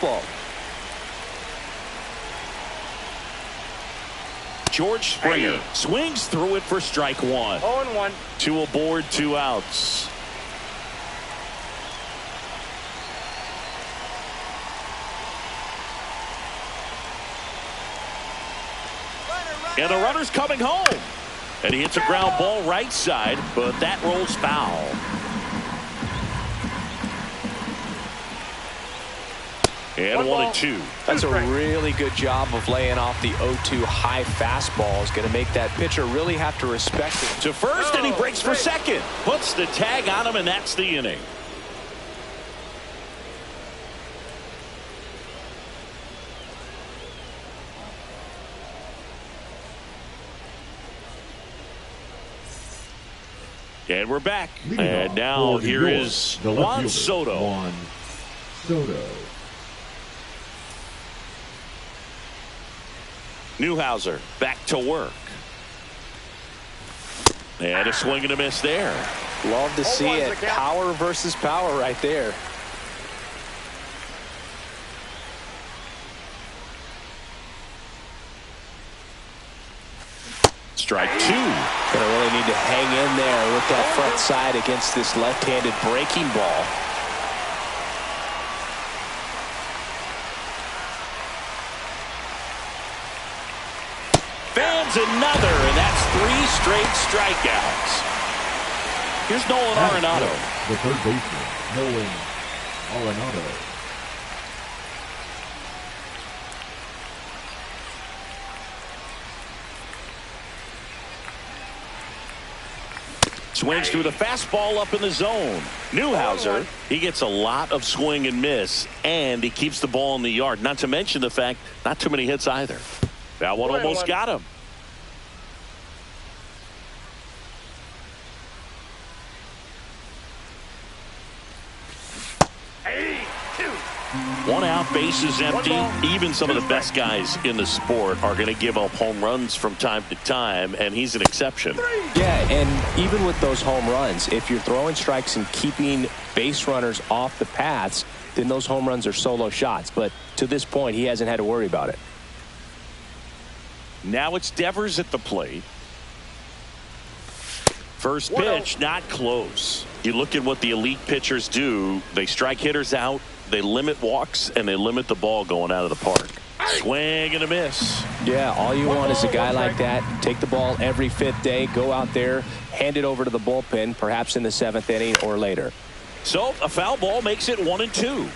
Ball. George Springer swings through it for strike one. 0-1. 2 aboard, 2 outs. And the runner's coming home. And he hits a ground ball right side, but that rolls foul. And 1-2. That's a really good job of laying off the 0-2 high fastball. Is going to make that pitcher really have to respect it. To first, and he breaks for second. Puts the tag on him, and that's the inning. And we're back. And now here is Juan Soto. Juan Soto. Newhouser back to work. And a swing and a miss there. Love to see it. Power versus power right there. Strike 2. Gonna really need to hang in there with that front side against this left-handed breaking ball. Fans another, and that's 3 straight strikeouts. Here's Nolan Arenado. The third baseman, Nolan Arenado. Swings through the fastball up in the zone. Newhouser, he gets a lot of swing and miss, and he keeps the ball in the yard. Not to mention the fact, not too many hits either. That one almost got him. One out, bases empty. Even some of the best guys in the sport are going to give up home runs from time to time, and he's an exception. Yeah, and even with those home runs, if you're throwing strikes and keeping base runners off the paths, then those home runs are solo shots. But to this point, he hasn't had to worry about it. Now it's Devers at the plate. First pitch, not close. You look at what the elite pitchers do. They strike hitters out, they limit walks, and they limit the ball going out of the park. Swing and a miss. Yeah, all you want is a guy like that. Take the ball every 5th day, go out there, hand it over to the bullpen, perhaps in the 7th inning or later. So a foul ball makes it 1-2.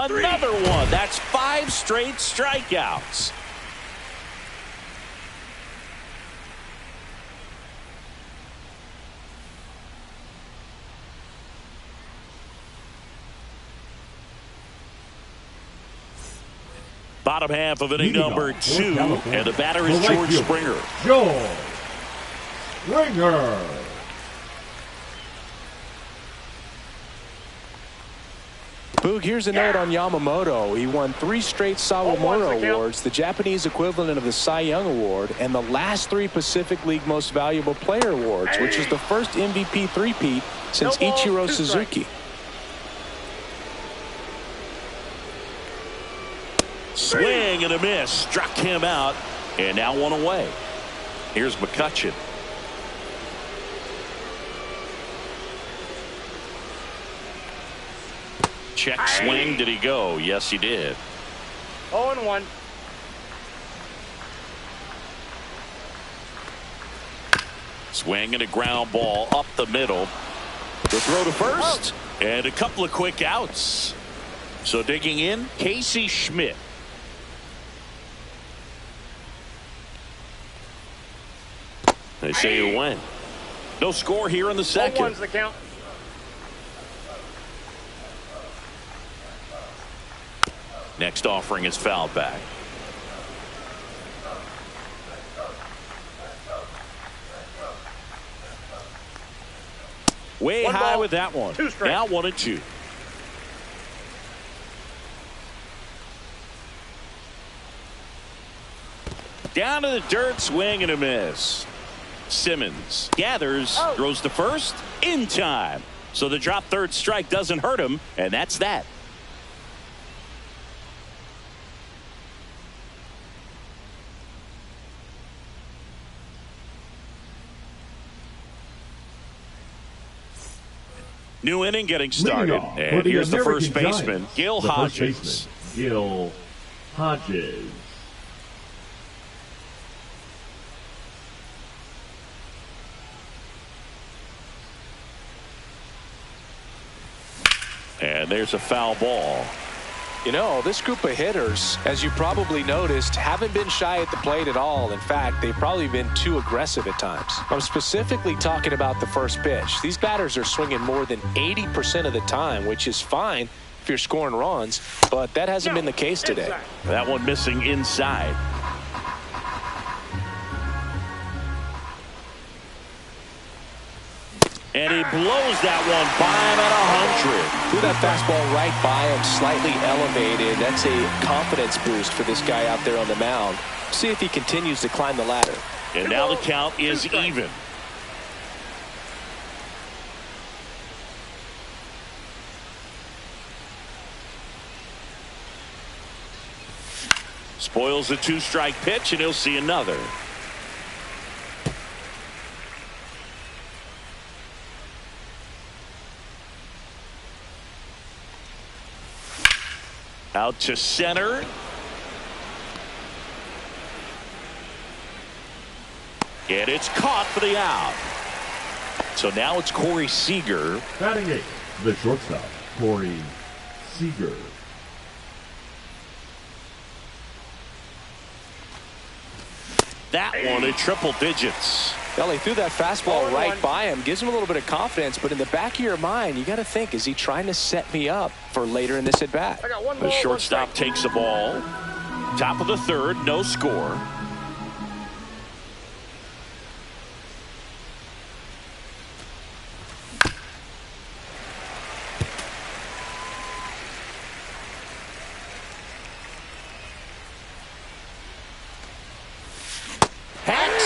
Another one. That's 5 straight strikeouts. Bottom half of inning number 2, and the batter is George Springer. George Springer. Boog, here's a note on Yamamoto. He won 3 straight Sawamura Awards, the Japanese equivalent of the Cy Young Award, and the last 3 Pacific League Most Valuable Player Awards, which is the first MVP three-peat since Ichiro Suzuki. Swing and a miss. Struck him out, and now 1 away. Here's McCutchen. Check swing. Did he go? Yes, he did. 0-1. Swing and a ground ball up the middle. The throw to first, and a couple of quick outs. So digging in, Casey Schmidt. They say you win. No score here in the second. 0-1's the count. Next offering is fouled back. Way high with that one. Now 1-2. Down to the dirt, swing and a miss. Simmons gathers, throws to first in time. So the drop third strike doesn't hurt him, and that's that. New inning getting started. And here's the first baseman, Gil Hodges. Gil Hodges. And there's a foul ball. You know, this group of hitters, as you probably noticed, haven't been shy at the plate at all. In fact, they've probably been too aggressive at times. I'm specifically talking about the first pitch. These batters are swinging more than 80% of the time, which is fine if you're scoring runs, but that hasn't been the case today. That one missing inside. And he blows that one by him at 100. Threw that fastball right by him, slightly elevated. That's a confidence boost for this guy out there on the mound. See if he continues to climb the ladder. And now the count is even. Spoils the two-strike pitch, and he'll see another. Out to center. And it's caught for the out. So now it's Corey Seager. Batting eighth, the shortstop, Corey Seager. That one in triple digits. Well, he threw that fastball right by him. Gives him a little bit of confidence, but in the back of your mind, you got to think, is he trying to set me up for later in this at-bat? The shortstop takes the ball. Top of the third, no score.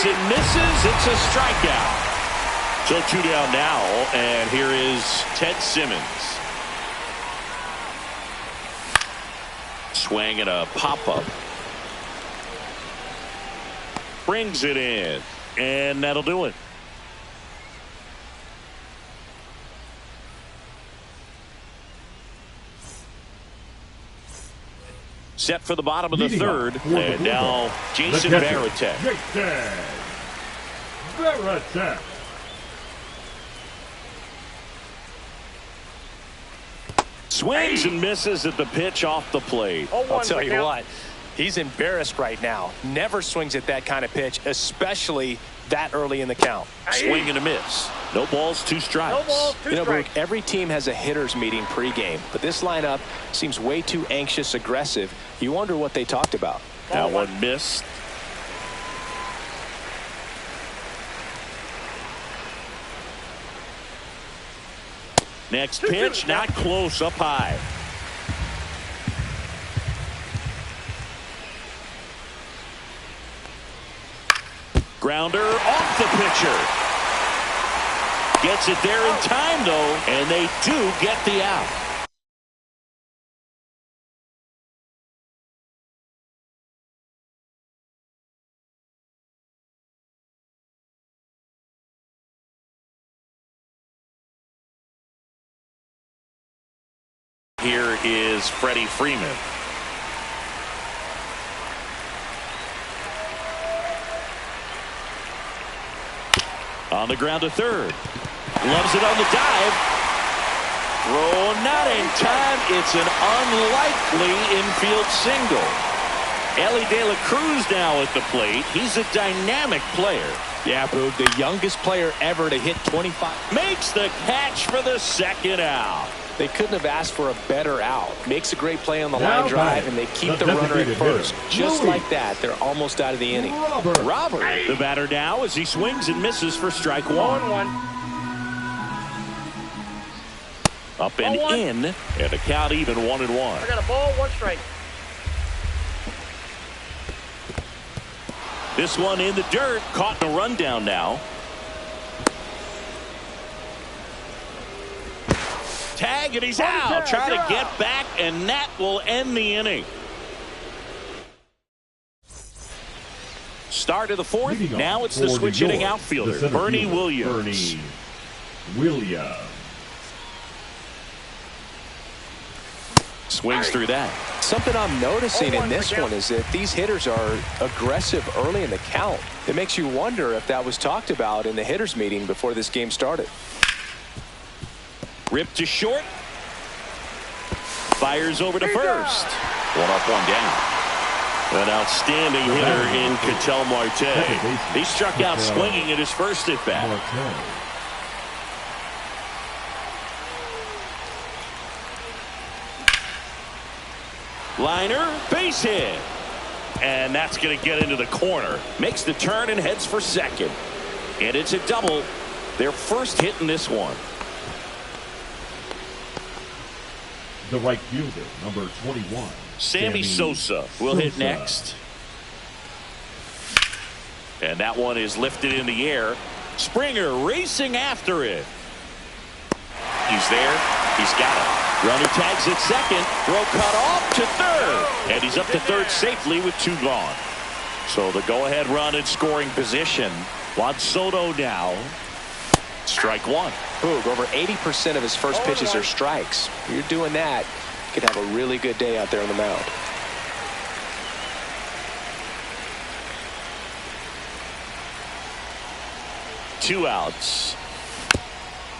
It misses. It's a strikeout. So 2 down now, and here is Ted Simmons. Swing and a pop-up. Brings it in, and that'll do it. Set for the bottom of the third, and now Jason Varitek. Swings and misses at the pitch off the plate. I'll tell you what, he's embarrassed right now. Never swings at that kind of pitch, especially that early in the count. Swing and a miss. No balls, two strikes. No balls, two strikes. Brooke, every team has a hitters meeting pregame, but this lineup seems way too anxious, aggressive. You wonder what they talked about. That one missed. Next pitch, not close, up high. Grounder off the pitcher. Gets it there in time, though, and they do get the out. Here is Freddie Freeman. On the ground to third. Loves it on the dive. Throw not in time. It's an unlikely infield single. Ellie De La Cruz now at the plate. He's a dynamic player. Yeah, Boog, the youngest player ever to hit 25. Makes the catch for the second out. They couldn't have asked for a better out. Makes a great play on the line drive, and they keep the runner at first. Just like that, they're almost out of the inning. Robert. The batter now as he swings and misses for strike one. 0-1. Up and in, and the count even 1-1. I got a ball, 1 strike. This one in the dirt, caught in a rundown now. tag, and he's out. Try to get back, and that will end the inning. Start of the fourth. Now it's the switch-hitting outfielder, Bernie Williams. Swings through that. Something I'm noticing in this one is that these hitters are aggressive early in the count. It makes you wonder if that was talked about in the hitters meeting before this game started. Ripped to short. Fires over to first. One up, one down. An outstanding hitter in Ketel Marte. He struck out swinging at his first at bat. Liner, base hit. And that's going to get into the corner. Makes the turn and heads for second. And it's a double. Their first hit in this one. The right fielder, number 21. Sammy Sosa will hit next. And that one is lifted in the air. Springer racing after it. He's there. He's got it. Runner tags at second. Throw cut off to third. And he's up to third safely with 2 gone. So the go-ahead run in scoring position. Juan Soto now. Strike one. Boog, over 80% of his first pitches are strikes. If you're doing that, you could have a really good day out there on the mound. Two outs.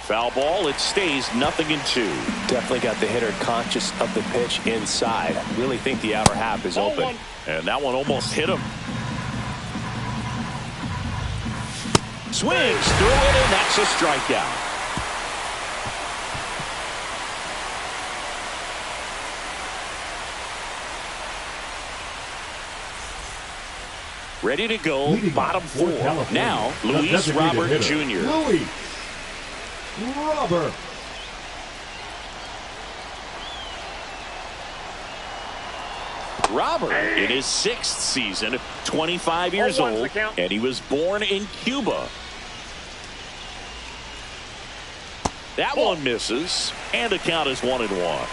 Foul ball. It stays 0-2. Definitely got the hitter conscious of the pitch inside. I really think the outer half is open. And that one almost hit him. Swings through it, and that's a strikeout. Ready to go, bottom 4. Now, Luis Robert Jr. Luis Robert. Robert in his 6th season, 25 years old, and he was born in Cuba. That one misses, and the count is 1-1.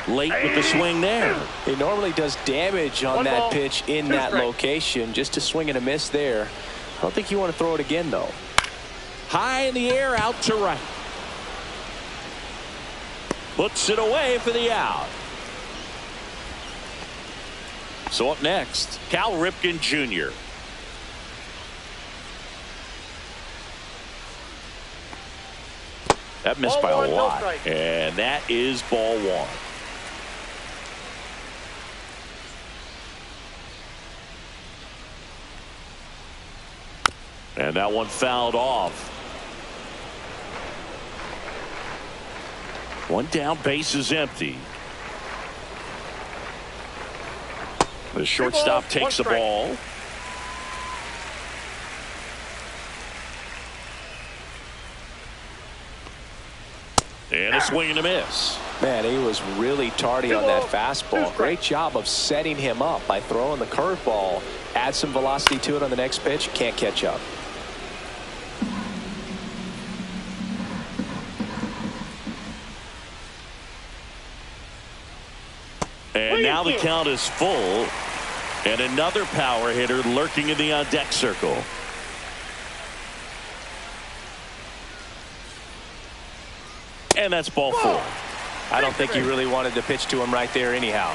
Late with the swing there. He normally does damage on that pitch in that location. Just a swing and a miss there. I don't think you want to throw it again, though. High in the air, out to right. Puts it away for the out. So up next, Cal Ripken Jr. That missed by a lot. And that is ball 1. And that one fouled off. One down, base is empty. The shortstop takes the ball. And a swing and a miss. Man, he was really tardy on that fastball. Great job of setting him up by throwing the curveball. Add some velocity to it on the next pitch. Can't catch up. And now the count is full. And another power hitter lurking in the on-deck circle. And that's ball 4. I don't think he really wanted to pitch to him right there anyhow.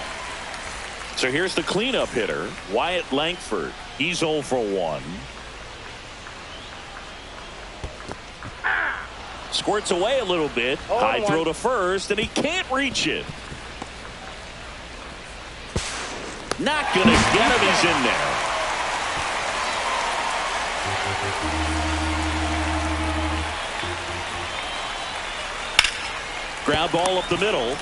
So here's the cleanup hitter, Wyatt Langford. He's 0 for 1. Squirts away a little bit. High throw to first, and he can't reach it. Not going to get him. He's in there. Ground ball up the middle.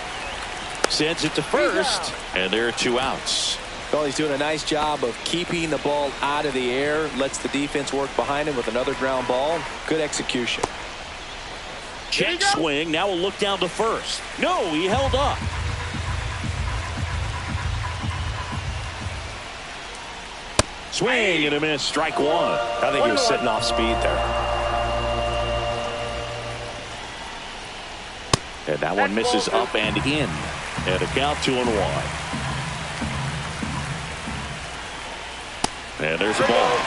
Sends it to first, and there are 2 outs. Well, he's doing a nice job of keeping the ball out of the air. Lets the defense work behind him with another ground ball. Good execution. Check swing. Now we'll look down to first. No, he held up. Swing and a miss. Strike one. I think he was sitting off speed there. And that one misses up and in. And a count 2-1. And there's a ball.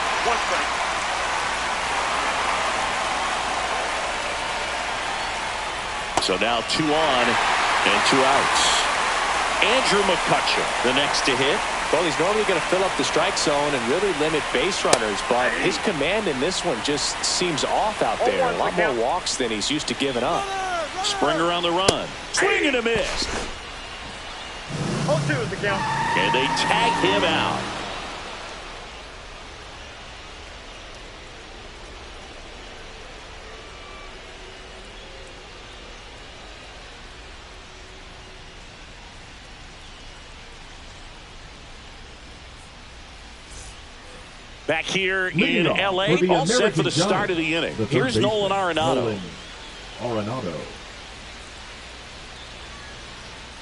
So now 2 on and 2 outs. Andrew McCutcheon, the next to hit. Well, he's normally going to fill up the strike zone and really limit base runners, but his command in this one just seems off out there. A lot more walks than he's used to giving up. Springer on the run. Swing and a miss. 0-2 is the count. And they tag him out. Back here in L.A., all set for the start of the inning. Here's Nolan Arenado.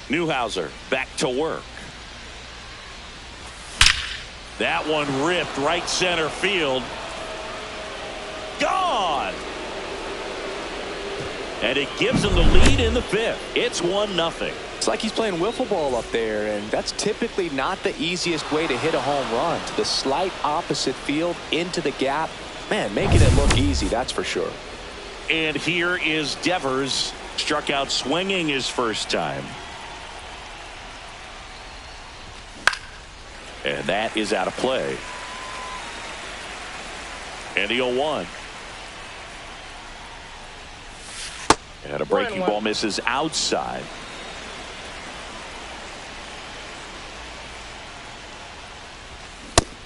Newhouser back to work. That one ripped right center field. Gone! And it gives him the lead in the 5th. It's 1-0. It's like he's playing wiffle ball up there, and that's typically not the easiest way to hit a home run. To the slight opposite field, into the gap. Man, making it look easy, that's for sure. And here is Devers. Struck out swinging his first time. And that is out of play. And the 0-1. And a breaking ball misses outside.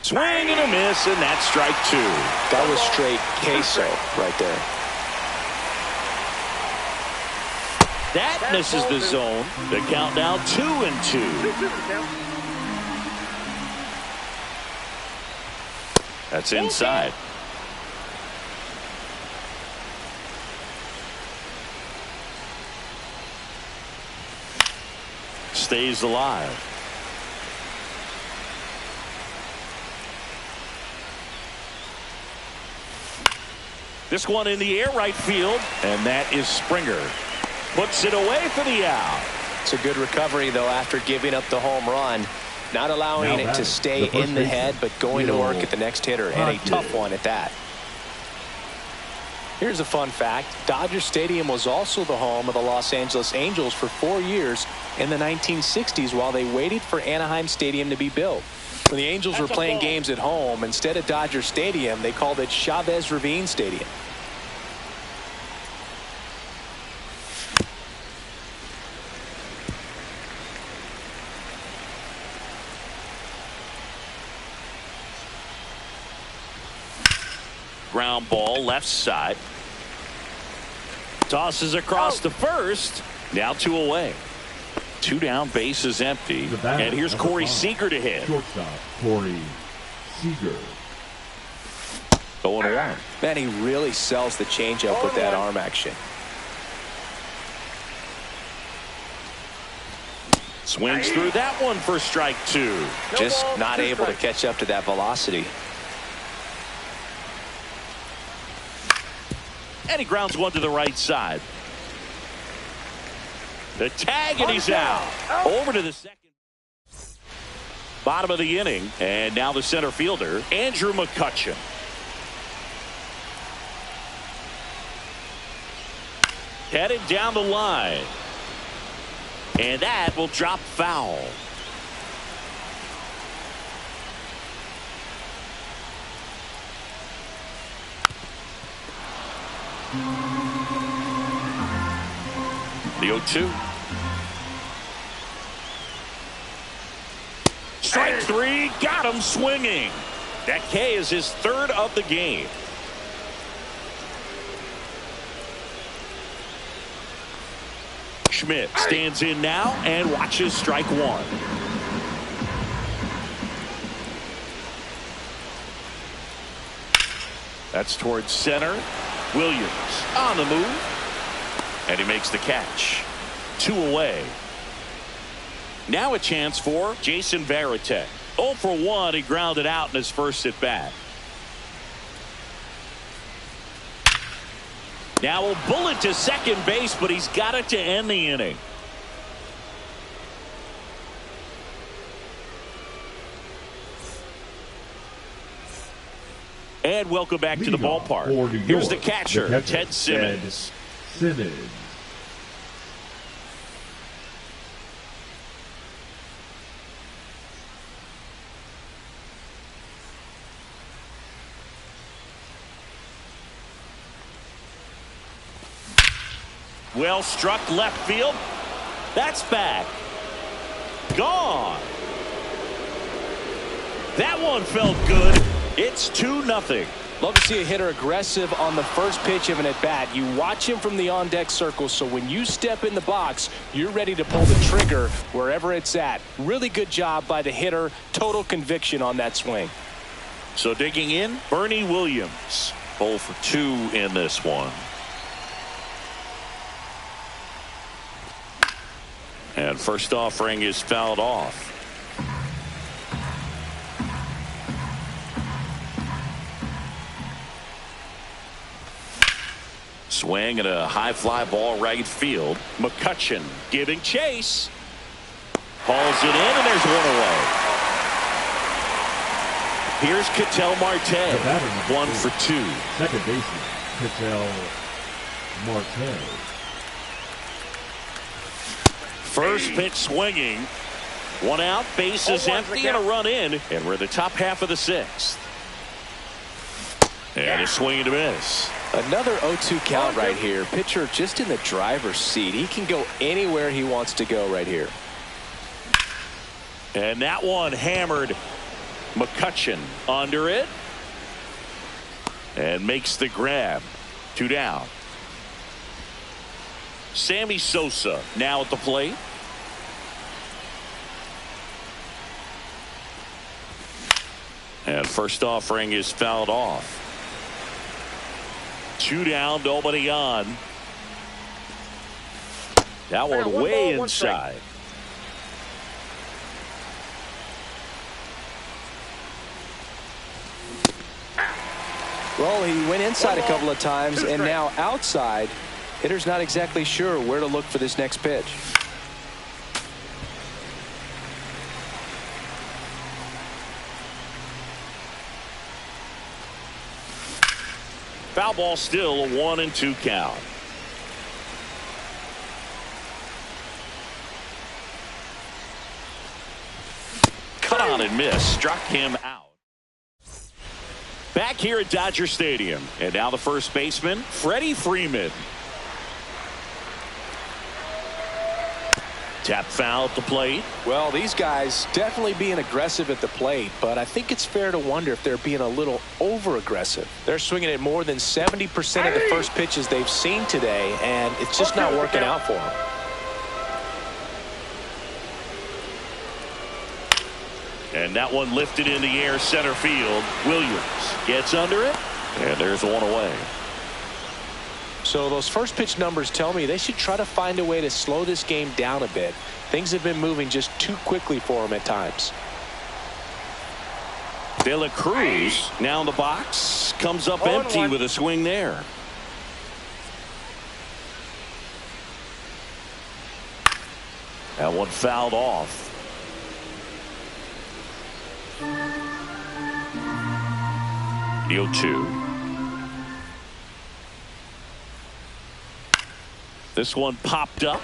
Swing and a miss, and that's strike 2. That was straight queso right there. That misses the zone. The count now 2-2. 2-2 That's inside. Stays alive. This one in the air right field, and that is Springer. Puts it away for the out. It's a good recovery, though, after giving up the home run. Not allowing it to stay in the head, but going to work at the next hitter, and a tough one at that. Here's a fun fact. Dodger Stadium was also the home of the Los Angeles Angels for 4 years in the 1960s while they waited for Anaheim Stadium to be built. When the Angels were playing games at home, instead of Dodger Stadium, they called it Chavez Ravine Stadium. Ground ball left side. Tosses across to first. Now 2 away. 2 down, base is empty. And here's Corey Seager to hit. Shortstop, Corey Seager. 0-1. Man, he really sells the changeup with that arm action. Swings through that one for strike 2. Just not able to catch up to that velocity. And he grounds one to the right side. The tag, and he's out. Over to the second. Bottom of the inning. And now the center fielder, Andrew McCutcheon. Headed down the line. And that will drop foul. The 0-2. Strike 3, got him swinging. That K is his 3rd of the game. Schmidt stands in now and watches strike 1. That's towards center. Williams on the move. And he makes the catch. 2 away. Now a chance for Jason Varitek. 0 for 1. He grounded out in his first at bat. Now a bullet to second base, but he's got it to end the inning. And welcome back to the ballpark. Here's the catcher, Ted Simmons. Well struck left field. That's back. Gone. That one felt good. It's 2-0. Love to see a hitter aggressive on the first pitch of an at-bat. You watch him from the on-deck circle, so when you step in the box, you're ready to pull the trigger wherever it's at. Really good job by the hitter. Total conviction on that swing. So digging in, Bernie Williams. 0 for 2 in this one. And first offering is fouled off. Swing and a high fly ball right field. McCutchen giving chase. Hauls it in, and there's one away. Here's Ketel Marte. 1 for 2. Second baseman, Ketel Marte. First pitch swinging. One out, bases empty, and a run in. And we're in the top half of the 6th. And a swing and a miss. Another 0-2 count right here. Pitcher just in the driver's seat. He can go anywhere he wants to go right here. And that one hammered. McCutchen under it. And makes the grab. 2 down. Sammy Sosa now at the plate. And first offering is fouled off. 2 down, nobody on. That one way inside. Well, he went inside a couple of times, and now outside. Hitter's not exactly sure where to look for this next pitch. Foul ball, still a 1-2 count. Cut on and miss. Struck him out. Back here at Dodger Stadium. And now the first baseman, Freddie Freeman. Tap foul at the plate. Well, these guys definitely being aggressive at the plate, but I think it's fair to wonder if they're being a little over-aggressive. They're swinging at more than 70% of the first pitches they've seen today, and it's just not working out for them. And that one lifted in the air center field. Williams gets under it, and there's one away. So those first pitch numbers tell me they should try to find a way to slow this game down a bit. Things have been moving just too quickly for them at times. De La Cruz now in the box, comes up empty with a swing there. That one fouled off. The 0-2. This one popped up.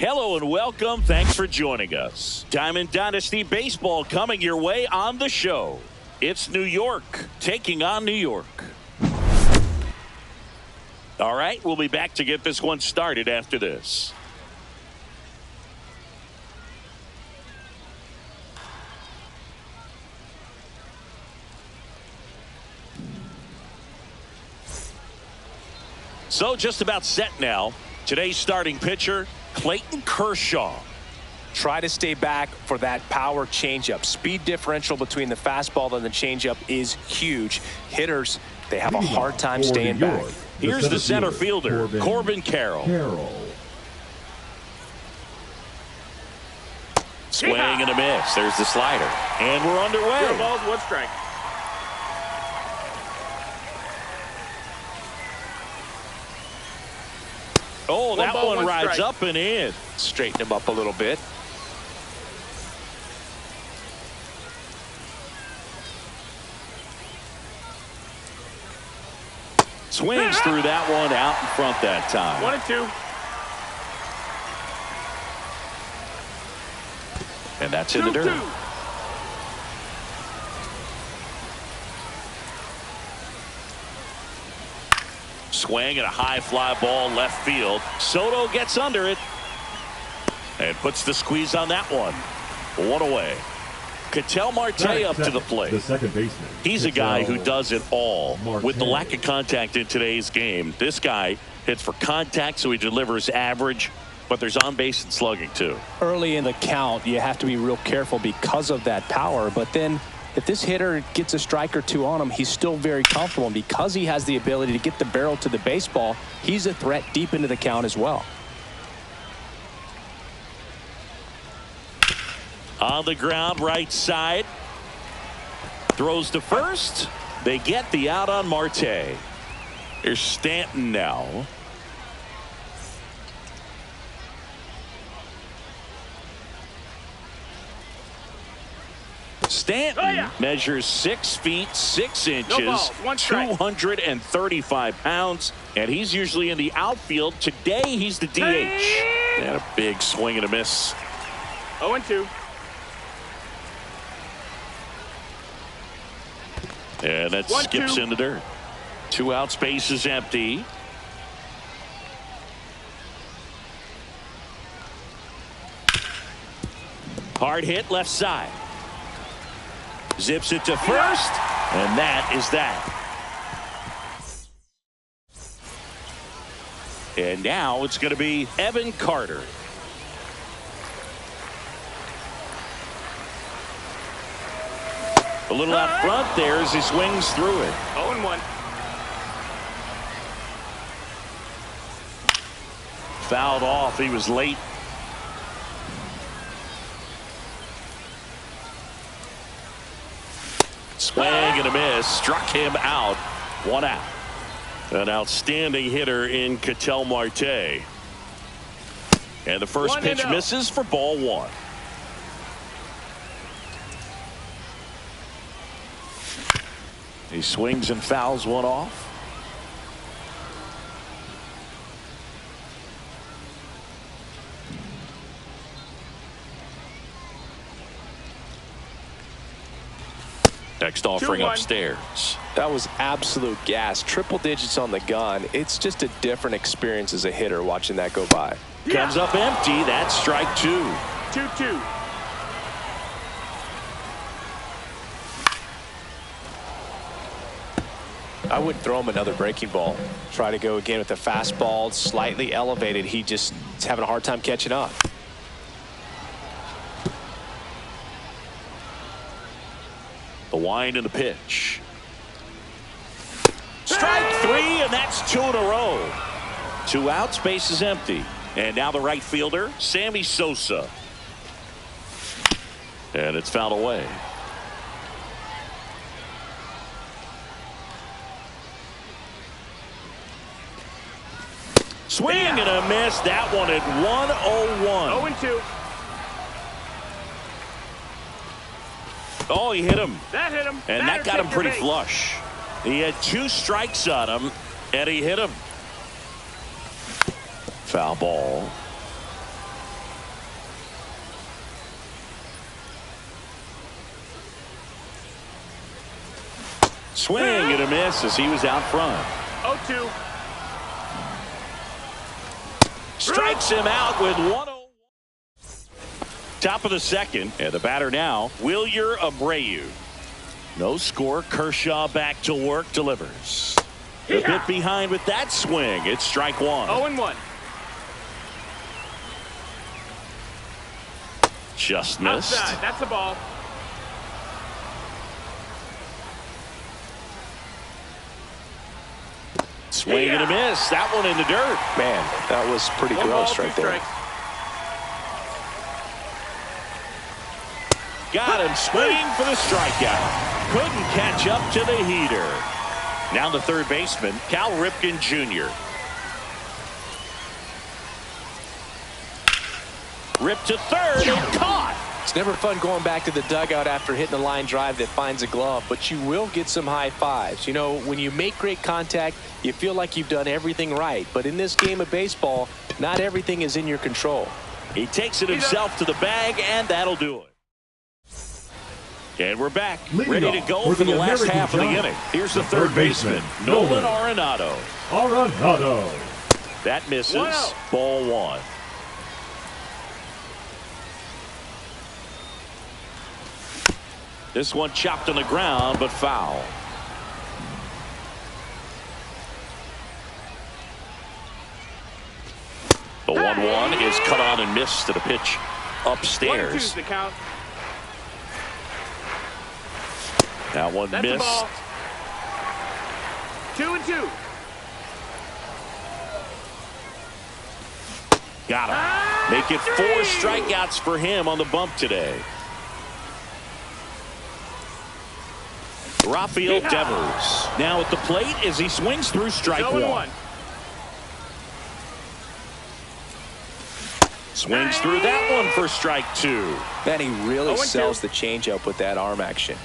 Hello and welcome. Thanks for joining us. Diamond Dynasty Baseball coming your way on the show. It's New York taking on New York. All right, we'll be back to get this one started after this. So just about set now. Today's starting pitcher, Clayton Kershaw. Try to stay back for that power changeup. Speed differential between the fastball and the changeup is huge. Hitters, they have a hard time staying back. Here's the center fielder, Corbin Carroll. Swing and a miss. There's the slider. And we're underway. 0 balls, 1 strike. Oh, that ball, one 1 rides strike. up and in. Straighten him up a little bit. Swings through that one out in front that time. 1 and 2. And that's in the dirt. 2-2. Swing and a high fly ball left field. Soto gets under it and puts the squeeze on that one. 1 away. Ketel Marte up to the plate. The second baseman. He's a guy who does it all. Marte. With the lack of contact in today's game, this guy hits for contact, so he delivers average, but there's on base and slugging too. Early in the count, you have to be real careful because of that power. But then if this hitter gets a strike or two on him, he's still very comfortable. And because he has the ability to get the barrel to the baseball, he's a threat deep into the count as well. On the ground, right side. Throws to first. They get the out on Marte. Here's Stanton now. Stanton measures 6 feet 6 inches, No balls, 1 strike. 235 pounds, and he's usually in the outfield. Today, he's the DH. And a big swing and a miss. 0 and 2. And that 1-2. skips in the dirt. 2 out, space is empty. Hard hit left side. Zips it to first, and that is that. And now it's going to be Evan Carter. A little out front there as he swings through it. 0 and 1. Fouled off. He was late. Swing and a miss. Struck him out. 1 out. An outstanding hitter in Ketel Marte. And the first 1-0. pitch misses for ball 1. He swings and fouls one off. Next offering 2-1. upstairs. That was absolute gas. Triple digits on the gun. It's just a different experience as a hitter watching that go by. Comes up empty. That's strike 2. 2-2. I wouldn't throw him another breaking ball. Try to go again with the fastball, slightly elevated. He just is having a hard time catching up. The wind and the pitch. Strike 3, and that's 2 in a row. 2 out, space is empty. And now the right fielder, Sammy Sosa. And it's fouled away. Swing and a miss. That one at 101. 0 and 2. Oh, he hit him. That hit him. And that got him pretty base. flush. He had 2 strikes on him, and he hit him. Foul ball. Swing and a miss as he was out front. 0-2. Strikes him out with 1-0. Top of the second, and the batter now, Wilyer Abreu. No score. Kershaw back to work, delivers. A bit behind with that swing. It's strike one. 0-1. Just missed. Outside. That's the ball. Swing and a miss. That one in the dirt. Man, that was pretty gross right there. Got him swinging for the strikeout. Couldn't catch up to the heater. Now the third baseman, Cal Ripken Jr. Ripped to third and caught. It's never fun going back to the dugout after hitting a line drive that finds a glove, but you will get some high fives. You know, when you make great contact, you feel like you've done everything right. But in this game of baseball, not everything is in your control. He takes it himself to the bag, and that'll do it. And we're back, ready to go for the last half of the inning. Here's the third baseman, Nolan Arenado. That misses. Ball one. This one chopped on the ground, but foul. The 1-1 is cut on and missed to the pitch upstairs. 1-2's the count. That one That's missed. 2-2. Got him. Make it 4 strikeouts for him on the bump today. Rafael Devers now at the plate as he swings through strike one. Swings through that one for strike two. Man, he really sells the changeup with that arm action.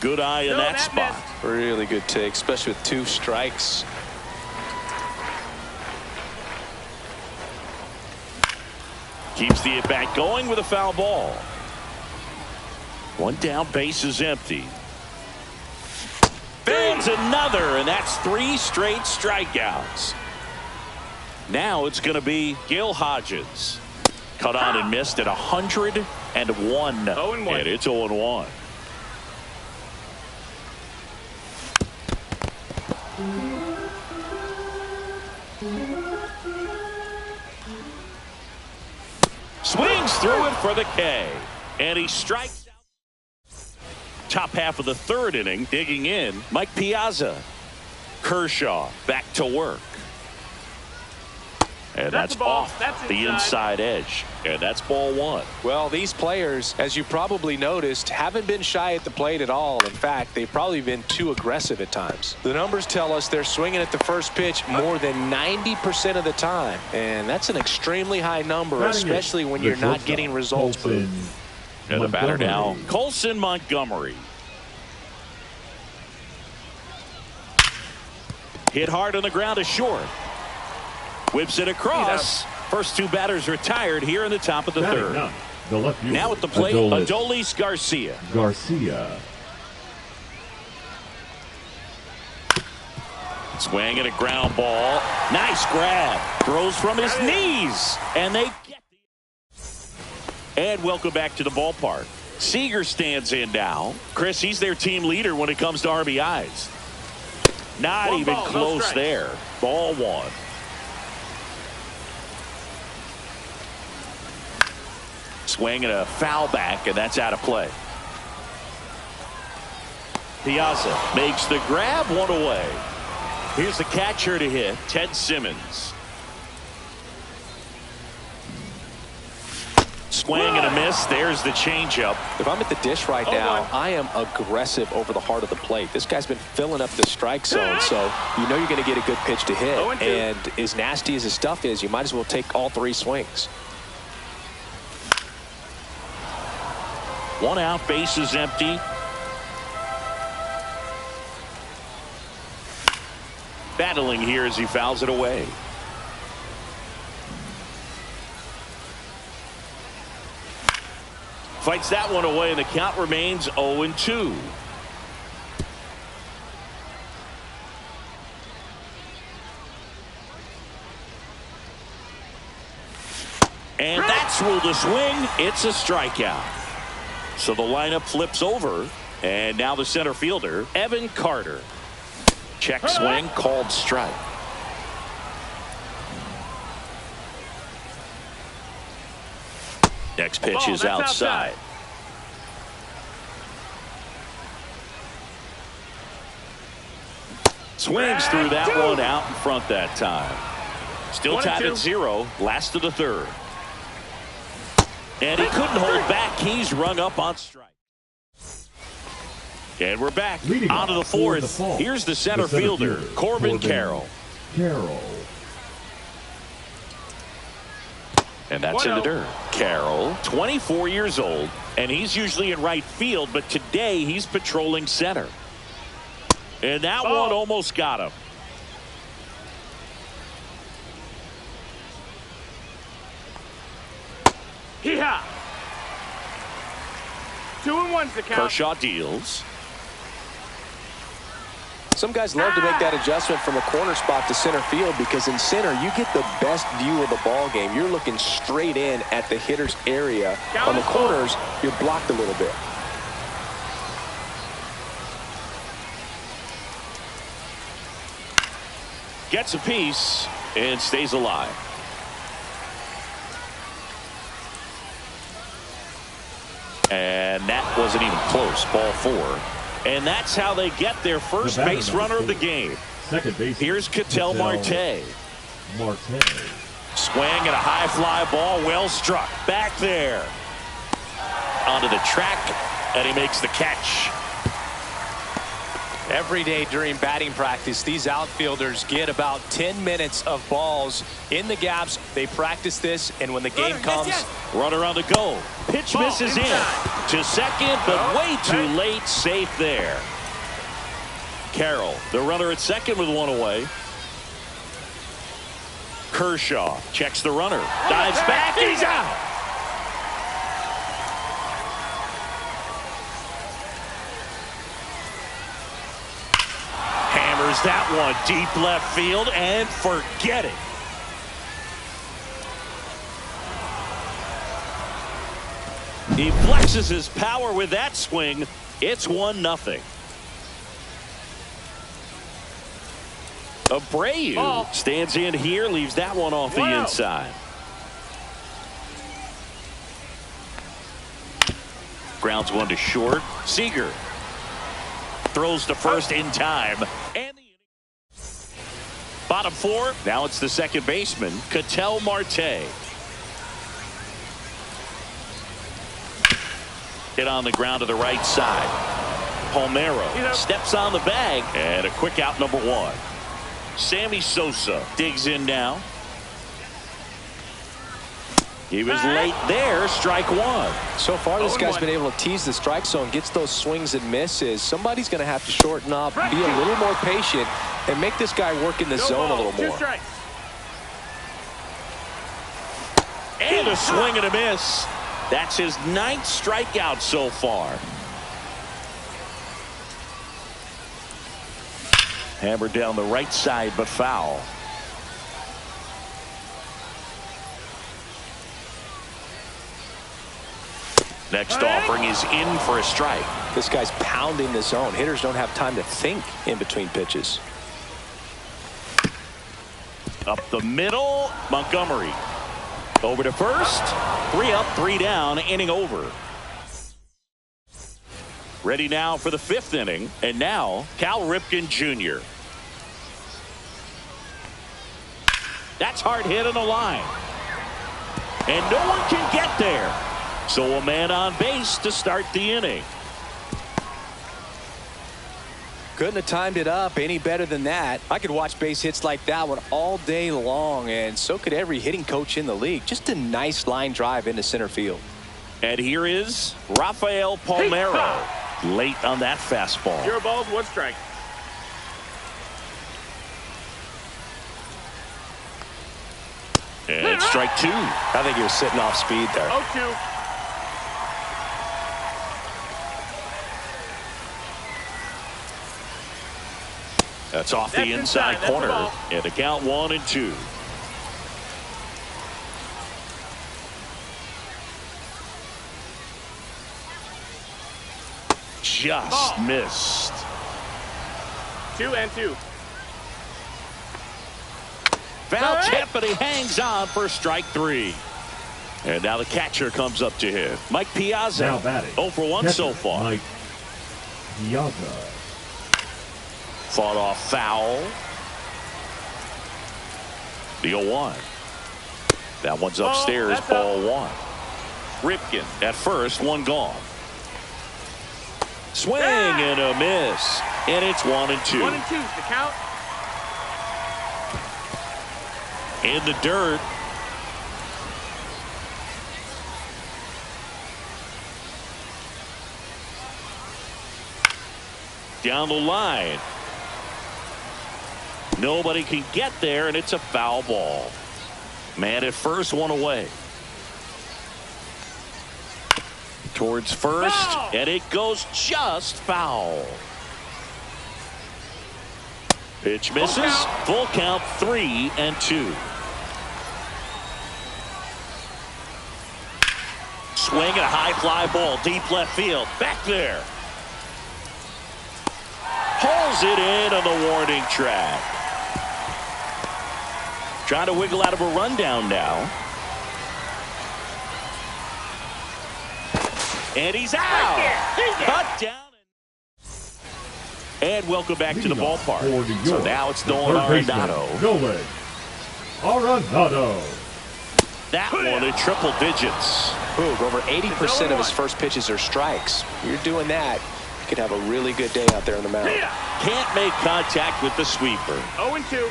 Good eye in that spot. Really good take, especially with 2 strikes. Keeps the at-bat going with a foul ball. One down, base is empty. There's another, and that's 3 straight strikeouts. Now it's going to be Gil Hodges. Cut on and missed at 101. 0-1. And it's 0-1. Swings through it for the K. And he strikes out. Top half of the third inning, digging in, Mike Piazza. Kershaw back to work. And that's off the inside edge. And that's ball one. Well, these players, as you probably noticed, haven't been shy at the plate at all. In fact, they've probably been too aggressive at times. The numbers tell us they're swinging at the first pitch more than 90% of the time. And that's an extremely high number, especially when you're not getting results. And the batter now, Colson Montgomery. Hit hard on the ground to short. Whips it across. First 2 batters retired here in the top of the third. Now at the plate, Adolis Garcia. Swing at a ground ball. Nice grab. Throws from his knees. And they get the... And welcome back to the ballpark. Seager stands in now. Chris, he's their team leader when it comes to RBIs. Not even close there. Ball one. Swing and a foul back, and that's out of play. Piazza makes the grab, 1 away. Here's the catcher to hit, Ted Simmons. Swing and a miss. There's the changeup. If I'm at the dish right now, I am aggressive over the heart of the plate. This guy's been filling up the strike zone, so you know you're going to get a good pitch to hit. And as nasty as his stuff is, you might as well take all 3 swings. 1 out, base is empty. Battling here as he fouls it away. Fights that one away, and the count remains 0-2. And that's ruled a swing. It's a strikeout. So the lineup flips over. And now the center fielder, Evan Carter. Check swing, called strike. Next pitch is outside. Swings through that one out in front that time. Still tied at 0. Last of the third. And he couldn't hold back. He's rung up on strike. And we're back onto the fourth. Here's the center fielder, Corbin Carroll. And that's in the dirt. Carroll, 24 years old, and he's usually in right field, but today he's patrolling center. And that one almost got him. Hee-haw. 2-1's the count. Kershaw deals. Some guys love to make that adjustment from a corner spot to center field because in center you get the best view of the ball game. You're looking straight in at the hitter's area. On the corners, you're blocked a little bit. Gets a piece and stays alive. And that wasn't even close. Ball 4. And that's how they get their first base runner of the game. Second base. Here's Ketel Marte. Swing and a high fly ball. Well struck. Back there. Onto the track. And he makes the catch. Every day during batting practice, these outfielders get about 10 minutes of balls in the gaps. They practice this, and when the game comes, runner on the go. Pitch misses in to second, but way too late. Safe there. Carroll, the runner at second with one away. Kershaw checks the runner. Dives back. He's out. That one deep left field and forget it. He flexes his power with that swing. It's 1-0. Abreu stands in here, leaves that one off the inside. Grounds one to short. Seager throws to first in time. And bottom 4. Now it's the second baseman, Ketel Marte. Hit on the ground to the right side. Palmeiro steps on the bag. And a quick out, number 1. Sammy Sosa digs in now. He was late there. Strike 1. So far, this guy's been able to tease the strike zone, gets those swings and misses. Somebody's going to have to shorten up, be a little more patient, and make this guy work in the zone a little more. And a swing and a miss. That's his 9th strikeout so far. Hammered down the right side, but foul. Next offering is in for a strike. This guy's pounding the zone. Hitters don't have time to think in between pitches. Up the middle, Montgomery. Over to first. 3 up, 3 down, inning over. Ready now for the 5th inning. And now, Cal Ripken Jr. That's hard hit on the line. And no one can get there. So a man on base to start the inning. Couldn't have timed it up any better than that. I could watch base hits like that one all day long, and so could every hitting coach in the league. Just a nice line drive into center field. And here is Rafael Palmeiro. Late on that fastball. 0 balls, 1 strike. And strike 2. I think he was sitting off speed there. 0-2. That's off the inside corner. And the count 1-2. just missed. 2-2. Foul tip, but he hangs on for strike 3. And now the catcher comes up to him. Mike Piazza. Now batting. 0 for 1 so far. Mike Piazza. Fought off foul. The 0-1. That one's upstairs, ball 1. Ripken at first, 1 gone. Swing and a miss. And it's 1-2. 1-2 the count. In the dirt. Down the line. Nobody can get there, and it's a foul ball. Man at first, 1 away. Towards first, foul! And it goes just foul. Pitch misses. Full count 3-2. Swing and a high fly ball, deep left field. Back there. Pulls it in on the warning track. Trying to wiggle out of a rundown now. And he's out. Cut down. And welcome back to the ballpark. So now it's Nolan Arenado. Nolan Arenado. That one in triple digits. Boog, over 80% of his first pitches are strikes. You're doing that, you could have a really good day out there on the mound. Can't make contact with the sweeper. 0-2.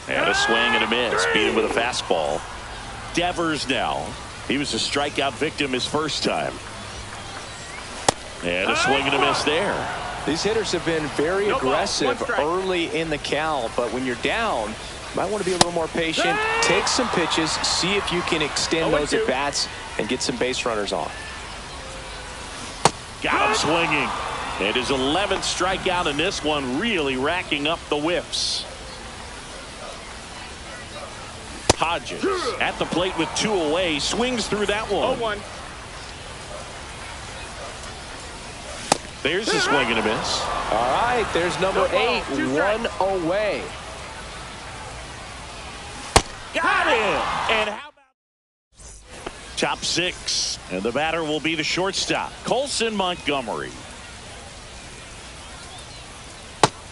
And a swing and a miss. Beat him with a fastball. Devers now. He was a strikeout victim his first time. And a swing and a miss there. These hitters have been very aggressive early in the count, but when you're down, you might want to be a little more patient. Take some pitches, see if you can extend those at bats and get some base runners on. Got him swinging. And his 11th strikeout in this one, really racking up the whiffs. Hodges at the plate with 2 away, swings through that one. 0-1. There's the swing and a miss. All right, there's number 8, 1 away. Got him. And how about top 6? And the batter will be the shortstop, Colson Montgomery.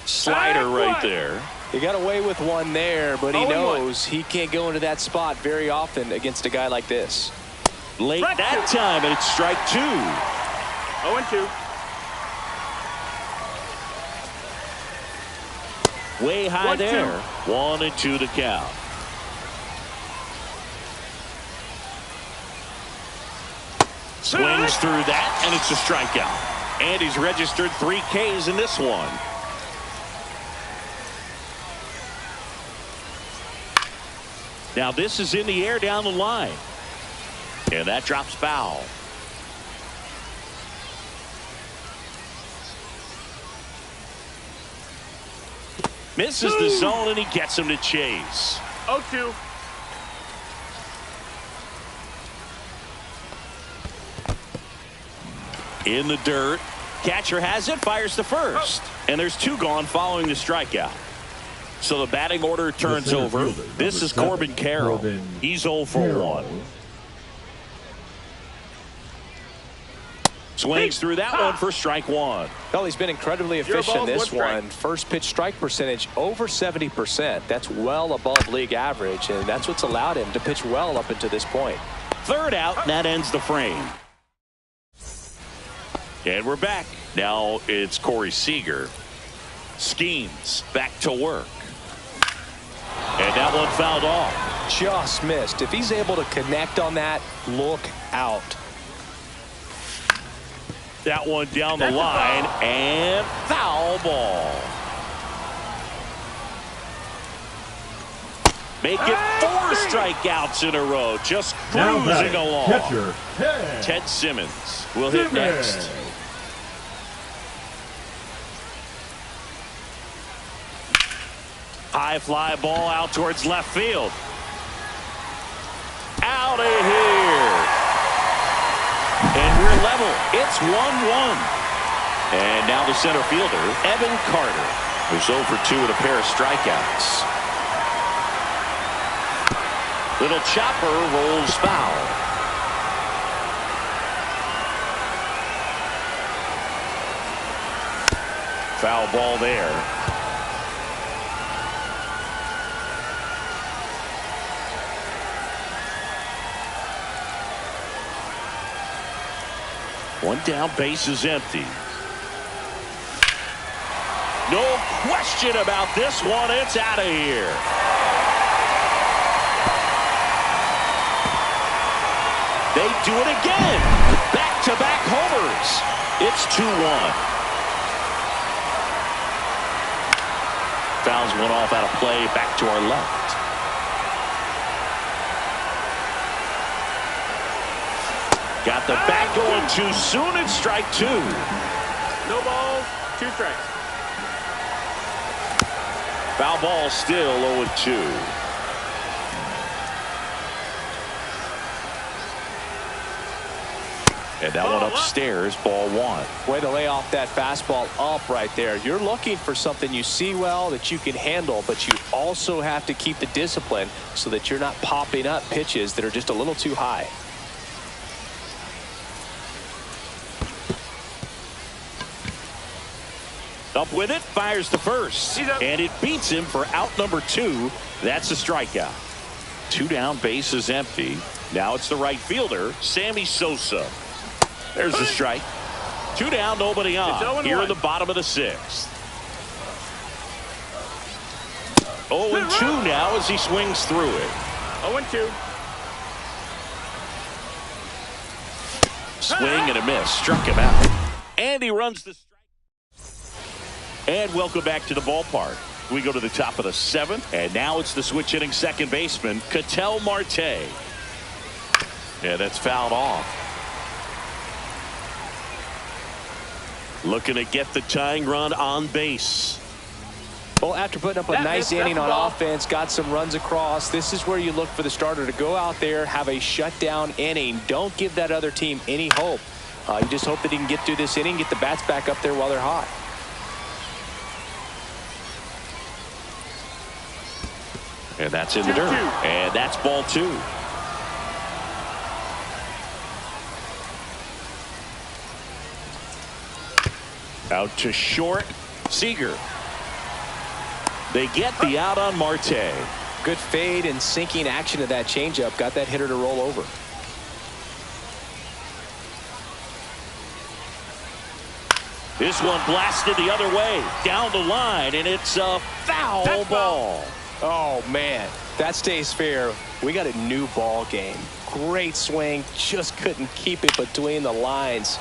Slider right there. He got away with one there, but he knows he can't go into that spot very often against a guy like this. Late that time, and it's strike 2. 0-2. Way high there. 1-2 to count. Swings through that, and it's a strikeout. And he's registered 3 Ks in this one. Now this is in the air down the line. And that drops foul. Misses the zone, and he gets him to chase. 0-2. In the dirt. Catcher has it, fires to first. And there's 2 gone following the strikeout. So the batting order turns over. This is Corbin Carroll. He's 0 for 1. Swings through that one for strike 1. Well, he's been incredibly efficient this one. First pitch strike percentage over 70%. That's well above league average, and that's what's allowed him to pitch well up until this point. 3rd out, and that ends the frame. And we're back. Now it's Corey Seager. Schemes back to work. And that one fouled off. Just missed. If he's able to connect on that, look out. That one down the line, and foul ball. Make it 4 strikeouts in a row. Just cruising along. Catcher, Ted Simmons will hit next. High fly ball out towards left field. Out of here. level. It's 1-1. And now the center fielder, Evan Carter, who's 0 for 2 with a pair of strikeouts. Little chopper rolls foul. Foul ball there. One down, base is empty. No question about this one. It's out of here. They do it again. Back-to-back homers. It's 2-1. Fouls one off out of play. Back to our left. Got the bat going too soon. It's strike 2. No balls, 2 strikes. Foul ball still 0-2. And that one upstairs, ball 1. Way to lay off that fastball up right there. You're looking for something you see well that you can handle, but you also have to keep the discipline so that you're not popping up pitches that are just a little too high. Up with it, fires to first. And it beats him for out number 2. That's a strikeout. 2 down, base is empty. Now it's the right fielder, Sammy Sosa. There's the strike. 2 down, nobody on. Here in the bottom of the 6th. 0-2 now as he swings through it. 0-2. Swing and a miss. Struck him out. And he runs the strike. And welcome back to the ballpark. We go to the top of the 7th. And now it's the switch hitting second baseman, Ketel Marte. Yeah, that's fouled off. Looking to get the tying run on base. Well, after putting up a nice inning on offense, got some runs across, this is where you look for the starter to go out there, have a shutdown inning. Don't give that other team any hope. You just hope that he can get through this inning, get the bats back up there while they're hot. And that's in the dirt. And that's ball 2. Out to short. Seager. They get the out on Marte. Good fade and sinking action of that changeup. Got that hitter to roll over. This one blasted the other way. Down the line. And it's a foul ball. Oh, man. That stays fair. We got a new ball game. Great swing. Just couldn't keep it between the lines.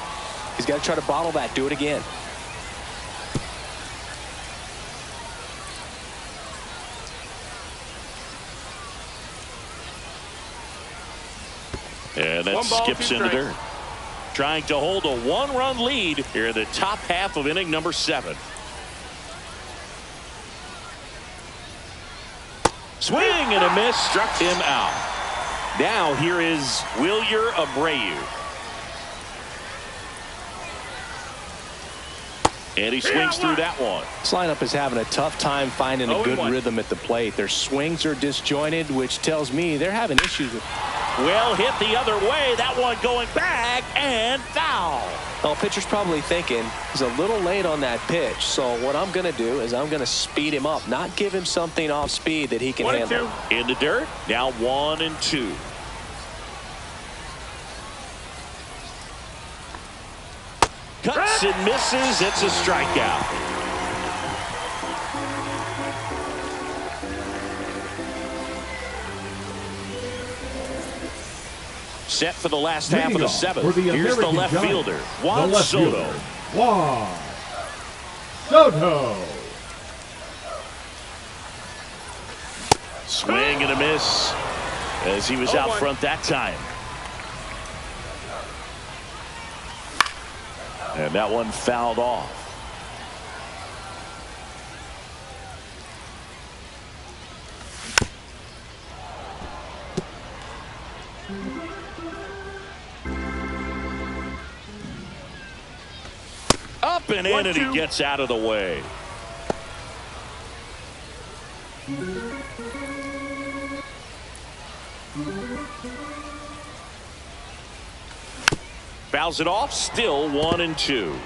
He's got to try to bottle that. Do it again. And that skips in the dirt. Trying to hold a 1-run lead here in the top half of inning number 7. Swing and a miss, struck him out. Now here is Wilyer Abreu. And he swings through that one. This lineup is having a tough time finding a good rhythm at the plate. Their swings are disjointed, which tells me they're having issues with. Well hit the other way. That one going back and foul. Well, pitcher's probably thinking he's a little late on that pitch. So what I'm going to do is I'm going to speed him up, not give him something off speed that he can handle. In the dirt. Now 1-2. Cuts and misses. It's a strikeout. Set for the last half of the 7th. Here's the left fielder, Juan Soto. Juan Soto. Swing and a miss as he was out front that time. And that one fouled off. Dropping in, and he gets out of the way. Fouls it off. Still 1-2.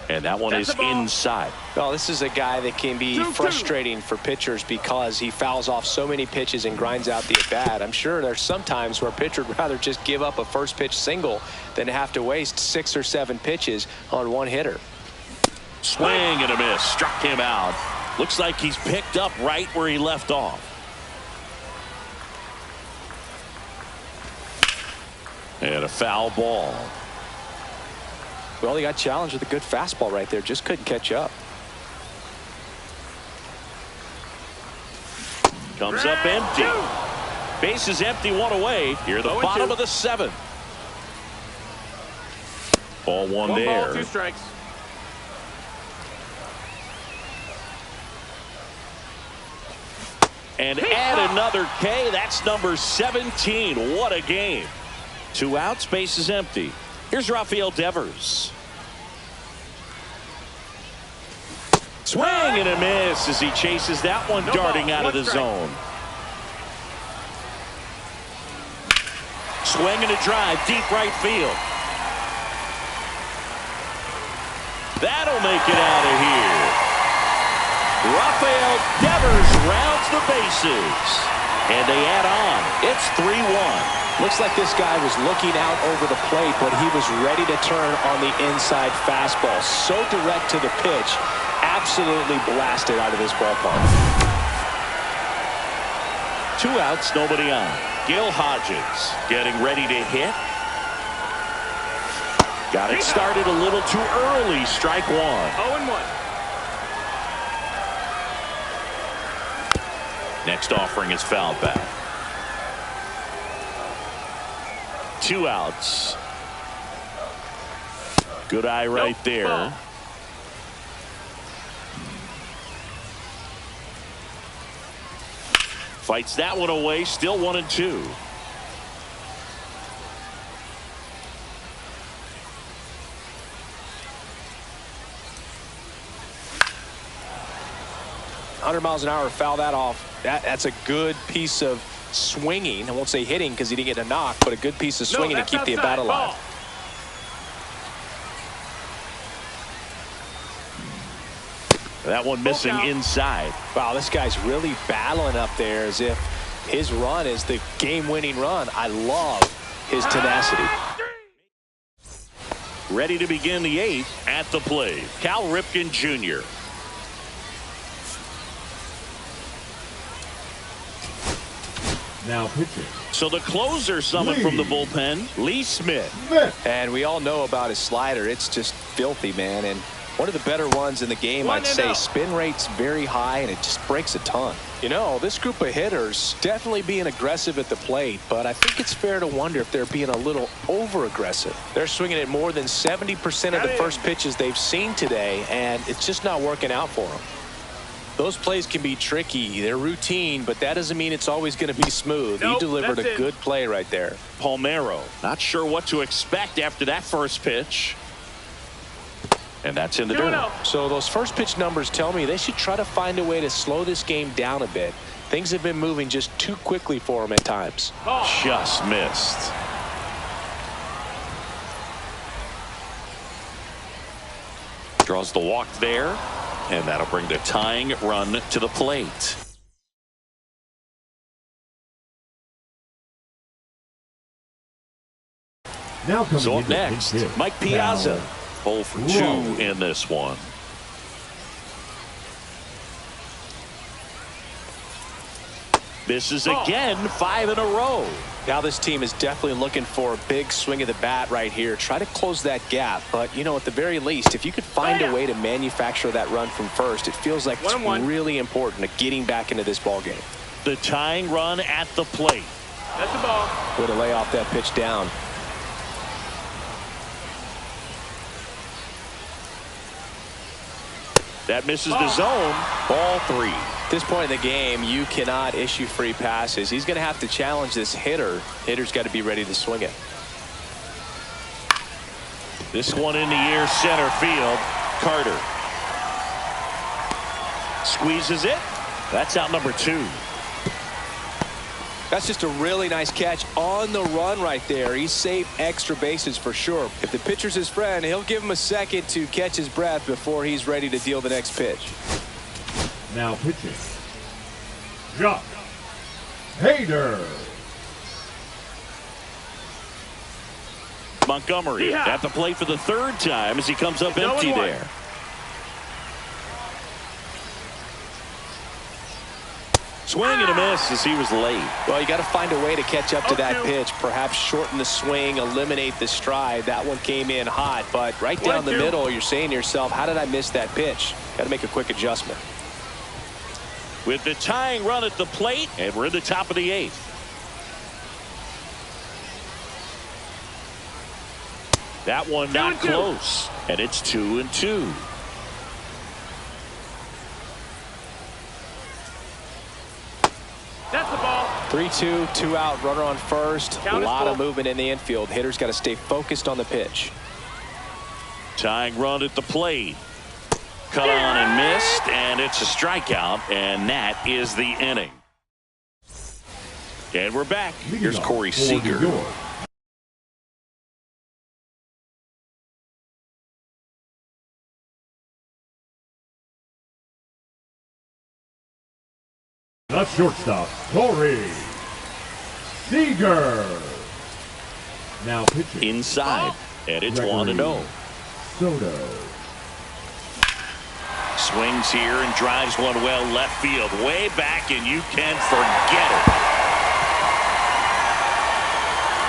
And that one is inside. Well, this is a guy that can be frustrating for pitchers because he fouls off so many pitches and grinds out the at-bat. I'm sure there's some times where a pitcher would rather just give up a first pitch single than to have to waste 6 or 7 pitches on one hitter. Swing and a miss. Struck him out. Looks like he's picked up right where he left off. And a foul ball. Well, he got challenged with a good fastball right there. Just couldn't catch up. Comes up empty. Base is empty, 1 away. Here, the bottom of the 7th. Ball 1 there. 1 ball, 2 strikes. And add another K. That's number 17. What a game. 2 outs, base is empty. Here's Rafael Devers. Swing and a miss as he chases that one darting out of the zone. Swing and a drive, deep right field. That'll make it out of here. Rafael Devers rounds the bases. And they add on. It's 3-1. Looks like this guy was looking out over the plate, but he was ready to turn on the inside fastball. So direct to the pitch. Absolutely blasted out of this ballpark. 2 outs, nobody on. Gil Hodges getting ready to hit. Got it started a little too early. Strike 1. 0-1. Next offering is fouled back. 2 outs. Good eye right there. Ball. Fights that one away. Still 1-2. miles an hour, foul that off. That's a good piece of swinging. I won't say hitting because he didn't get a knock, but a good piece of swinging to keep the at-bat alive. That one missing inside. Wow, this guy's really battling up there as if his run is the game-winning run. I love his tenacity. Ready to begin the 8th at the plate. Cal Ripken Jr. Now pitching. So the closer summoned from the bullpen, Lee Smith. And we all know about his slider. It's just filthy, man. And one of the better ones in the game, I'd say. Spin rate's very high, and it just breaks a ton. You know, this group of hitters definitely being aggressive at the plate, but I think it's fair to wonder if they're being a little over-aggressive. They're swinging at more than 70% of the first pitches they've seen today, and it's just not working out for them. Those plays can be tricky. They're routine, but that doesn't mean it's always going to be smooth. He delivered a good play right there. Palmeiro, not sure what to expect after that first pitch. And that's in the dirt. So those first pitch numbers tell me they should try to find a way to slow this game down a bit. Things have been moving just too quickly for him at times. Just missed. Draws the walk there. And that'll bring the tying run to the plate. Now coming so up next, Mike Piazza. 0 for 2 in this one. This is again 5 in a row. Now this team is definitely looking for a big swing of the bat right here. Try to close that gap. But, you know, at the very least, if you could find a way to manufacture that run from first, it feels like it's really important to getting back into this ball game. The tying run at the plate. That's the ball. Way to lay off that pitch down. That misses the zone. Ball 3. At this point in the game, you cannot issue free passes. He's going to have to challenge this hitter. Hitter's got to be ready to swing it. This one in the air, center field. Carter squeezes it. That's out number 2. That's just a really nice catch on the run right there. He saved extra bases for sure. If the pitcher's his friend, he'll give him a second to catch his breath before he's ready to deal the next pitch. Now pitching, Josh Hader. Montgomery at the plate for the 3rd time as he comes up empty there. Swing and a miss as he was late. Well, you got to find a way to catch up to that pitch. Perhaps shorten the swing, eliminate the stride. That one came in hot, but right down the middle, you're saying to yourself, how did I miss that pitch? Got to make a quick adjustment. With the tying run at the plate, and we're in the top of the 8th. That one not close, and it's 2-2. That's the ball. 3-2, 2 out, runner on first. Count a lot ball. of movement in the infield. Hitter's got to stay focused on the pitch. Tying run at the plate. Cut on and missed, and it's a strikeout, and that is the inning. And we're back. Here's Corey Seager. The shortstop, Corey Seager. Now pitching. Inside, and it's 1-0. Soto. Swings here and drives one well left field. Way back, and you can forget it.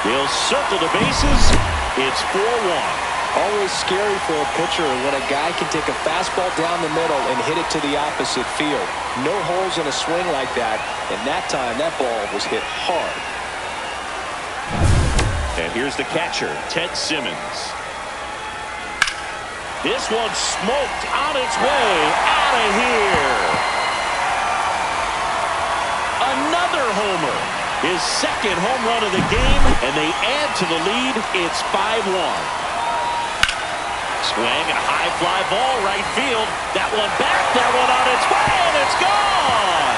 He'll circle the bases. It's 4-1. Always scary for a pitcher when a guy can take a fastball down the middle and hit it to the opposite field. No holes in a swing like that, and that time that ball was hit hard. And here's the catcher, Ted Simmons. This one smoked on its way out of here. Another homer. His 2nd home run of the game, and they add to the lead. It's 5-1. Swing and a high fly ball right field. That one back, that one on its way, and it's gone.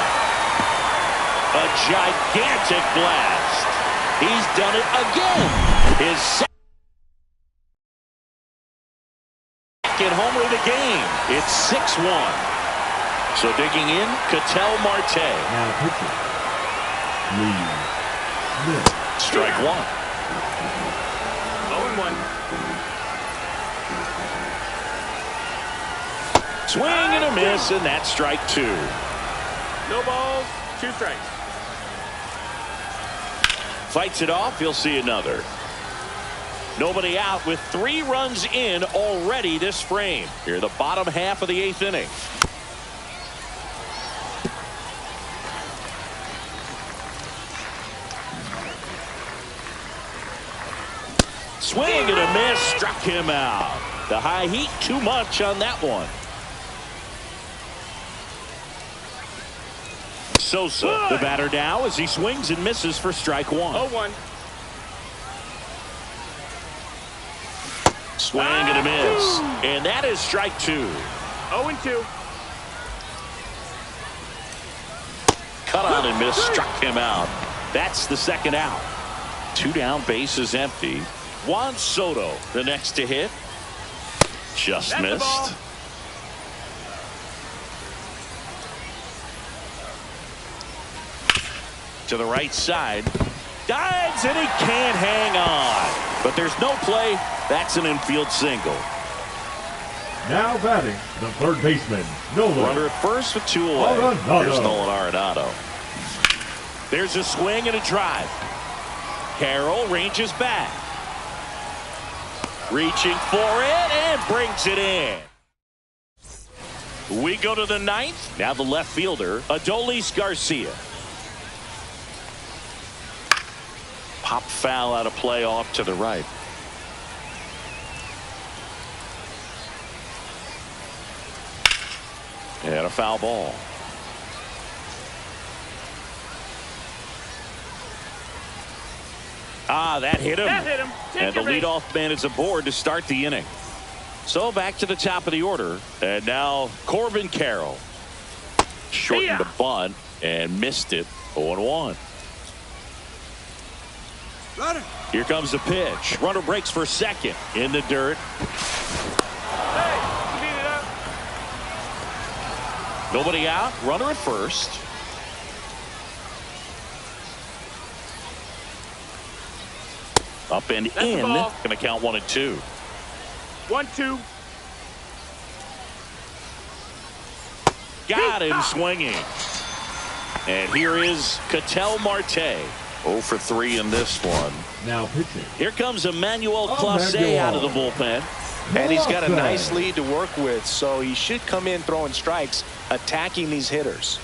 A gigantic blast. He's done it again. His 2nd homer of the game. It's 6-1. So digging in, Ketel Marte. Now pitching, Lee Smith. Strike 1. 0-1. Swing and a miss, and that's strike 2. No balls, 2 strikes. Fights it off. He'll see another. Nobody out with 3 runs in already this frame. Here, the bottom half of the 8th inning. Swing and a miss. Struck him out. The high heat, too much on that one. Sosa, the batter now, as he swings and misses for strike 1. 0-1. Swing and a miss. And that is strike 2. 0-2. Cut on and miss, struck him out. That's the 2nd out. 2 down, bases empty. Juan Soto, the next to hit. Just missed. To the right side. Dives, and he can't hang on. But there's no play. That's an infield single. Now batting, the 3rd baseman, Nolan. Runner at first with 2 away. Arenado. There's Nolan Arenado. There's a swing and a drive. Carroll ranges back. Reaching for it and brings it in. We go to the 9th. Now the left fielder, Adolis Garcia. Pop foul out of play off to the right. And a foul ball. That hit him. That hit him. And the leadoff man is aboard to start the inning. So back to the top of the order. And now Corbin Carroll. Shortened the bunt and missed it. 0-1. Here comes the pitch. Runner breaks for second in the dirt. Hey, you beat it up. Nobody out. Runner at first. Up and That's in. the ball. Going to count 1 and 2. 1-2. Got him swinging. And here is Ketel Marte. 0 for 3 in this one. Now pitching. Here comes Emmanuel Clase out of the bullpen. And he's got a nice lead to work with, so he should come in throwing strikes, attacking these hitters.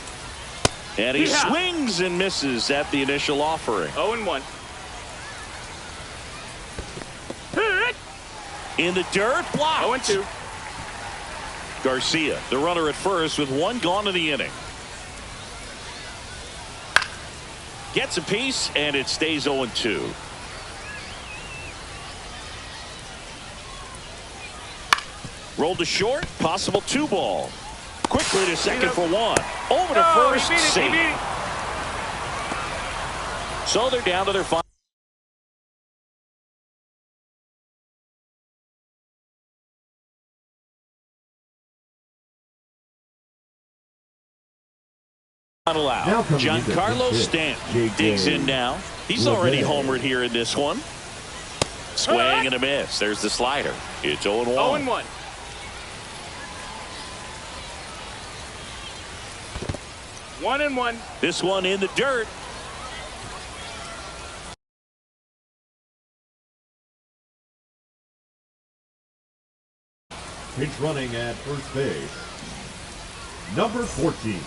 And he swings and misses at the initial offering. 0-1. In the dirt, blocked. 0-2. Garcia, the runner at first with 1 gone in the inning. Gets a piece, and it stays 0-2. Rolled to short, possible 2-ball. Quickly to second for 1. Over to first, safe. So they're down to their final. Out. Giancarlo Stanton digs in now. He's already homered here in this one. Swing and a miss. There's the slider. It's 0-1. 0-1. One and one. This one in the dirt. Pitch running at first base. Number 14.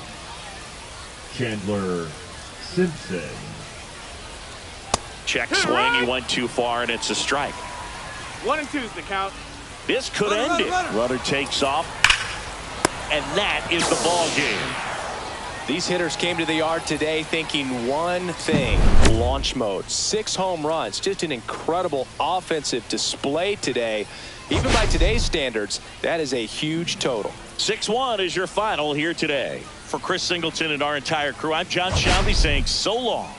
Chandler Simpson. Check swing. He went too far, and it's a strike. 1-2's the count. This could end it. Runner takes off, and that is the ball game. These hitters came to the yard today thinking one thing: launch mode. 6 home runs. Just an incredible offensive display today. Even by today's standards, that is a huge total. 6-1 is your final here today. For Chris Singleton and our entire crew, I'm John Shelby saying so long.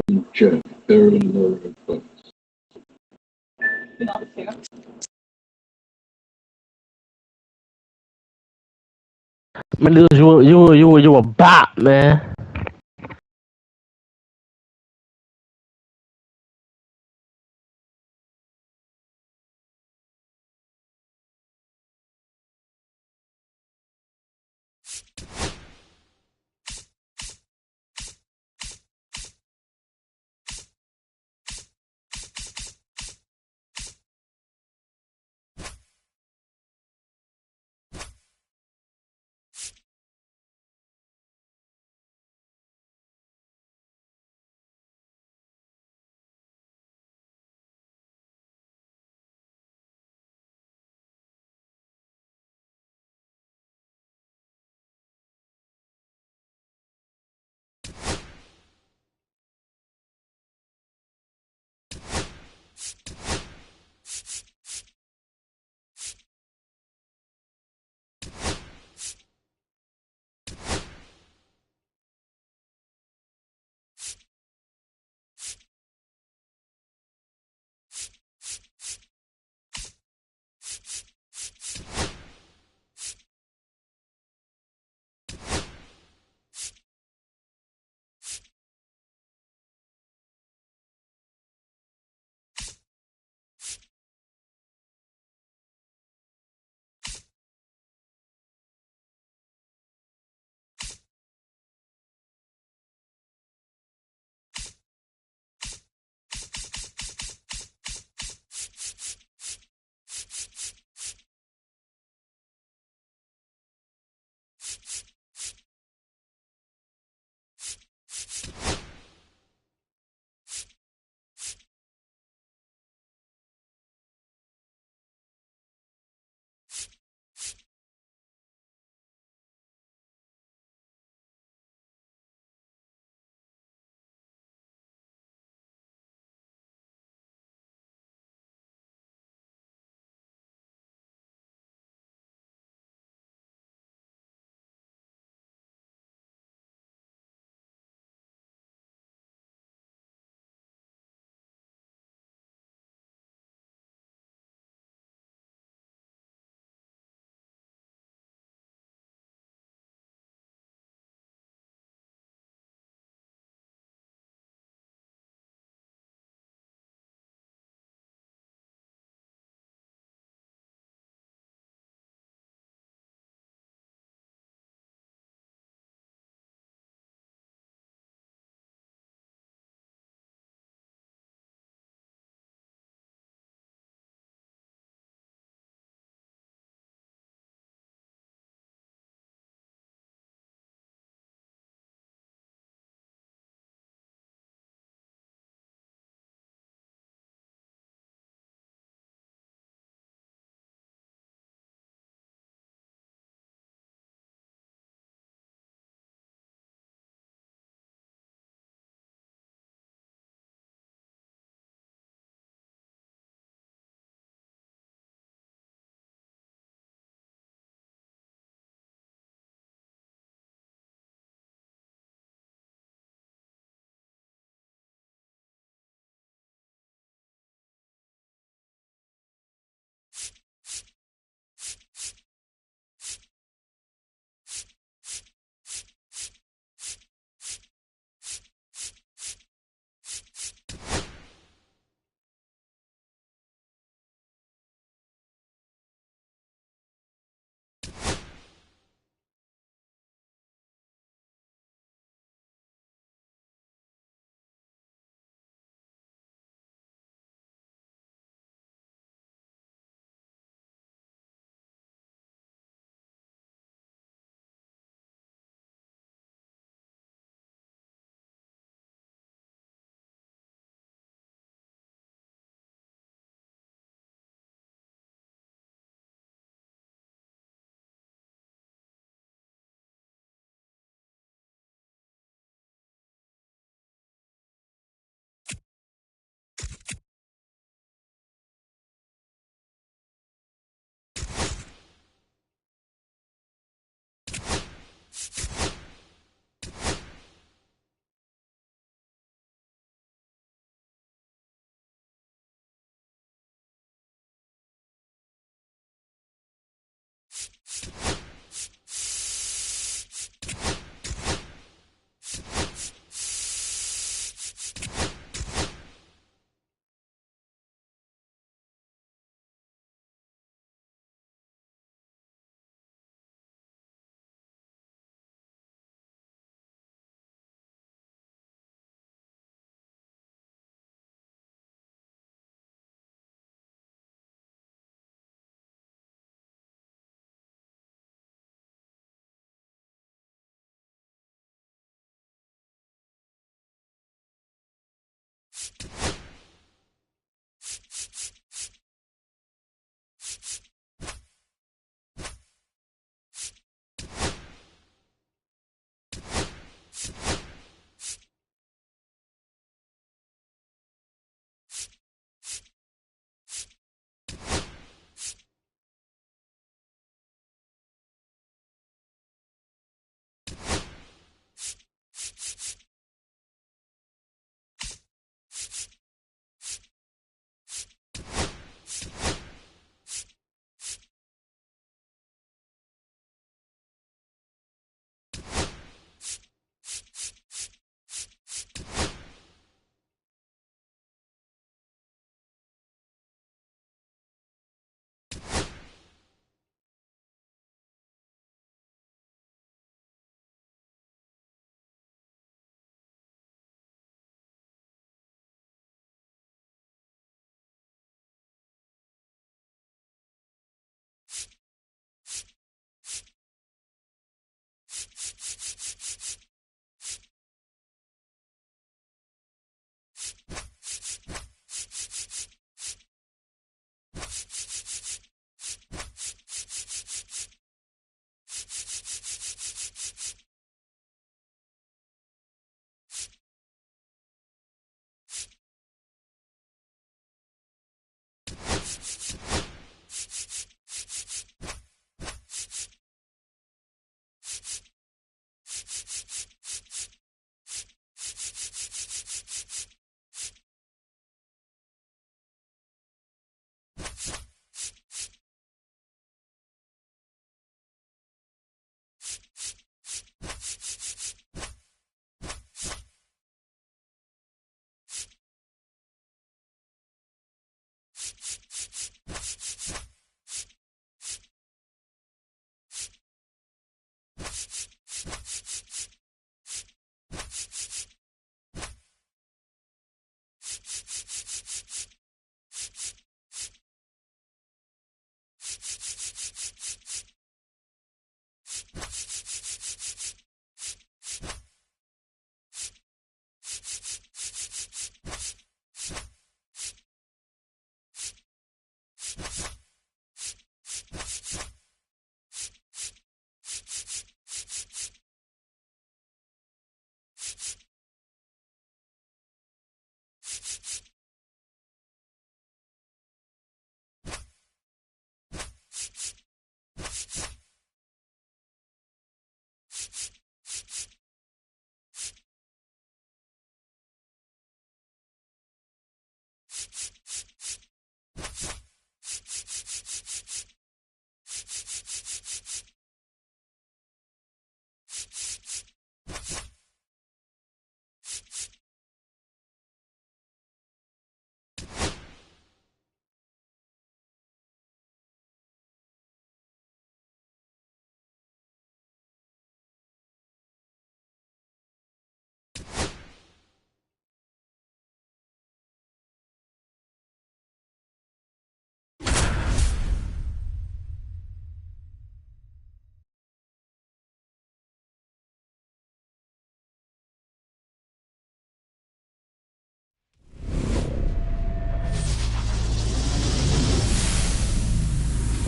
can check. They're in the place. Man, you a bot, man.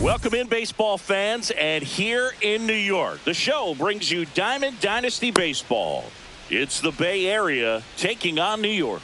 Welcome in, baseball fans, and here in New York, the show brings you Diamond Dynasty Baseball. It's the Bay Area taking on New York.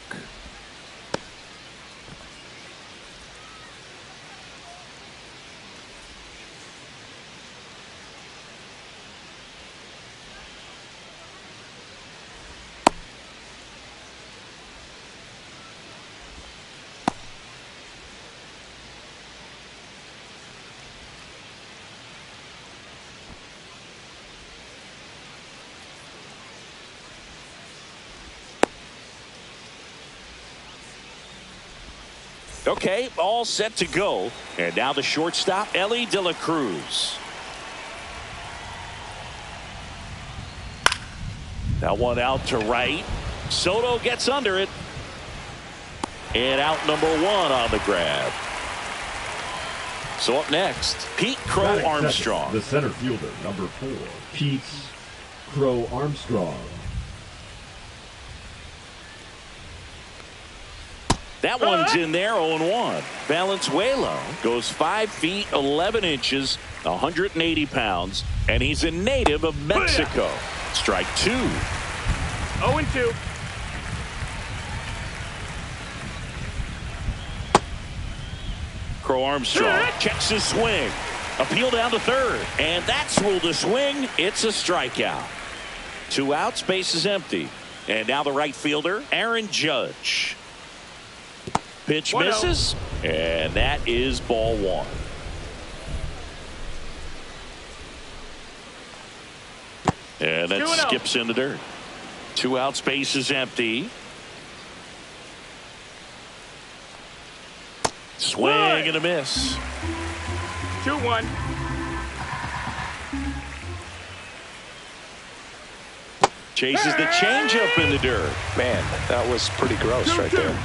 Okay, all set to go. And now the shortstop, Ellie De La Cruz. That one out to right. Soto gets under it. And out number 1 on the grab. So up next, Pete Crow Armstrong. The center fielder, number 4, Pete Crow Armstrong. That one's in there, 0-1. Valenzuela goes 5 feet 11 inches, 180 pounds, and he's a native of Mexico. Strike 2. 0-2. Crow Armstrong checks his swing. Appeal down to third, and that's ruled a swing. It's a strikeout. 2 outs, base is empty. And now the right fielder, Aaron Judge. Pitch misses, and that is ball 1. And that skips in the dirt. 2 outs, base is empty. Swing and a miss. 2-1. Chases the changeup in the dirt. Man, that was pretty gross right there.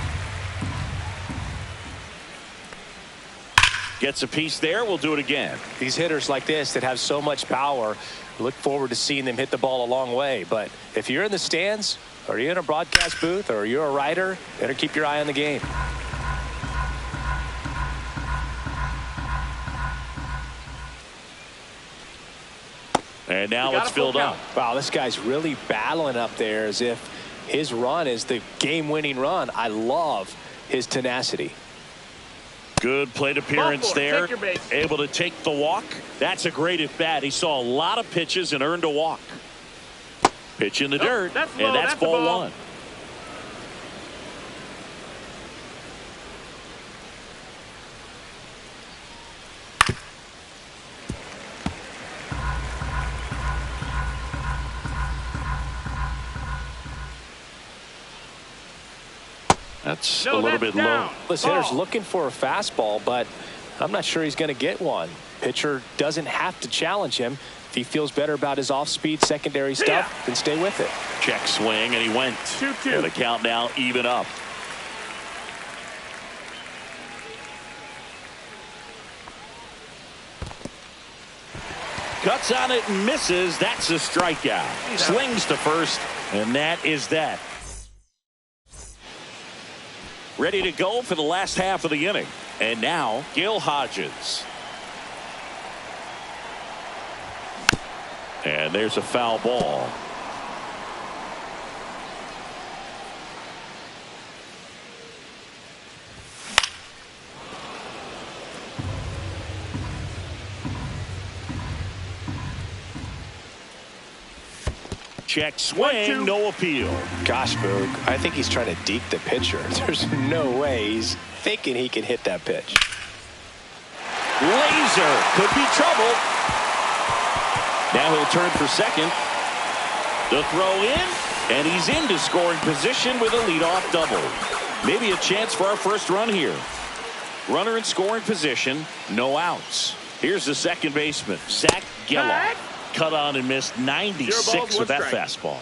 Gets a piece there. We'll do it again. These hitters like this that have so much power, look forward to seeing them hit the ball a long way. But if you're in the stands, or you're in a broadcast booth, or you're a writer, better keep your eye on the game. And now it's filled up. Wow, this guy's really battling up there as if his run is the game-winning run. I love his tenacity. Good plate appearance there. Able to take the walk. That's a great at bat. He saw a lot of pitches and earned a walk. Pitch in the dirt, and that's ball 1. That's a little bit low. This hitter's looking for a fastball, but I'm not sure he's going to get one. Pitcher doesn't have to challenge him. If he feels better about his off-speed secondary stuff, then stay with it. Check swing, and he went. 2-2. And the count now even up. Cuts on it and misses. That's a strikeout. Slings to first, and that is that. Ready to go for the last half of the inning. And now, Gil Hodges. And there's a foul ball. Check swing, no appeal. Gosh, Boog, I think he's trying to deke the pitcher. There's no way he's thinking he can hit that pitch. Laser could be trouble. Now he'll turn for second. The throw in, and he's into scoring position with a leadoff double. Maybe a chance for our first run here. Runner in scoring position, no outs. Here's the second baseman, Zach Geloff. Cut on and missed 96 with that fastball.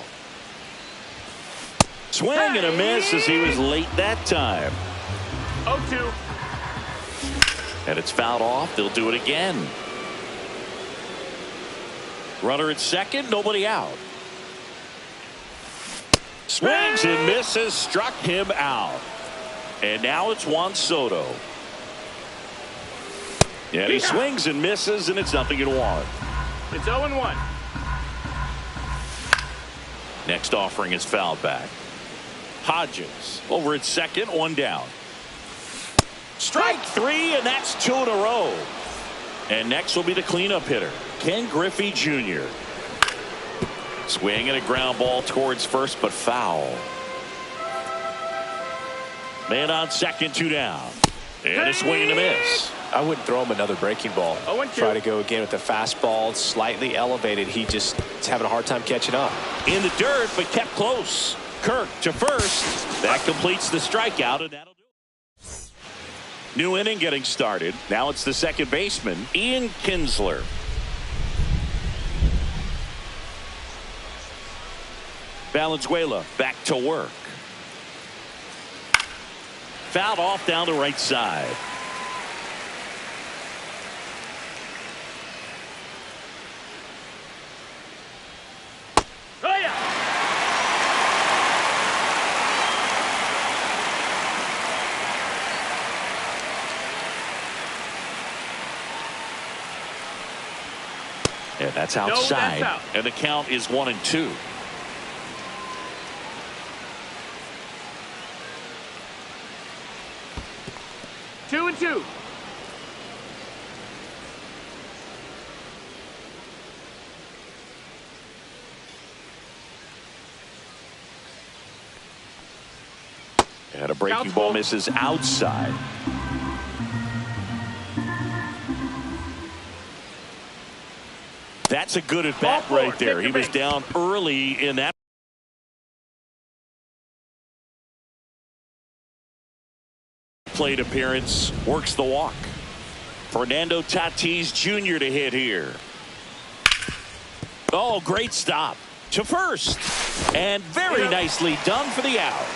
Swing and a miss as he was late that time. 0-2. And it's fouled off. They'll do it again. Runner at second, nobody out. Swings and misses, struck him out. And now it's Juan Soto. And he swings and misses, and it's 0-1. It's 0-1. Next offering is fouled back. Hodges over at second, 1 down. Strike 3, and that's 2 in a row. And next will be the cleanup hitter, Ken Griffey Jr. Swing and a ground ball towards first, but foul. Man on second, 2 down. And a swing and a miss. I wouldn't throw him another breaking ball. 0-2. Try to go again with the fastball, slightly elevated. He just is having a hard time catching up. In the dirt, but kept close. Kirk to first. That completes the strikeout, and that'll do it. New inning getting started. Now it's the second baseman, Ian Kinsler. Valenzuela back to work. Fouled off down the right side. Oh, yeah. And that's No, that's outside. out. And the count is 1-2. Two and two. And a breaking Counts ball ball. misses outside. That's a good at bat Ball four, right there. take He the was base. down early in that plate appearance. Works the walk. Fernando Tatis Jr. to hit here. Oh, great stop to first. And very nicely done for the out.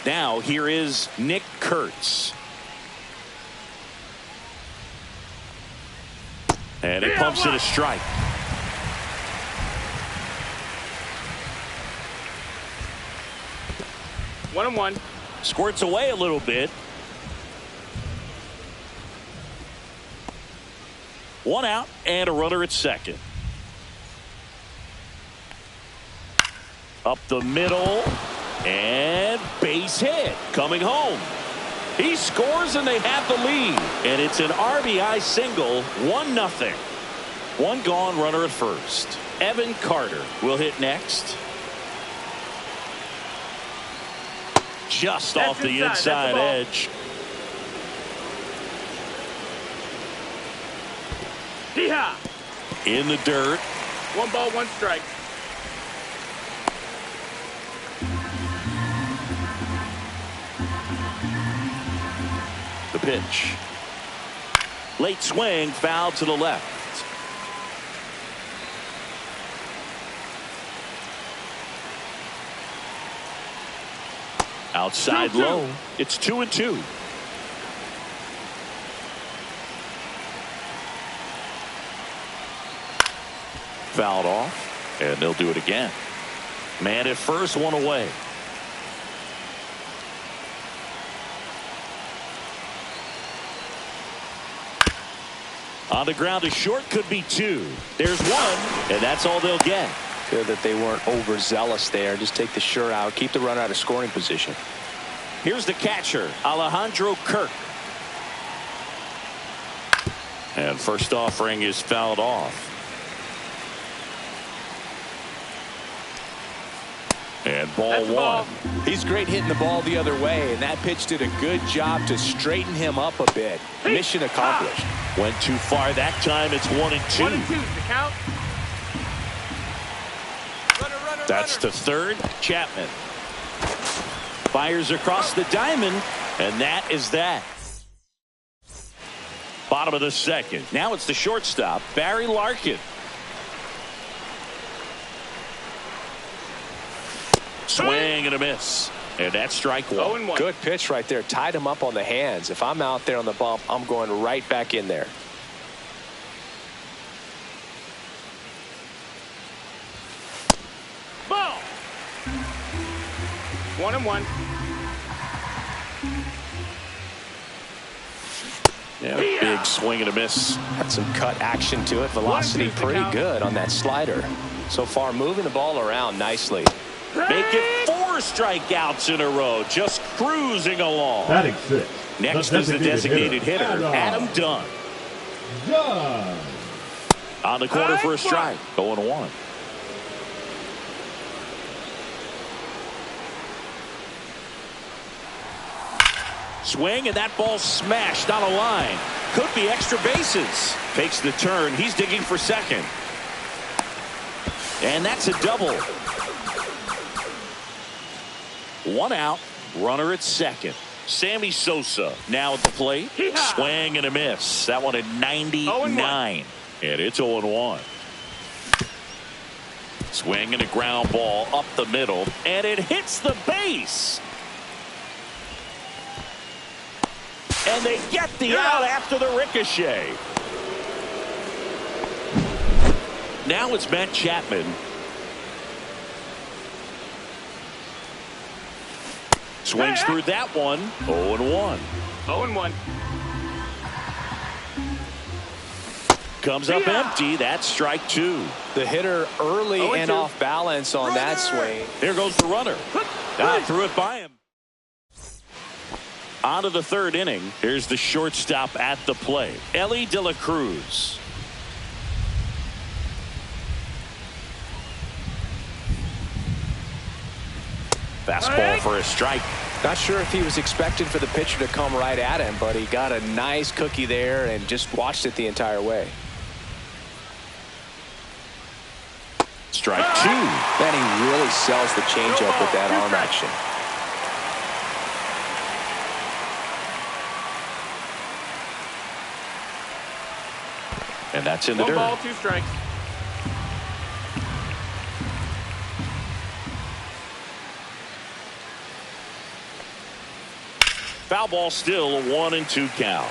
Now here is Nick Kurtz. And it pumps it a strike. 1-1. Squirts away a little bit. 1 out and a runner at second. Up the middle and base hit. Coming home. He scores and they have the lead. And it's an RBI single, 1-0. 1 gone, runner at first. Evan Carter will hit next. Just That's off the inside. That's inside the ball. edge. Hee-haw. In the dirt. 1 ball, 1 strike. The pitch. Late swing, foul to the left. Outside 2-2. low. It's 2-2. Fouled off, and they'll do it again. Man at first, 1 away. On the ground to short, could be 2. There's 1, and that's all they'll get. Good that they weren't overzealous there. Just take the sure out. Keep the runner out of scoring position. Here's the catcher, Alejandro Kirk. And first offering is fouled off. And ball That's the 1. ball. He's great hitting the ball the other way, and that pitch did a good job to straighten him up a bit. Mission accomplished. Went too far that time. It's 1-2. 1-2 is the count. That's the third. Chapman fires across the diamond, and that is that. Bottom of the second. Now it's the shortstop, Barry Larkin. Swing and a miss. And that's strike 1. 0-1. Good pitch right there. Tied him up on the hands. If I'm out there on the bump, I'm going right back in there. Ball. 1-1. Yeah, big swing and a miss. Got some cut action to it. Velocity pretty good on that slider. So far, moving the ball around nicely. Make it 4 strikeouts in a row. Just cruising along. Batting 6. Next is the designated hitter, Adam Dunn. Dunn. On the corner for a strike. 0-1. Swing, and that ball smashed on a line. Could be extra bases. Takes the turn. He's digging for second. And that's a double. 1 out. Runner at second. Sammy Sosa now at the plate. Swing and a miss. That one at 99. And it's 0-1. Swing and a ground ball up the middle. And it hits the base. And they get the out after the ricochet. Now it's Matt Chapman. Swings through that one. 0-1. 0-1. Comes up empty. That's strike 2. The hitter early and off balance on that swing. There goes the runner. Threw it by him. On to the 3rd inning. Here's the shortstop at the plate, Ellie De La Cruz. Fastball for a strike. Not sure if he was expecting for the pitcher to come right at him, but he got a nice cookie there and just watched it the entire way. Strike 2. Man, he really sells the changeup with that arm action. And that's in the dirt. 1 ball, 2 strikes. Foul ball, still a 1-2 count.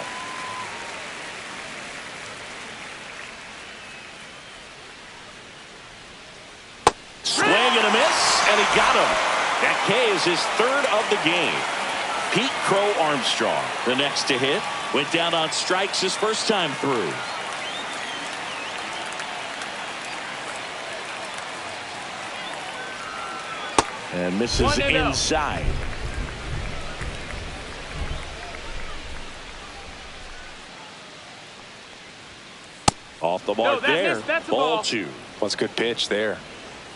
Swing and a miss, and he got him. That K is his 3rd of the game. Pete Crow Armstrong, the next to hit, went down on strikes his first time through. And misses inside. Off the mark there. Ball 2. What's a good pitch there.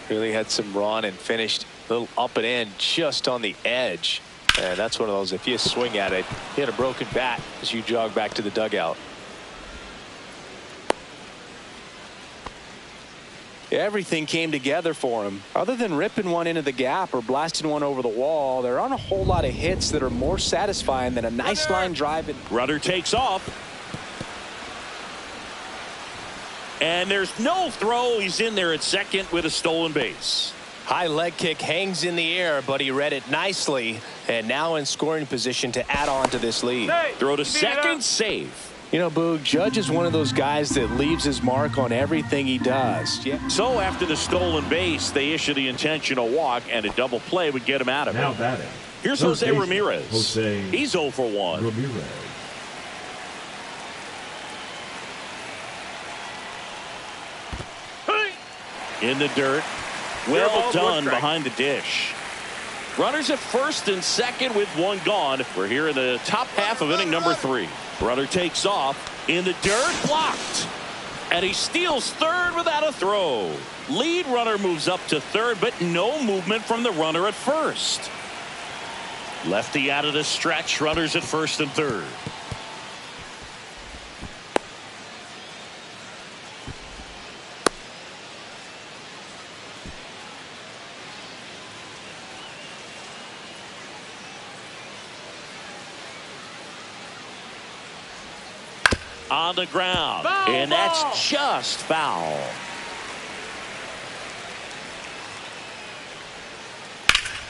Really had some run and finished a little up and in just on the edge. And that's one of those, if you swing at it, hit a broken bat as you jog back to the dugout. Everything came together for him. Other than ripping one into the gap or blasting one over the wall, there aren't a whole lot of hits that are more satisfying than a nice line drive. Runner takes off. And there's no throw. He's in there at second with a stolen base. High leg kick hangs in the air, but he read it nicely. And now in scoring position to add on to this lead. Throw to second, save. You know, Boog, Judge is one of those guys that leaves his mark on everything he does. Yeah. So after the stolen base, they issue the intentional walk, and a double play would get him out of it. Now batting. Here's Jose Ramirez. He's 0 for 1. Ramirez. In the dirt. Well done behind the dish. Runners at first and second with 1 gone. We're here in the top half of inning number 3. Runner takes off in the dirt, blocked. And he steals third without a throw. Lead runner moves up to third, but no movement from the runner at first. Lefty out of the stretch. Runners at first and third. On the ground, and that's just foul.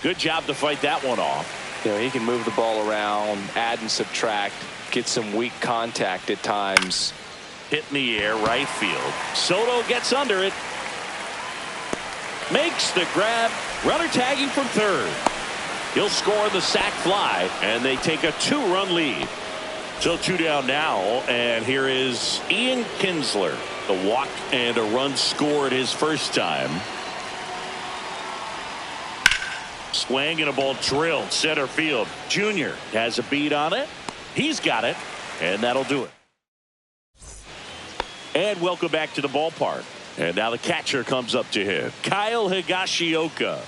Good job to fight that one off. You know, he can move the ball around, add and subtract, get some weak contact at times. Hit in the air, right field. Soto gets under it. Makes the grab. Runner tagging from third. He'll score the sac fly, and they take a 2-run lead. So 2 down now, and here is Ian Kinsler. A walk and a run scored his first time. Swing and a ball drilled center field. Junior has a beat on it. He's got it, and that'll do it. And welcome back to the ballpark. And now the catcher comes up to him. Kyle Higashioka.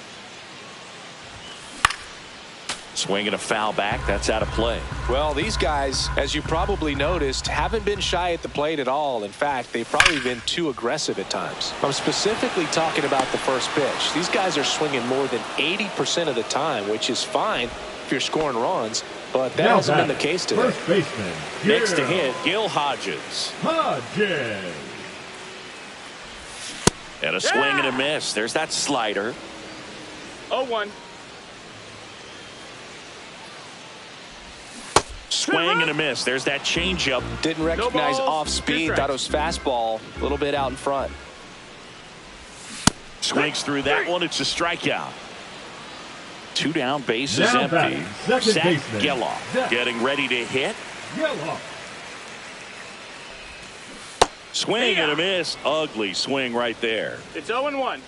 Swinging a foul back. That's out of play. Well, these guys, as you probably noticed, haven't been shy at the plate at all. In fact, they've probably been too aggressive at times. I'm specifically talking about the first pitch. These guys are swinging more than 80% of the time, which is fine if you're scoring runs, but that hasn't been the case today. First baseman, Next to hit, Gil Hodges. And a swing and a miss. There's that slider. 0-1. Swing and a miss. There's that changeup. Didn't recognize No balls, off speed. 2 Thought it was fastball. A little bit out in front. Swings through that one. It's a strikeout. 2 down. Base is Now empty. back, second Zach baseman, Geloff Zach. getting ready to hit. Swing and a miss. Ugly swing right there. It's 0-1.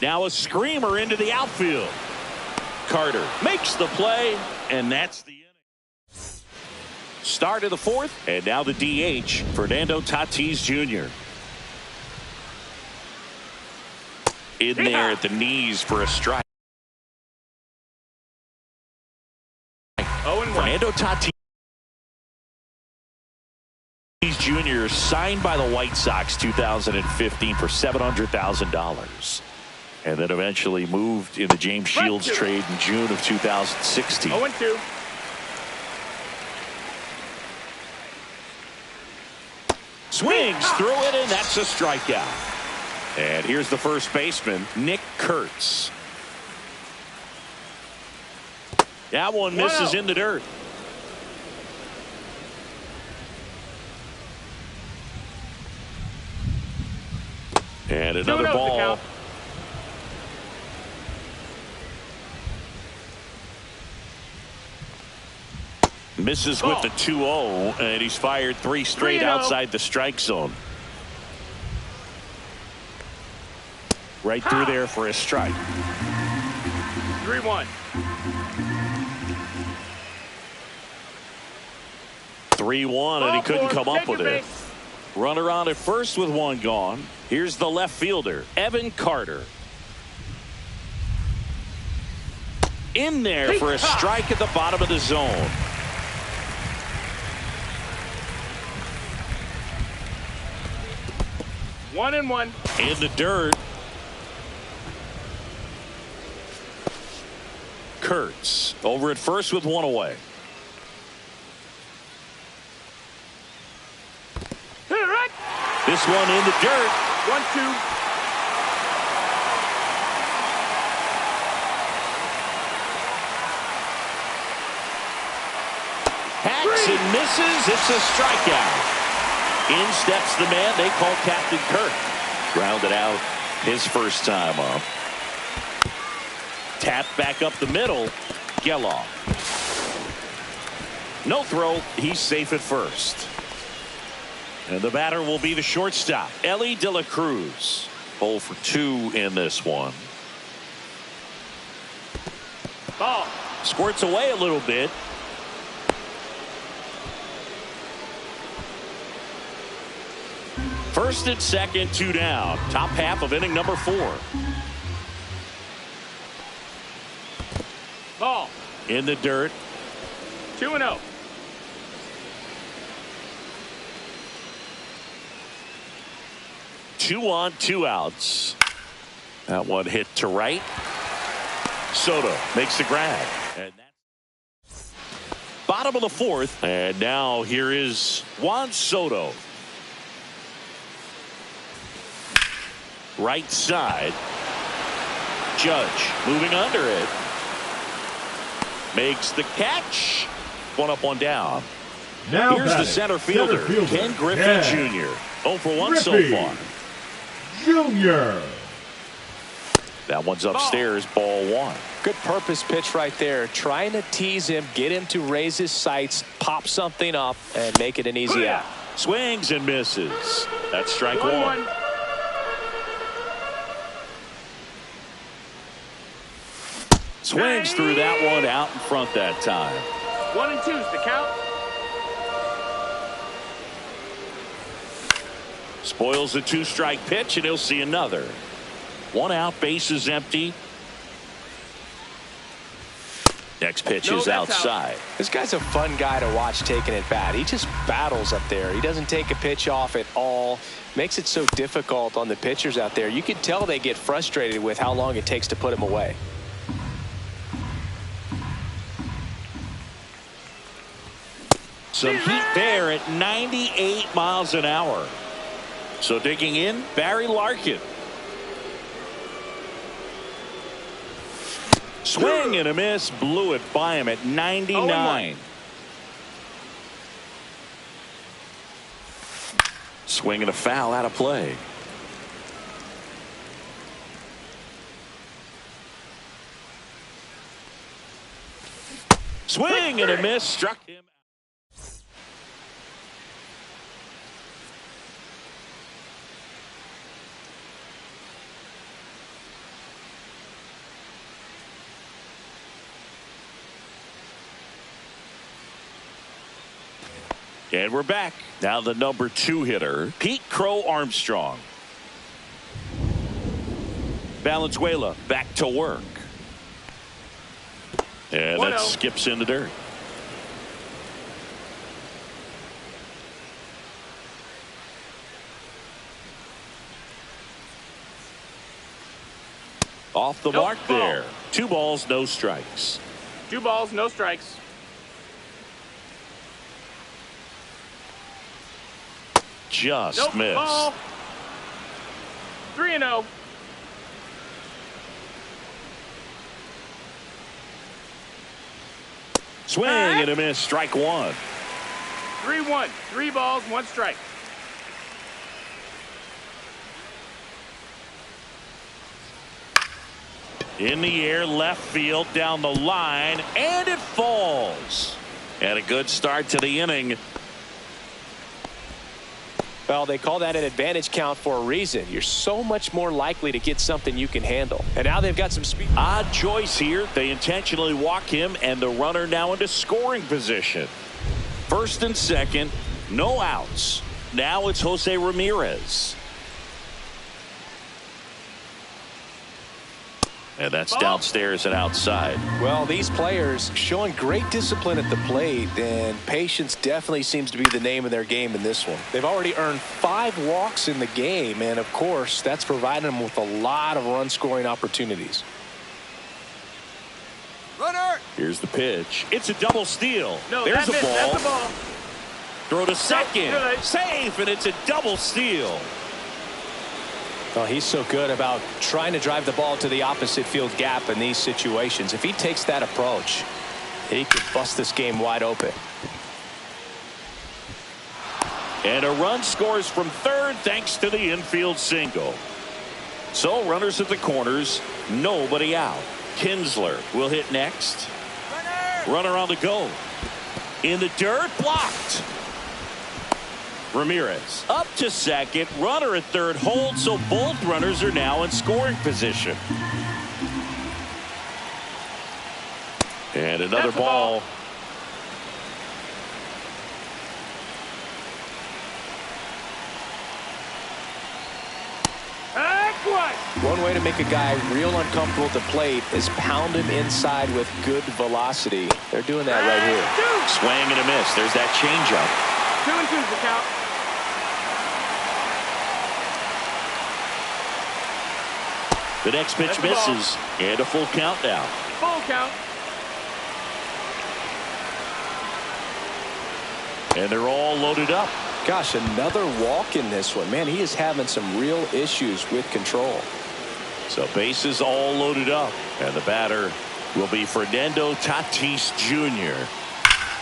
Now a screamer into the outfield. Carter makes the play, and that's the inning. Start of the fourth, and now the DH, Fernando Tatis Jr. In there at the knees for a strike. 0-1. Fernando Tatis Jr. signed by the White Sox 2015 for $700,000. And then eventually moved in the James Shields trade in June of 2016. 0-2. Swings through it, and that's a strikeout. And here's the first baseman, Nick Kurtz. That one misses in the dirt. And another ball. Misses with the 2-0, and he's fired 3 straight outside the strike zone. Right through there for a strike. 3-1. 3-1, and he couldn't come up with it. Runner on at first with 1 gone. Here's the left fielder, Evan Carter. In there for a strike at the bottom of the zone. 1-1. In the dirt. Kurtz over at first with 1 away. This one in the dirt. 1-2. Hacks and misses. It's a strikeout. In steps the man they call Captain Kirk. Grounded out his first time up. Tapped back up the middle. Geloff. No throw. He's safe at first. And the batter will be the shortstop, Ellie De La Cruz. 0 for 2 in this one. Ball. Squirts away a little bit. First and second, 2 down. Top half of inning number 4. Ball. In the dirt. 2-0. Two on, 2 outs. That one hit to right. Soto makes the grab. And that's bottom of the 4th. And now here is Juan Soto. Right side. Judge moving under it. Makes the catch. 1 up, 1 down. Now here's the center fielder, Ken Griffey Jr. 0 for 1 so far. Junior. That one's upstairs, ball 1. Good purpose pitch right there. Trying to tease him, get him to raise his sights, pop something up, and make it an easy out. Swings and misses. That's strike 1-1. one. Swings through that one out in front that time. 1 and 2's the count. Spoils the 2-strike pitch, and he'll see another. 1 out, bases empty. Next pitch is outside. This guy's a fun guy to watch taking at bat. He just battles up there. He doesn't take a pitch off at all. Makes it so difficult on the pitchers out there. You can tell they get frustrated with how long it takes to put him away. Some heat there at 98 miles an hour. So digging in, Barry Larkin. Swing and a miss, blew it by him at 99. Swing and a foul out of play. Swing and a miss, struck him. And we're back. Now the number 2 hitter, Pete Crow Armstrong. Valenzuela back to work. And that skips in the dirt. Off the mark there. 2 balls, no strikes. 2 balls, no strikes. Just missed. Ball. 3-0. Swing and a miss, strike 1. 3-1. 3 balls, 1 strike. In the air, left field, down the line, and it falls. And a good start to the inning. Well, they call that an advantage count for a reason. You're so much more likely to get something you can handle. And now they've got some speed. Odd choice here. They intentionally walk him, and the runner now into scoring position. First and second, no outs. Now it's Jose Ramirez. And that's downstairs and outside. Well, these players showing great discipline at the plate, and patience definitely seems to be the name of their game in this one. They've already earned 5 walks in the game, and of course that's provided them with a lot of run scoring opportunities. Runner. Here's the pitch. It's a double steal. No, there's a ball. That's a ball. Throw to second. Good. Safe, and it's a double steal. Well, he's so good about trying to drive the ball to the opposite field gap in these situations. If he takes that approach, he could bust this game wide open. And a run scores from third thanks to the infield single. So runners at the corners, nobody out. Kinsler will hit next. Runner on the go. In the dirt, blocked. Ramirez up to second, runner at third, hold, so both runners are now in scoring position. And another ball. One way to make a guy real uncomfortable at the plate is pound him inside with good velocity. They're doing that right here. Swing and a miss. There's that changeup. 2 and 2's the count. The next pitch misses, and a full count now. Full count. And they're all loaded up. Gosh, another walk in this one. Man, he is having some real issues with control. So bases all loaded up, and the batter will be Fernando Tatis Jr.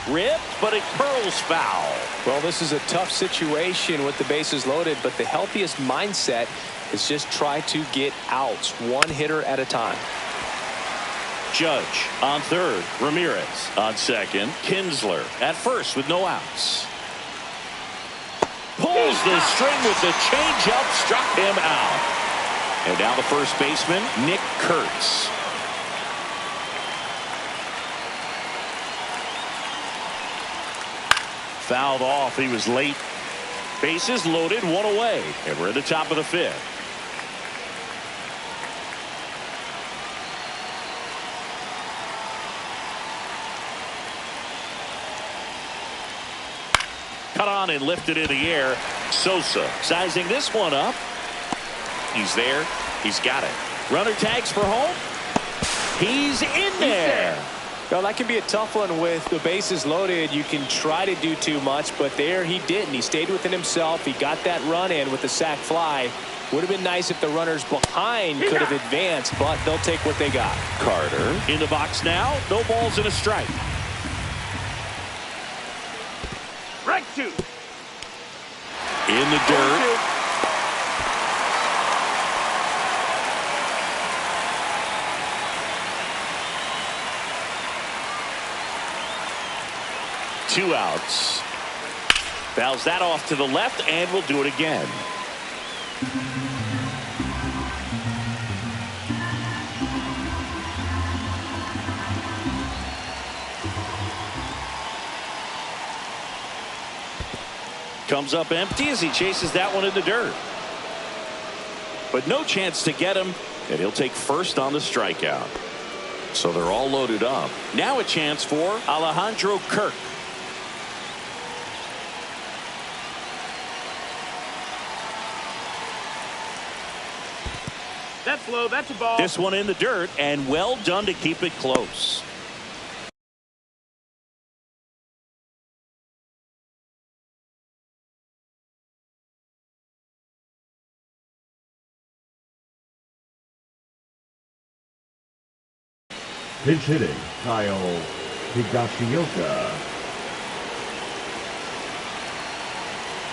Ripped, but it curls foul. Well, this is a tough situation with the bases loaded, but the healthiest mindset is just try to get outs, 1 hitter at a time. Judge on third. Ramirez on second. Kinsler at first with no outs. Pulls the string with the changeup, struck him out. And now the first baseman, Nick Kurtz. Fouled off. He was late. Bases loaded, one away. And we're at the top of the fifth. Cut on and lifted in the air. Sosa sizing this one up. He's there. He's got it. Runner tags for home. He's in there. Well, that can be a tough one with the bases loaded. You can try to do too much, but there he didn't. He stayed within himself. He got that run in with the sac fly. Would have been nice if the runners behind could have advanced, but they'll take what they got. Carter in the box now. No balls and a strike. Strike two. In the dirt. 2 outs. Fouls that off to the left, and we'll do it again. Comes up empty as he chases that one in the dirt. But no chance to get him, and he'll take first on the strikeout. So they're all loaded up. Now a chance for Alejandro Kirk. That's low. That's a ball. This one in the dirt, and well done to keep it close. Pinch hitting, Kyle Higashioka.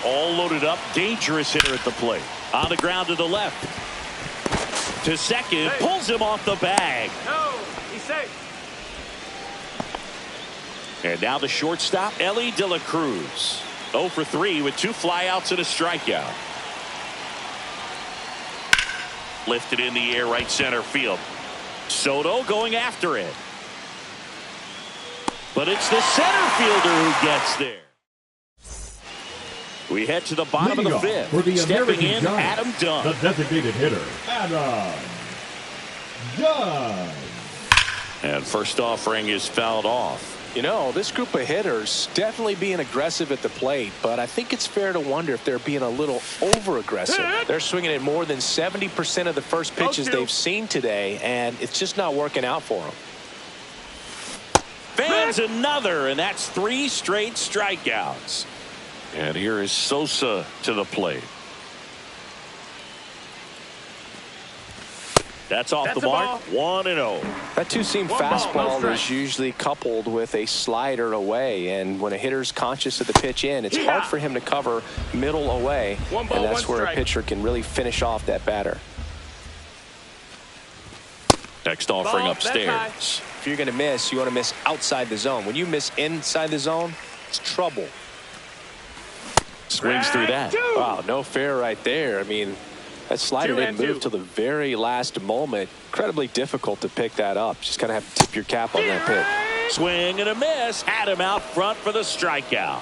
All loaded up. Dangerous hitter at the plate. On the ground to the left. To second. Hey. Pulls him off the bag. No, he's safe. And now the shortstop, Ellie De La Cruz. 0 for 3 with 2 flyouts and a strikeout. Lifted in the air, right center field. Soto going after it. But it's the center fielder who gets there. We head to the bottom Leading of the off for fifth. the Stepping American in, Giants, Adam Dunn. the designated hitter, Adam Dunn. And first offering is fouled off. You know, this group of hitters definitely being aggressive at the plate, but I think it's fair to wonder if they're being a little over-aggressive. They're swinging at more than 70% of the first pitches they've seen today, and it's just not working out for them. Fans another, and that's 3 straight strikeouts. And here is Sosa to the plate. That's off the mark. 1-0. That two-seam fastball is usually coupled with a slider away, and when a hitter's conscious of the pitch in, it's hard for him to cover middle away, and that's where a pitcher can really finish off that batter. Next offering upstairs. If you're going to miss, you want to miss outside the zone. When you miss inside the zone, it's trouble. Swings through that. Wow, no fair right there. I mean, that slider didn't move till the very last moment. Incredibly difficult to pick that up. Just kind of have to tip your cap on that pitch. Swing and a miss. Had him out front for the strikeout.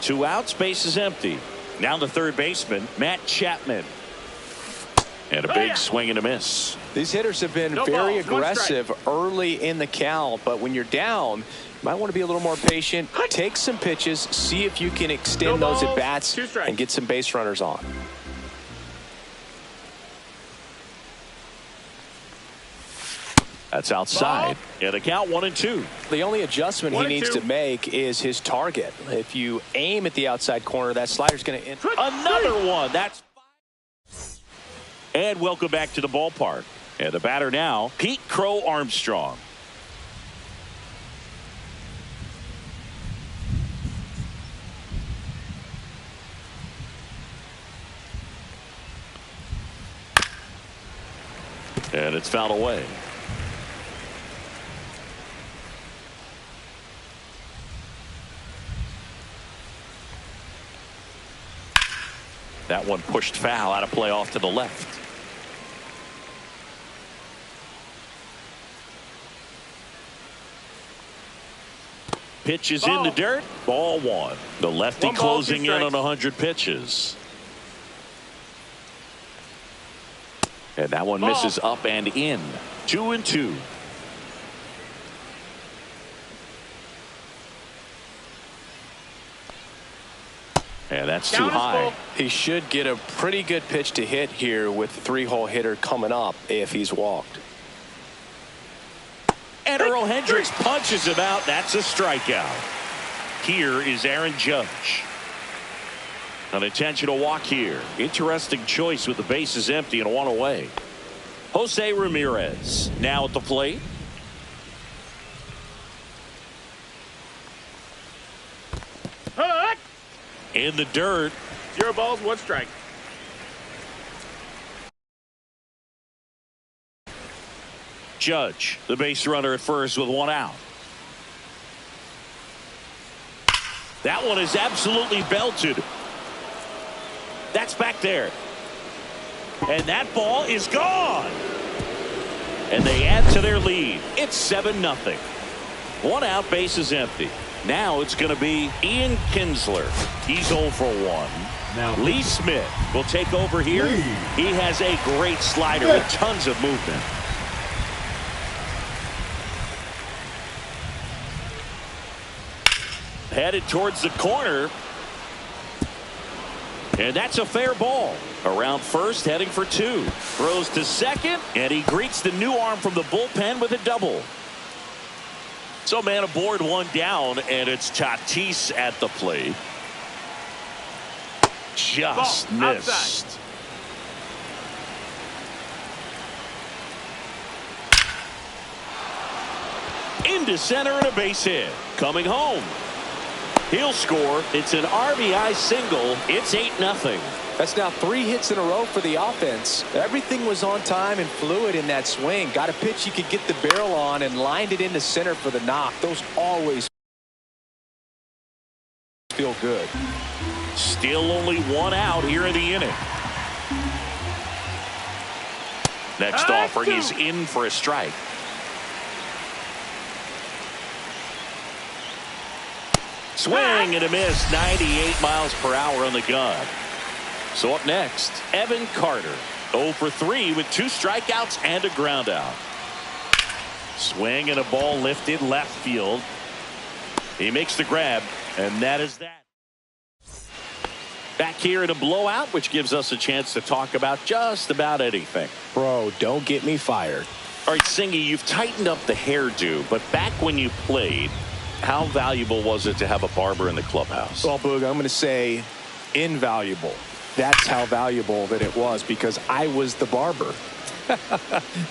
2 outs, base is empty. Now the third baseman, Matt Chapman. And a big swing and a miss. These hitters have been very aggressive early in the count, but when you're down, you might want to be a little more patient. Take some pitches, see if you can extend those at bats and get some base runners on. That's outside. And the count 1-2. The only adjustment he needs to make is his target. If you aim at the outside corner, that slider's going to enter. Another one. That's 5. And welcome back to the ballpark. And the batter now, Pete Crow Armstrong. And it's fouled away. That one pushed foul, out of play off to the left. Pitch is in the dirt. Ball one. The lefty closing in on 100 pitches. And that one misses up and in. 2-2. And that's too high. He should get a pretty good pitch to hit here with the three-hole hitter coming up if he's walked. And Earl Hendricks punches him out. That's a strikeout. Here is Aaron Judge. An intentional walk here. Interesting choice with the bases empty and one away. Jose Ramirez now at the plate. In the dirt. 0 balls, 1 strike. Judge, the base runner at first with 1 out. That one is absolutely belted. That's back there. And that ball is gone. And they add to their lead. It's 7-0. 1 out, bases empty. Now it's going to be Ian Kinsler. He's 0 for 1. Now Lee Smith will take over here. He has a great slider with tons of movement. Headed towards the corner. And that's a fair ball. Around first, heading for 2. Throws to second, and he greets the new arm from the bullpen with a double. So man aboard, 1 down, and it's Tatis at the plate. Just missed. Outside. Into center and a base hit. Coming home. He'll score. It's an RBI single. It's 8-0. That's now 3 hits in a row for the offense. Everything was on time and fluid in that swing. Got a pitch you could get the barrel on and lined it into center for the knock. Those always feel good. Still only 1 out here in the inning. Next offering is in for a strike. Swing and a miss. 98 miles per hour on the gun. So up next, Evan Carter. 0 for 3 with 2 strikeouts and a ground out. Swing and a ball lifted left field. He makes the grab, and that is that. Back here in a blowout, which gives us a chance to talk about just about anything. Bro, don't get me fired. All right, Singy, you've tightened up the hairdo, but back when you played, how valuable was it to have a barber in the clubhouse? Well, Boog, I'm going to say invaluable. That's how valuable that it was, because I was the barber.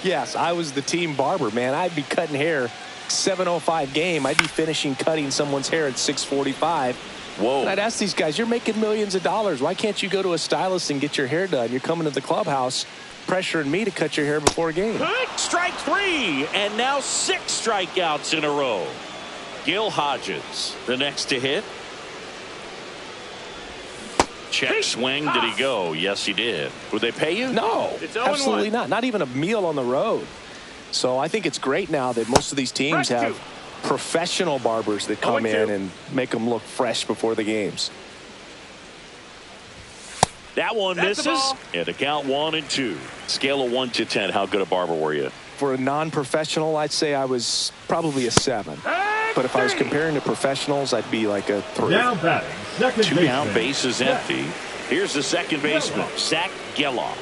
Yes, I was the team barber, man. I'd be cutting hair 7:05 game. I'd be finishing cutting someone's hair at 6:45. Whoa. And I'd ask these guys, you're making millions of dollars. Why can't you go to a stylist and get your hair done? You're coming to the clubhouse pressuring me to cut your hair before a game. Strike 3, and now 6 strikeouts in a row. Gil Hodges, the next to hit. Check swing. Did he go? Yes, he did. Would they pay you? No, absolutely not. Not even a meal on the road. So I think it's great now that most of these teams have professional barbers that come in and make them look fresh before the games. That one misses. And to count 1-2. Scale of 1 to 10. How good a barber were you? For a non-professional, I'd say I was probably a 7. But if I was comparing to professionals, I'd be like a 3. Now batting, second 2 baseman. down, base is empty. Here's the second baseman, Zach Geloff.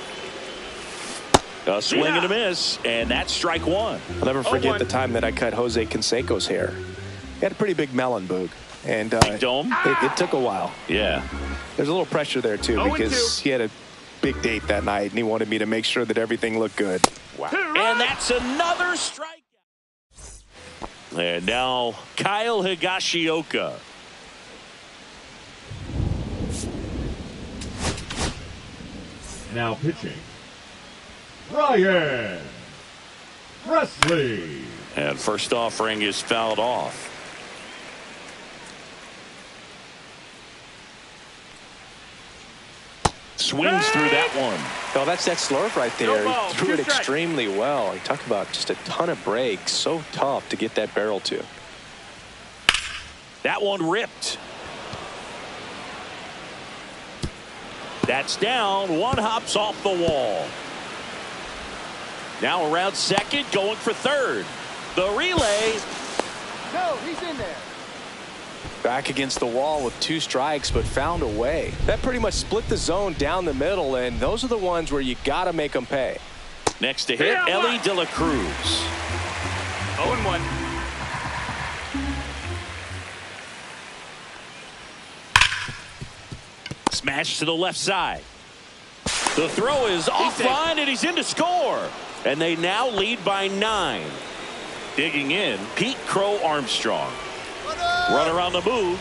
A swing and a miss, and that's strike 1. I'll never forget the time that I cut Jose Canseco's hair. He had a pretty big melon, Boog. And big dome? It took a while. Yeah. There's a little pressure there, too, because he had a big date that night, and he wanted me to make sure that everything looked good. Wow. And that's another strike. And now Kyle Higashioka. Now pitching, Ryan Presley. And first offering is fouled off. swings through that one. Oh, that's that slurve right there. No ball, He threw it 2 strikes. extremely well. He talked about just a ton of breaks. So tough to get that barrel to. That one ripped. That's down. One hops off the wall. Now around second, going for third. The relay. No, he's in there. Back against the wall with 2 strikes, but found a way. That pretty much split the zone down the middle, and those are the ones where you got to make them pay. Next to hit, Ellie De La Cruz. 0-1. Smash to the left side. The throw is offline, and he's in to score. And they now lead by 9. Digging in, Pete Crow Armstrong. Runner on the move.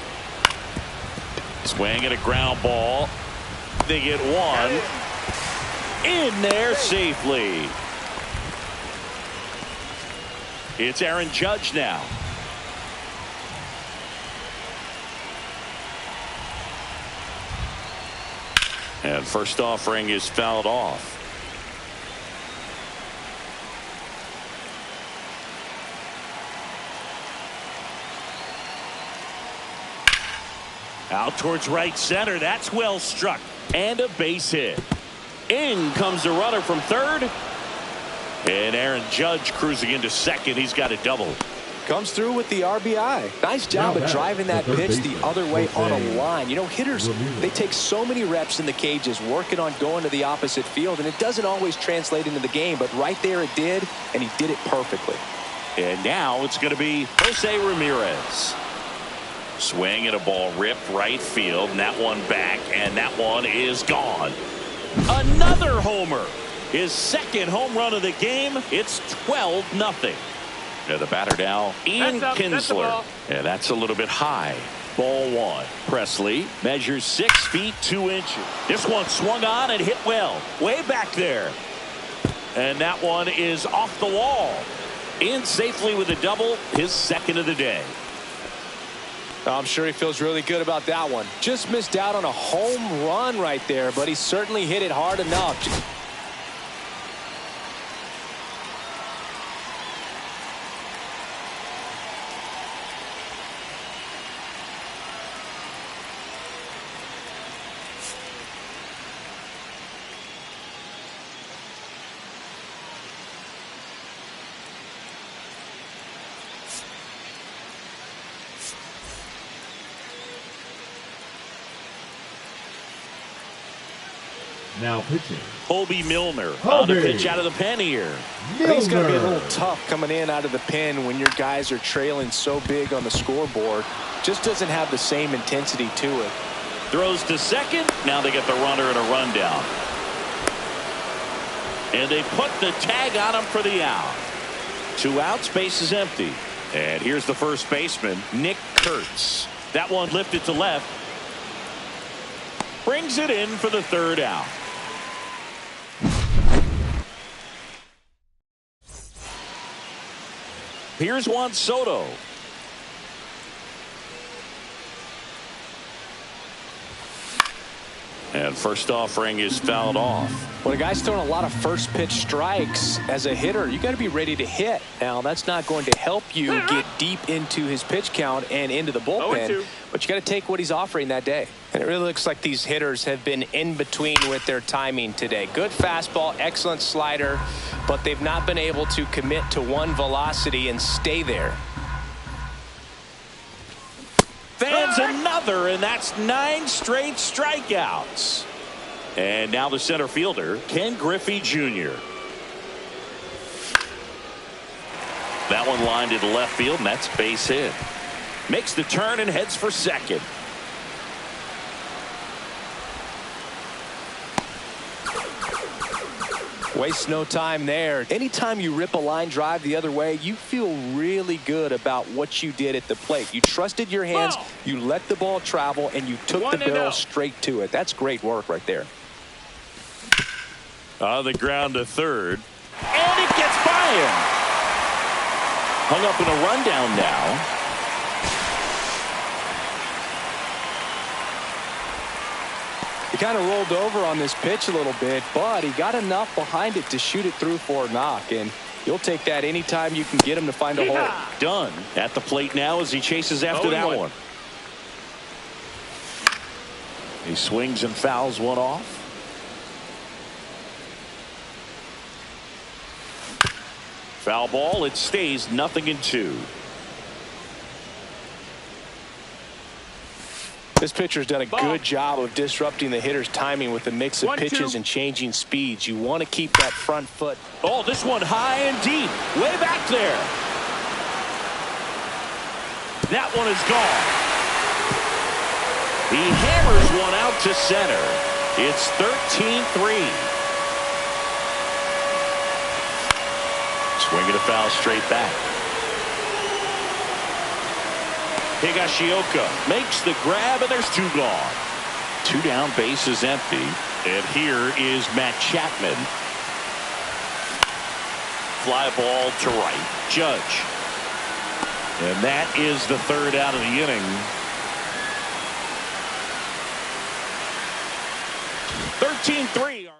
Swing at a ground ball. They get one. In there safely. It's Aaron Judge now. And first offering is fouled off. Out towards right center. That's well struck. And a base hit. In comes the runner from third. And Aaron Judge cruising into second. He's got a double. Comes through with the RBI. Nice job of driving that pitch the other way on a line. You know, hitters, they take so many reps in the cages working on going to the opposite field, and it doesn't always translate into the game, but right there it did, and he did it perfectly. And now it's going to be Jose Ramirez. Swing at a ball ripped right field, and that one back, and that one is gone. Another homer. His second home run of the game. It's 12-0. The batter now, Ian Kinsler. And that's a little bit high. Ball one. Presley measures 6 feet 2 inches. This one swung on and hit well. Way back there. And that one is off the wall. In safely with a double, his second of the day. I'm sure he feels really good about that one. Just missed out on a home run right there, but he certainly hit it hard enough. Now pitching. Colby Milner on the pitch out of the pen here. I think it's going to be a little tough coming in out of the pen when your guys are trailing so big on the scoreboard. Just doesn't have the same intensity to it. Throws to second. Now they get the runner and a rundown. And they put the tag on him for the out. 2 outs, base is empty. And here's the first baseman, Nick Kurtz. That one lifted to left. Brings it in for the third out. Here's Juan Soto. And first offering is fouled off. When a guy's throwing a lot of first pitch strikes as a hitter, you got to be ready to hit. Now, that's not going to help you get deep into his pitch count and into the bullpen, but you got to take what he's offering that day. And it really looks like these hitters have been in between with their timing today. Good fastball, excellent slider, but they've not been able to commit to one velocity and stay there. Fans another, and that's 9 straight strikeouts. And now the center fielder, Ken Griffey Jr. That one lined to the left field, and that's base hit. Makes the turn and heads for second. Waste no time there. Anytime you rip a line drive the other way, you feel really good about what you did at the plate. You trusted your hands, you let the ball travel, and you took the barrel straight to it. That's great work right there. On the ground to third. And it gets by him. Hung up in a rundown now. kind of rolled over on this pitch a little bit, but he got enough behind it to shoot it through for a knock, and you'll take that anytime you can get him to find a hole. Done at the plate now as he chases after that one. He swings and fouls one off. Foul ball. It stays 0-2. This pitcher's done a good job of disrupting the hitter's timing with the mix of pitches and changing speeds. You want to keep that front foot. Oh, this one high and deep. Way back there. That one is gone. He hammers one out to center. It's 13-3. Swing and a foul straight back. Higashioka makes the grab, and there's 2 gone. 2 down, base is empty. And here is Matt Chapman. Fly ball to right. Judge. And that is the 3rd out of the inning. 13-3.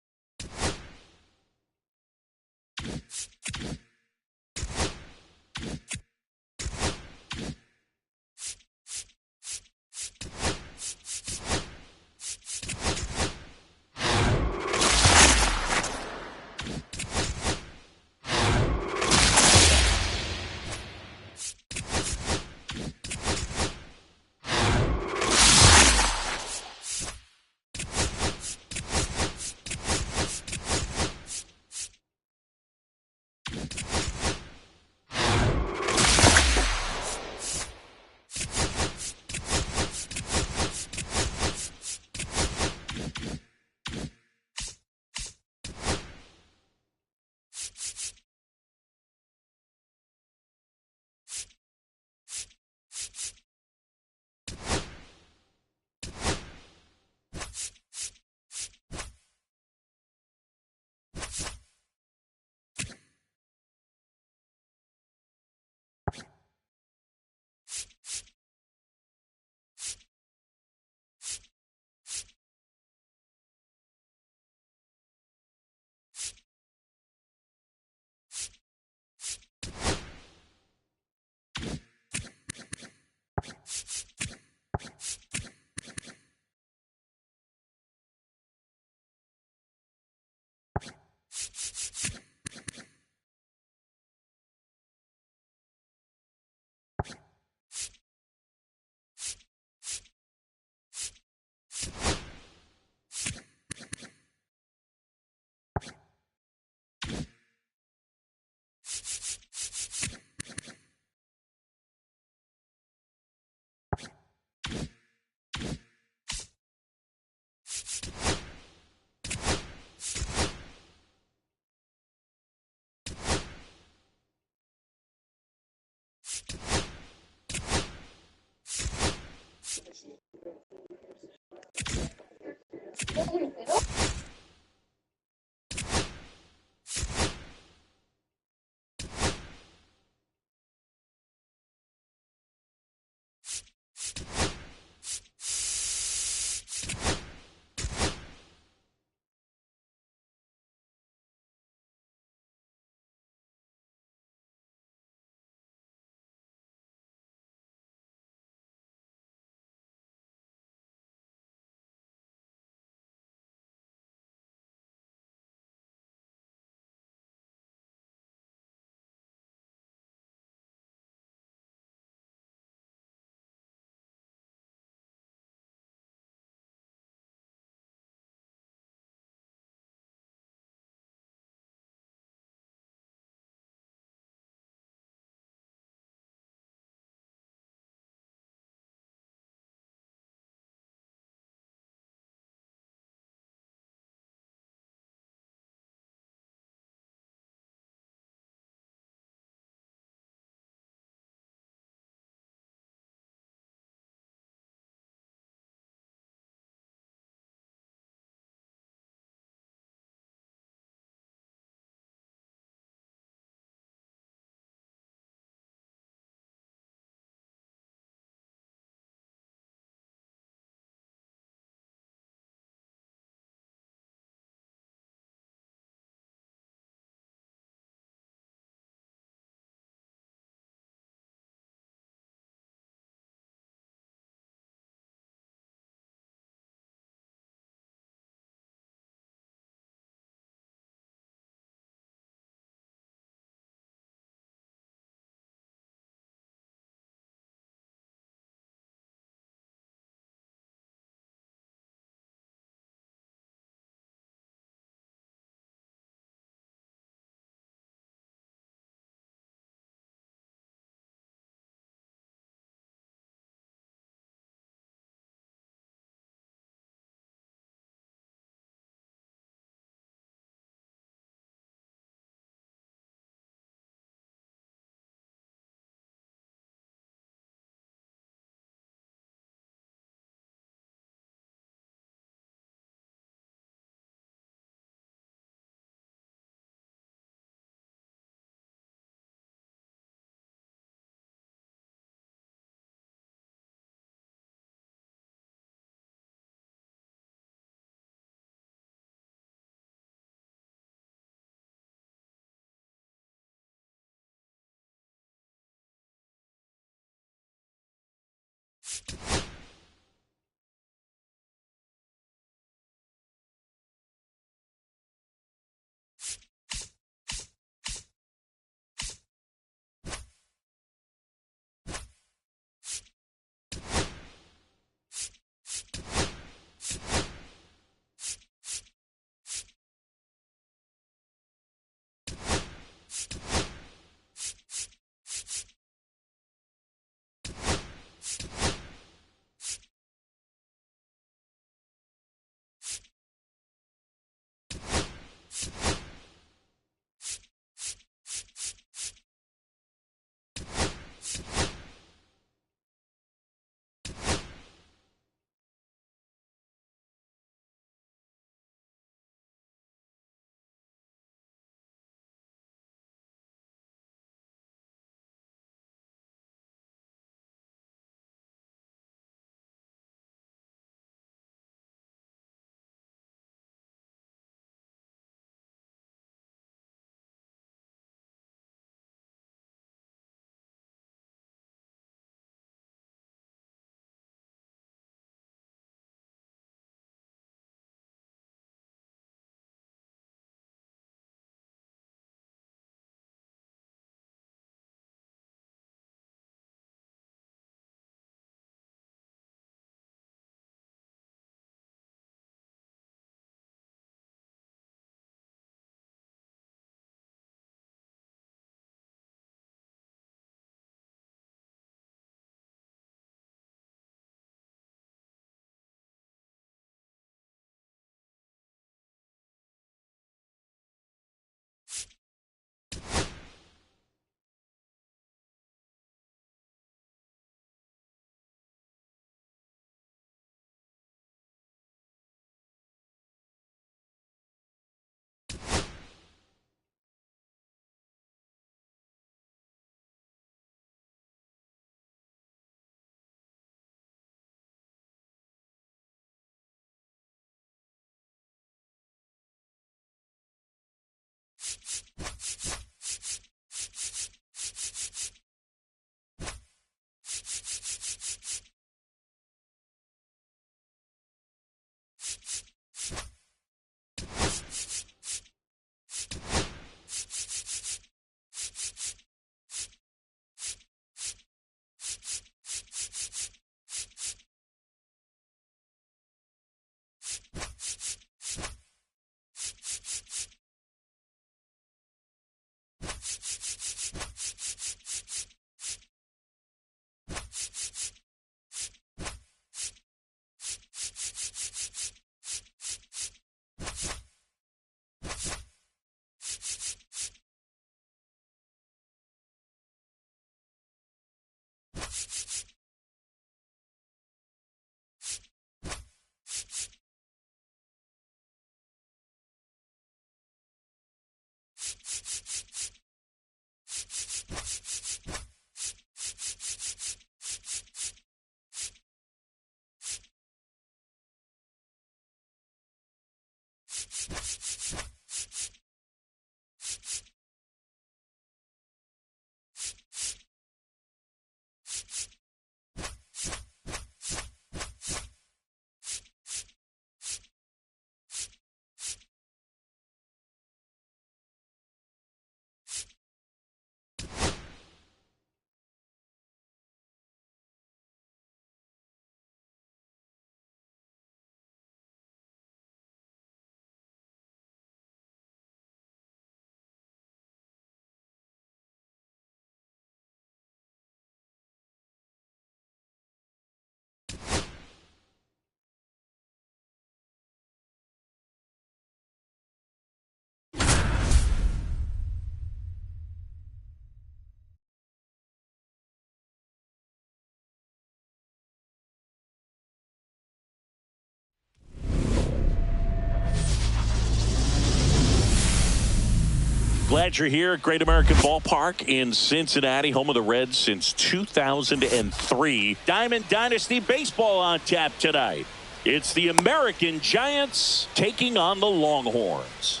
Glad you're here at Great American Ballpark in Cincinnati, home of the Reds since 2003. Diamond Dynasty Baseball on tap tonight. It's the American Giants taking on the Longhorns.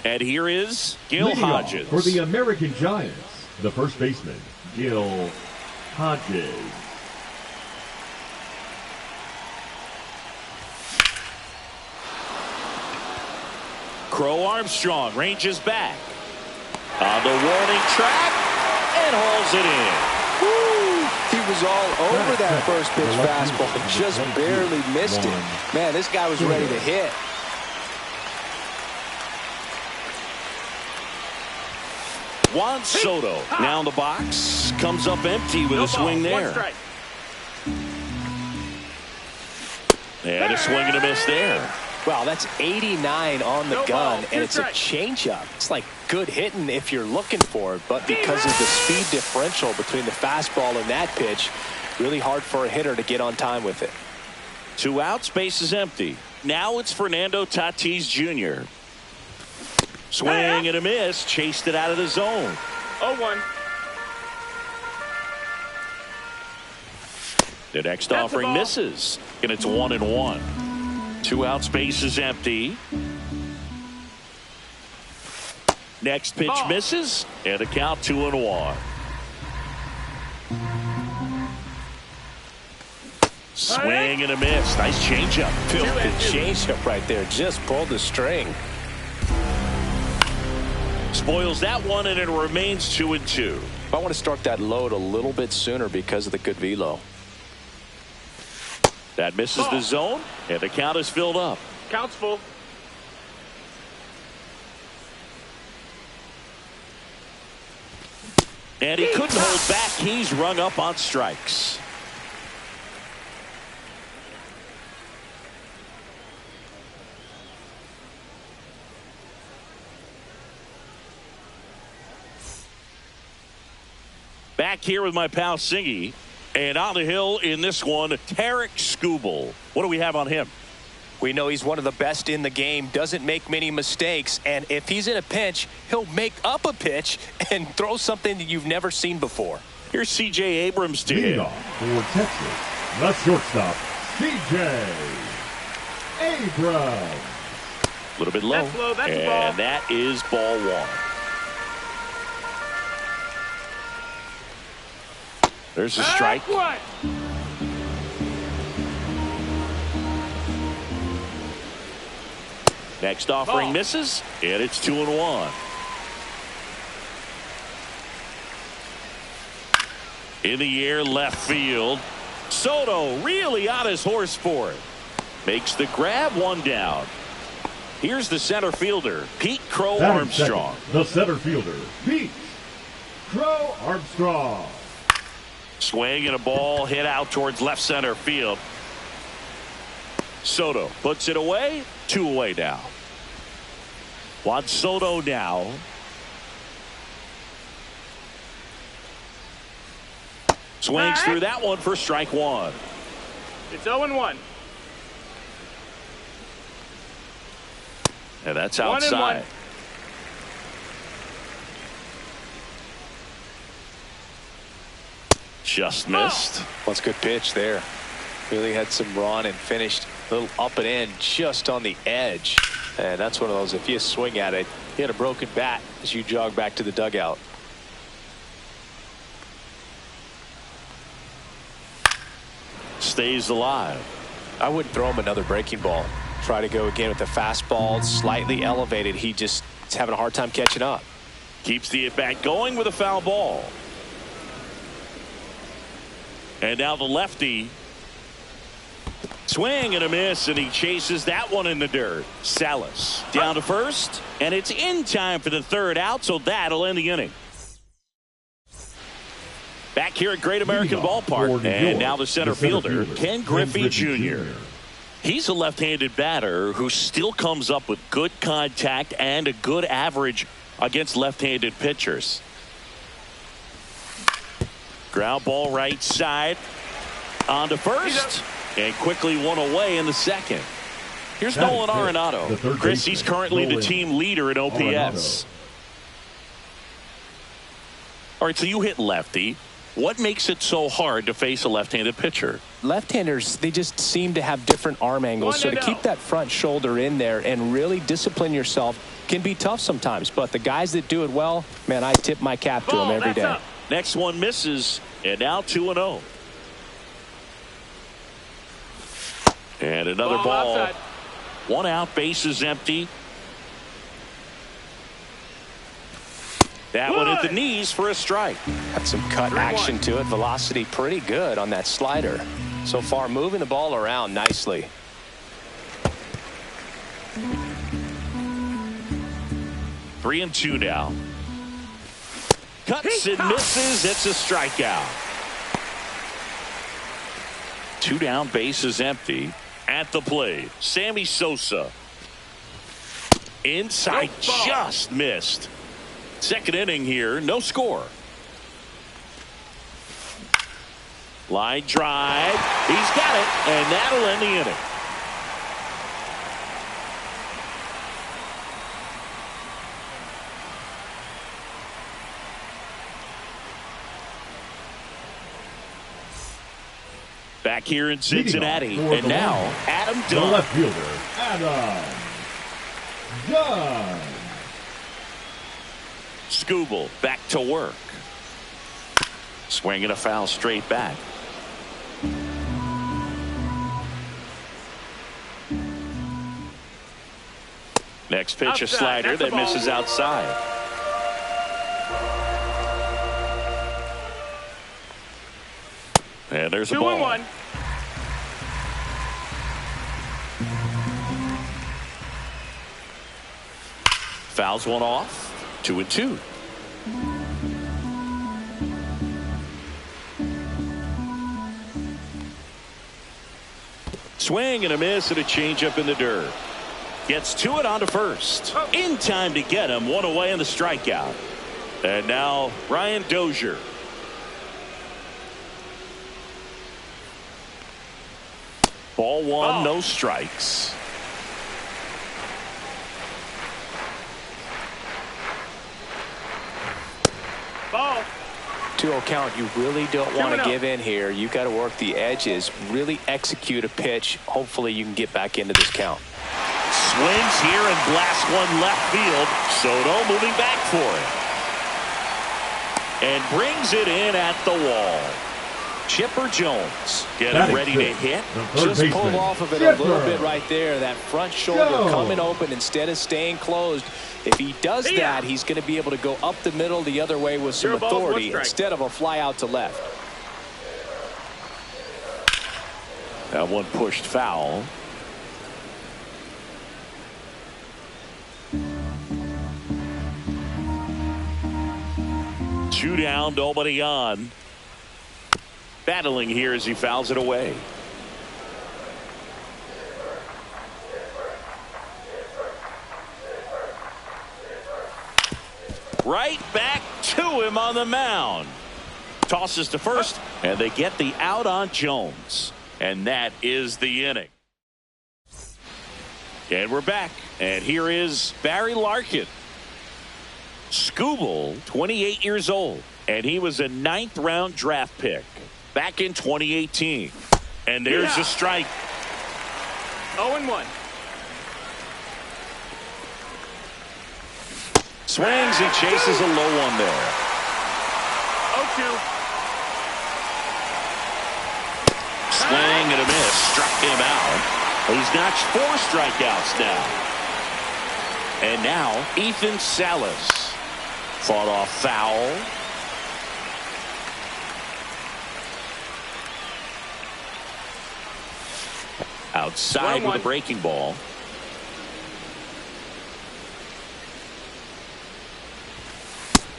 And here is Gil Leading off Hodges. for the American Giants, the first baseman, Gil Hodges. Crow Armstrong ranges back on the warning track and hauls it in. Woo! He was all over that first pitch fastball, just barely missed it. Man, this guy was ready to hit. Juan Soto now in the box, comes up empty with a swing there. And a swing and a miss there. Wow, that's 89 on the gun, and it's a changeup. It's like good hitting if you're looking for it, but because of the speed differential between the fastball and that pitch, really hard for a hitter to get on time with it. 2 outs, base is empty. Now it's Fernando Tatis Jr. Swing and a miss, chased it out of the zone. 0-1. The next offering misses, and it's 1-1. 2 outs, base is empty. Next pitch misses, and the count 2-1. Swing and a miss. Nice changeup. Filthy changeup right there. Just pulled the string. Spoils that one, and it remains 2-2. I want to start that load a little bit sooner because of the good velo. That misses the zone, and the count is filled up. Count's full. And he couldn't hold back. He's rung up on strikes. Back here with my pal Singy. And on the hill in this one, Tarek Skubal. What do we have on him? We know he's one of the best in the game, doesn't make many mistakes, and if he's in a pinch, he'll make up a pitch and throw something that you've never seen before. Here's C.J. Abrams to hit. For Texas, the shortstop, C.J. Abrams. A little bit low. That's low. That's and ball. that is ball 1. There's a strike. What? Next offering misses, and it's 2-1. In the air, left field. Soto really on his horse for it. Makes the grab, 1 down. Here's the center fielder, Pete Crow Armstrong. The center fielder, Pete Crow Armstrong. Swing and a ball hit out towards left center field. Soto puts it away. 2 away now. Juan Soto now. Swings through that one for strike 1. It's 0-1. And that's outside. 1-1. Just missed. That's a good pitch there. Really had some run and finished a little up and in just on the edge. And that's one of those, if you swing at it, you hit a broken bat as you jog back to the dugout. Stays alive. I wouldn't throw him another breaking ball. Try to go again with the fastball slightly elevated. He just is having a hard time catching up. Keeps the at-bat going with a foul ball. And now the lefty Swing and a miss, and he chases that one in the dirt. Salas down to first, and it's in time for the third out, so that'll end the inning. Back here at Great American Ballpark, and now the center fielder, Ken Griffey Jr. He's a left-handed batter who still comes up with good contact and a good average against left-handed pitchers. Ground ball right side on to first, and quickly one away in the second. Here's Nolan Arenado. Chris, he's currently the team leader in OPS. All right, so you hit lefty. What makes it so hard to face a left-handed pitcher? Left-handers, they just seem to have different arm angles. So to keep that front shoulder in there and really discipline yourself can be tough sometimes. But the guys that do it well, man, I tip my cap to them every day. Next one misses, and now 2-0. And another ball. Outside. One out, base is empty. That one at the knees for a strike. Got some cut action to it. Velocity pretty good on that slider. So far, moving the ball around nicely. Three and two now. Cuts and misses. It's a strikeout. Two down, base is empty. At the plate, Sammy Sosa. Inside, just missed. Second inning here, no score. Line drive. He's got it, and that'll end the inning. Back here in Cincinnati, and now Adam The Dunn. left fielder, Adam Dunn. Skubal back to work. Swinging a foul straight back. Next pitch, a slider that misses outside. And there's a ball. 2-1. Fouls one off. 2-2. Swing and a miss and a changeup in the dirt. Gets to it onto first. In time to get him. One away in the strikeout. And now Ryan Dozier. Ball one, no strikes. Ball. 2-0 count. You really don't want to give in here. You've got to work the edges, really execute a pitch. Hopefully you can get back into this count. Swings here and blasts one left field. Soto moving back for it. And brings it in at the wall. Chipper Jones getting ready to hit. Just pulled off of it a little bit right there. That front shoulder coming open instead of staying closed. If he does that, he's going to be able to go up the middle the other way with some authority instead of a fly out to left. That one pushed foul. Two down, nobody on. Battling here as he fouls it away. Right back to him on the mound. Tosses to first, and they get the out on Jones. And that is the inning. And we're back. And here is Barry Larkin. Skubal, 28 years old. And he was a 9th round draft pick back in 2018. And there's a strike. 0-1. Swings and chases a low one there. 0-2. Swing and a miss. Struck him out. He's notched 4 strikeouts now. And now Ethan Salas. Fought off foul. Outside with a breaking ball.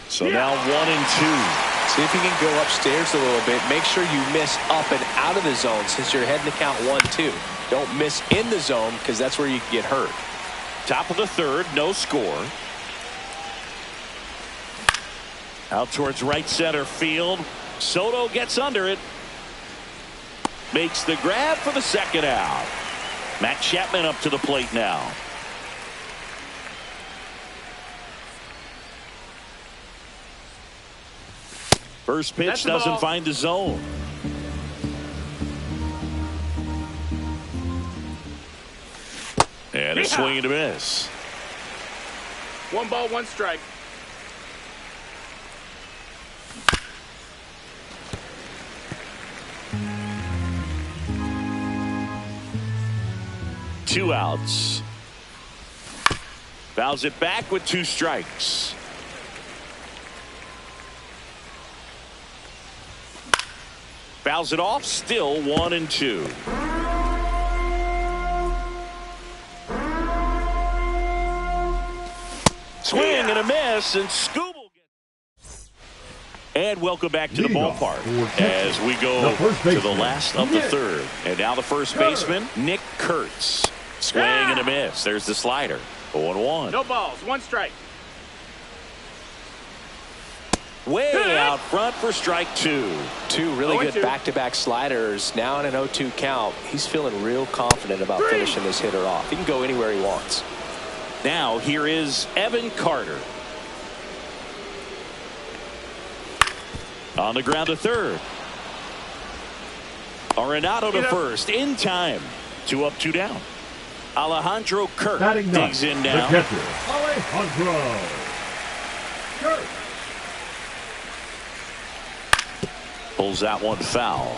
So now 1-2. See if you can go upstairs a little bit. Make sure you miss up and out of the zone since you're heading to count 1-2. Don't miss in the zone because that's where you can get hurt. Top of the third, no score. Out towards right center field. Soto gets under it. Makes the grab for the second out. Matt Chapman up to the plate now. First pitch doesn't find the zone. And a swing and a miss. 1 ball, 1 strike. Two outs. Fouls it back with 2 strikes. Fouls it off, still 1-2. Swing and a miss, and Scooble gets. And welcome back to the ballpark as we go to the last of the third. And now the first baseman, Nick Kurtz. Swing and a miss. There's the slider. 0-1. No balls, 1 strike. Way out front for strike 2. 2 really good back-to-back sliders. Now in an 0-2 count. He's feeling real confident about finishing this hitter off. He can go anywhere he wants. Now here is Evan Carter. On the ground to third. Arenado to first in time. 2 up, 2 down. Alejandro Kirk digs in now. The catcher, Alejandro Kirk. Pulls that one foul.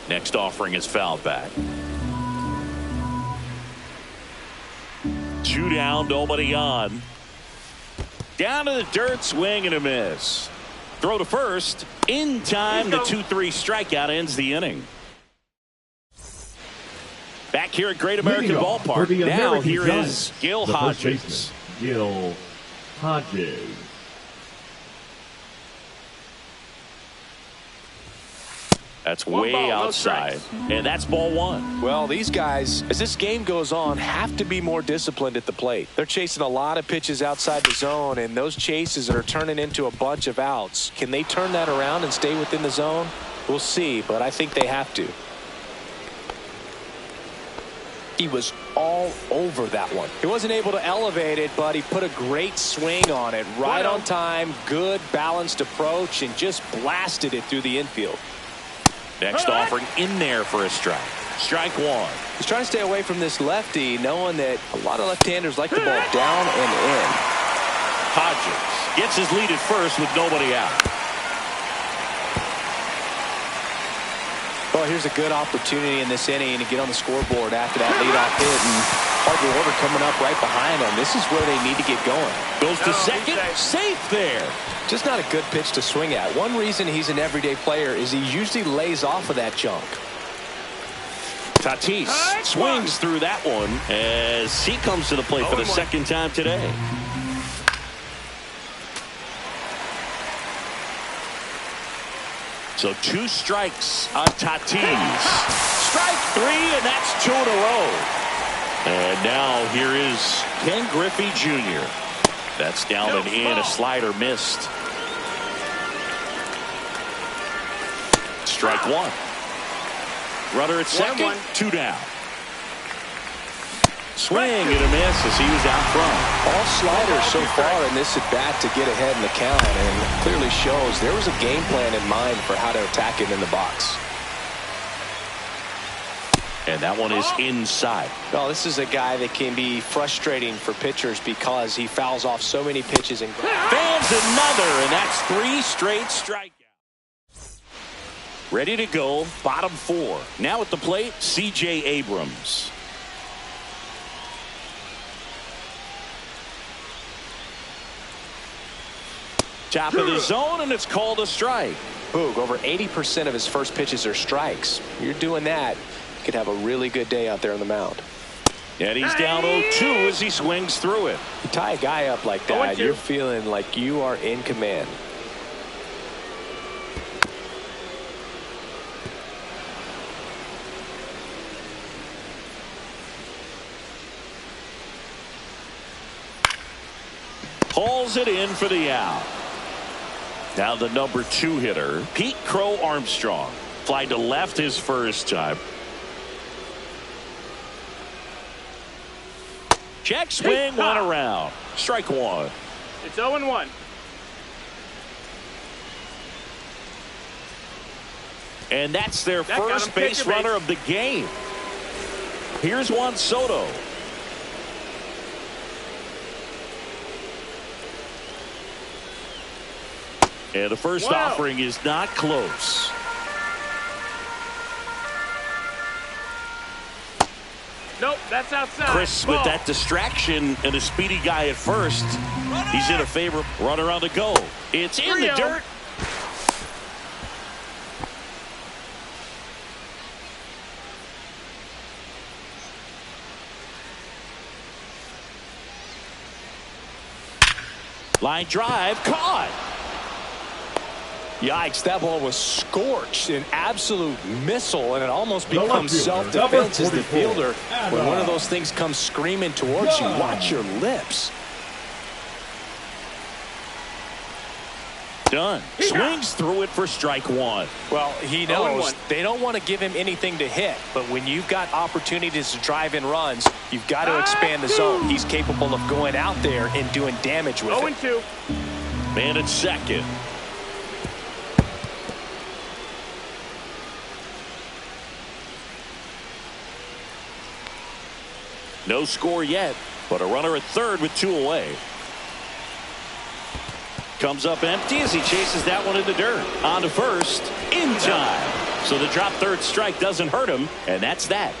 Next offering is fouled back. 2 down, nobody on. Down to the dirt, swing and a miss. Throw to first. In time, the 2-3 strikeout ends the inning. Back here at Great American Ballpark. Now here is Gil Hodges. Gil Hodges. That's way outside. And that's ball 1. Well, these guys, as this game goes on, have to be more disciplined at the plate. They're chasing a lot of pitches outside the zone, and those chases are turning into a bunch of outs. Can they turn that around and stay within the zone? We'll see, but I think they have to. He was all over that one. He wasn't able to elevate it, but he put a great swing on it. Right on time, good balanced approach, and just blasted it through the infield. Next offering in there for a strike. Strike 1. He's trying to stay away from this lefty, knowing that a lot of left-handers like the ball down and in. Hodges gets his lead at first with nobody out. Well, here's a good opportunity in this inning to get on the scoreboard after that leadoff hit, and Harper Order coming up right behind them. This is where they need to get going. Goes to second, safe there. Just not a good pitch to swing at. One reason he's an everyday player is he usually lays off of that junk. Tatis swings through that one as he comes to the plate for the second time today. So 2 strikes on Tatis. Strike 3, and that's 2 in a row. And now here is Ken Griffey Jr. That's down and in. A slider missed. Strike 1. Runner at second, 2 down. Swing and a miss as he was out front. All sliders so far in this at bat to get ahead in the count, and clearly shows there was a game plan in mind for how to attack him in the box. And that one is inside. Well, this is a guy that can be frustrating for pitchers because he fouls off so many pitches and fans another, and that's 3 straight strikeouts. Ready to go, bottom 4. Now at the plate, C.J. Abrams. Top of the zone, and it's called a strike. Boog, over 80% of his first pitches are strikes. You're doing that, you could have a really good day out there on the mound. And he's down 0-2 as he swings through it. You tie a guy up like that, you're feeling like you are in command. Pulls it in for the out. Now the number 2 hitter, Pete Crow Armstrong. Fly to left his first time. Check swing, one around. Strike one. It's 0-1. And that's their first base runner of the game. Here's Juan Soto. And the first offering is not close. Nope, that's outside. Chris with that distraction and a speedy guy at first. He's in a favor. Runner on the go. It's in the dirt. Line drive caught. Yikes, that ball was scorched, an absolute missile, and it almost becomes self-defense as the fielder. When one of those things comes screaming towards you, watch your lips. Done. Swings through it for strike one. Well, he knows they don't want to give him anything to hit, but when you've got opportunities to drive in runs, you've got to expand the zone. He's capable of going out there and doing damage with it. 0-2. Man at second. No score yet, but a runner at third with 2 away. Comes up empty as he chases that one in the dirt. On to first, in time. So the drop third strike doesn't hurt him, and that's that.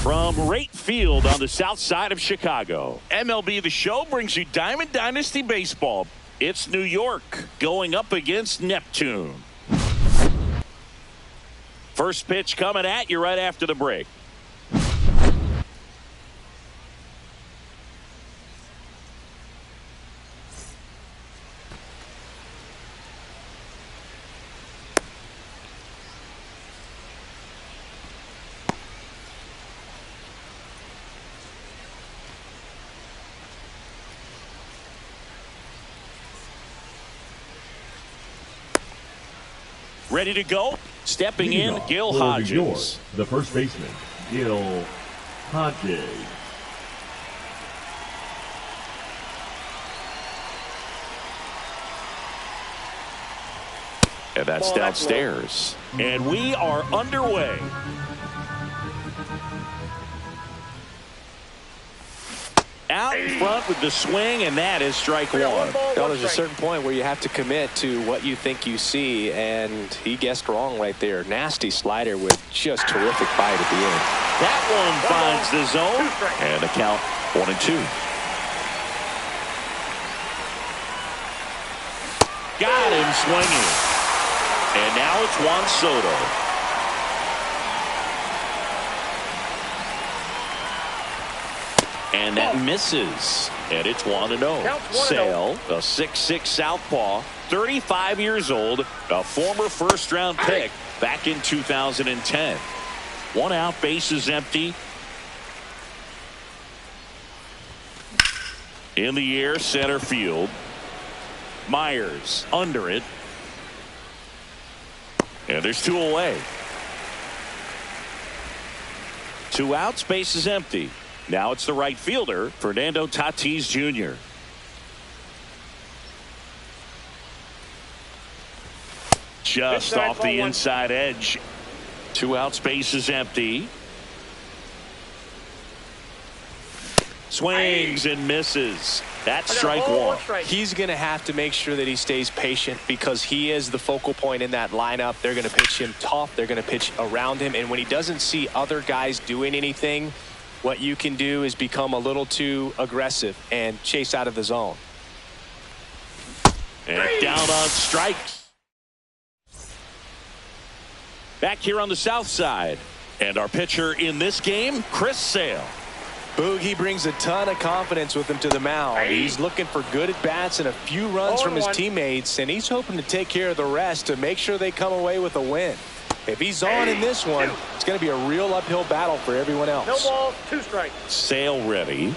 From right field on the south side of Chicago, MLB The Show brings you Diamond Dynasty Baseball. It's New York going up against Neptune. First pitch coming at you right after the break. Ready to go? Stepping in, Gil Hodges. The first baseman, Gil Hodges. And that's downstairs. And we are underway. Out in front with the swing, and that is strike one. Well, there's a certain point where you have to commit to what you think you see, and he guessed wrong right there. Nasty slider with just terrific bite at the end. That one finds the zone, and the count 1-2. Got him swinging. And now it's Juan Soto. And that misses. And it's 1-0. Sale, a 6'6" southpaw, 35 years old, a former first-round pick back in 2010. One out, bases empty. In the air, center field. Myers under it. And there's two away. Two outs, bases empty. Now it's the right fielder, Fernando Tatis Jr. Just off the inside edge. Two outs, bases empty. Swings and misses. That's strike one. He's going to have to make sure that he stays patient because he is the focal point in that lineup. They're going to pitch him tough. They're going to pitch around him. And when he doesn't see other guys doing anything, what you can do is become a little too aggressive and chase out of the zone. And down on strikes. Back here on the south side. And our pitcher in this game, Chris Sale. Boog, he brings a ton of confidence with him to the mound. He's looking for good at-bats and a few runs from his teammates, and he's hoping to take care of the rest to make sure they come away with a win. If he's on in this one, it's going to be a real uphill battle for everyone else. No balls, 2 strikes. Sale ready.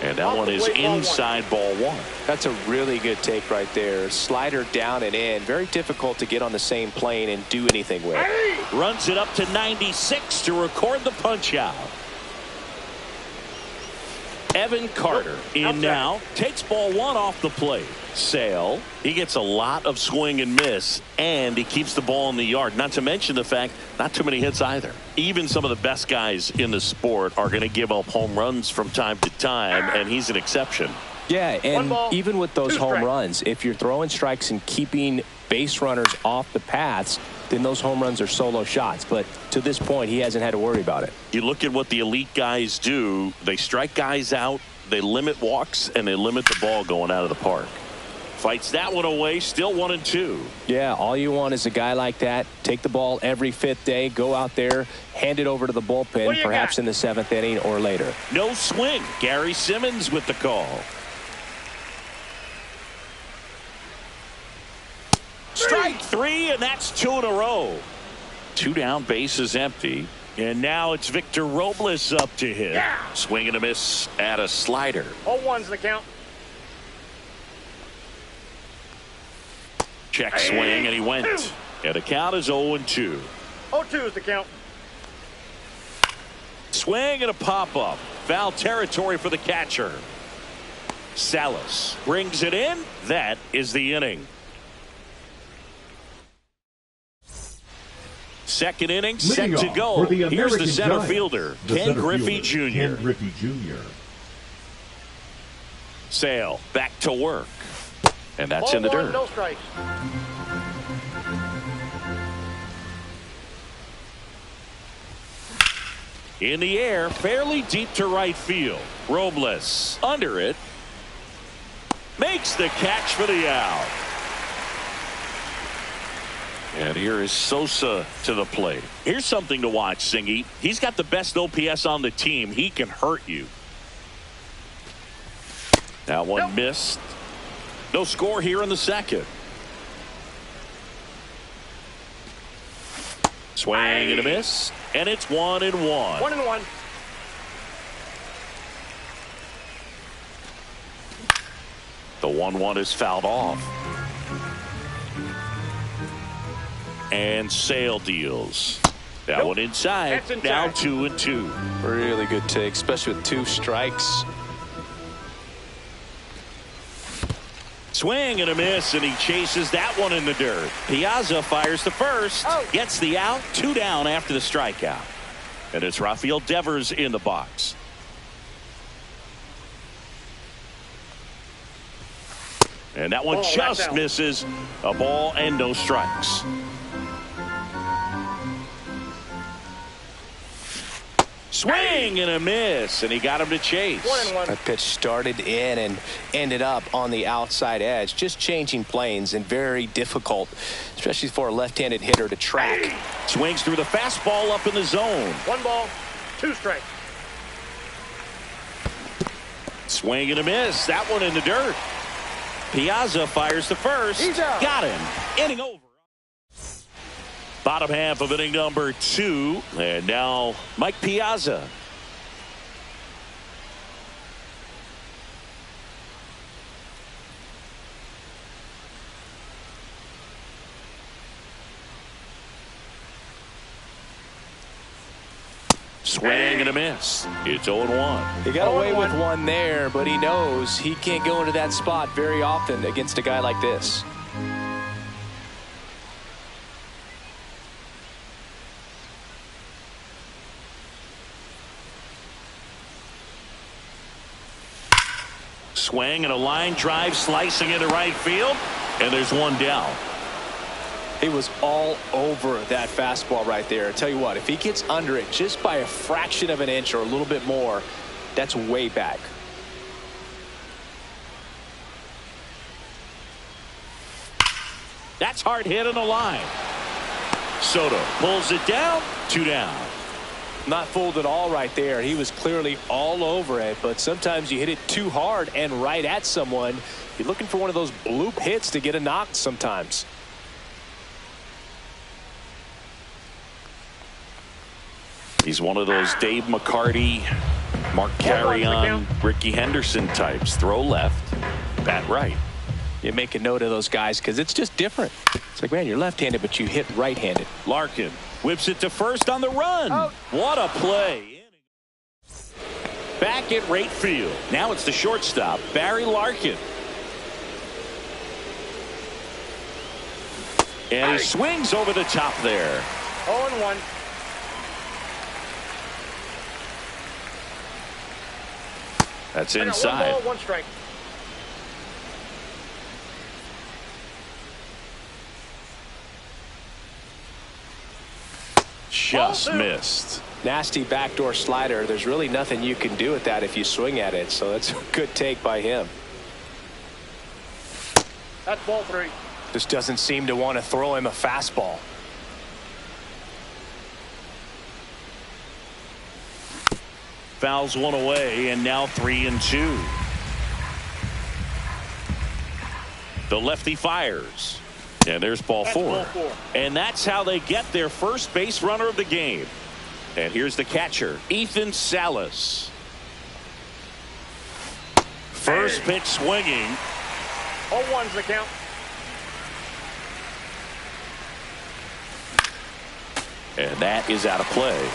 And that one is inside ball one. That's a really good take right there. Slider down and in. Very difficult to get on the same plane and do anything with. Runs it up to 96 to record the punch out. Evan Carter in now. Takes ball one off the plate. Sale, he gets a lot of swing and miss, and he keeps the ball in the yard. Not to mention the fact, not too many hits either. Even some of the best guys in the sport are going to give up home runs from time to time, and he's an exception. Yeah, and even with those home runs, if you're throwing strikes and keeping base runners off the paths, then those home runs are solo shots. But to this point, he hasn't had to worry about it. You look at what the elite guys do. They strike guys out, they limit walks, and they limit the ball going out of the park. Fights that one away, still 1-2. Yeah, all you want is a guy like that. Take the ball every 5th day, go out there, hand it over to the bullpen, perhaps in the 7th inning or later. No swing. Gary Simmons with the call. Strike 3, and that's 2 in a row. 2 down, bases empty. And now it's Victor Robles up to hit. Swing and a miss at a slider. 0-1's the count. Check swing, and he went. And the count is 0-2. 0-2 is the count. Swing and a pop-up. Foul territory for the catcher. Salas brings it in. That is the inning. Second inning, set to go. Here's the center fielder, Ken Griffey Jr. Sale back to work. And that's in the dirt. No strikes. In the air, fairly deep to right field. Robles under it. Makes the catch for the out. And here is Sosa to the plate. Here's something to watch, Singy. He's got the best OPS on the team. He can hurt you. That one missed. No score here in the second. Swing and a miss. And it's 1-1. 1-1. The 1-1 is fouled off. And Sale deals. That one inside. Now 2-2. Really good take, especially with 2 strikes. Swing and a miss, and he chases that one in the dirt. Piazza fires to first. Gets the out. 2 down after the strikeout. And it's Rafael Devers in the box. And that one just misses. A ball and no strikes. Swing and a miss, and he got him to chase. 1-1. That pitch started in and ended up on the outside edge, just changing planes, and very difficult, especially for a left-handed hitter to track. Swings through the fastball up in the zone. 1 ball, 2 strikes. Swing and a miss. That one in the dirt. Piazza fires to first. He's out. Got him. Inning over. Bottom half of inning number 2. And now Mike Piazza. Swing and a miss. It's 0-1. He got away with one there, but he knows he can't go into that spot very often against a guy like this. Swing and a line drive slicing into right field. And there's one down. He was all over that fastball right there. I tell you what, if he gets under it just by a fraction of an inch or a little bit more, that's way back. That's hard hit on the line. Soto pulls it down. 2 down. Not fooled at all right there. He was clearly all over it, but sometimes you hit it too hard and right at someone. You're looking for one of those bloop hits to get a knock sometimes. He's one of those Dave McCarty, Mark Carrion, Ricky Henderson types. Throw left, bat right. You make a note of those guys because it's just different. It's like, man, you're left-handed, but you hit right-handed. Larkin whips it to first on the run. What a play. Back at right field. Now it's the shortstop, Barry Larkin. And he swings over the top there. 0-1. That's inside. 1 ball, 1 strike. Just missed. Nasty backdoor slider. There's really nothing you can do with that if you swing at it. So that's a good take by him. That's ball 3. Just doesn't seem to want to throw him a fastball. Fouls one away, and now 3-2. The lefty fires. And there's ball 4. And that's how they get their first base runner of the game. And here's the catcher, Ethan Salas. First pitch swinging. 0-1's the count. And that is out of play.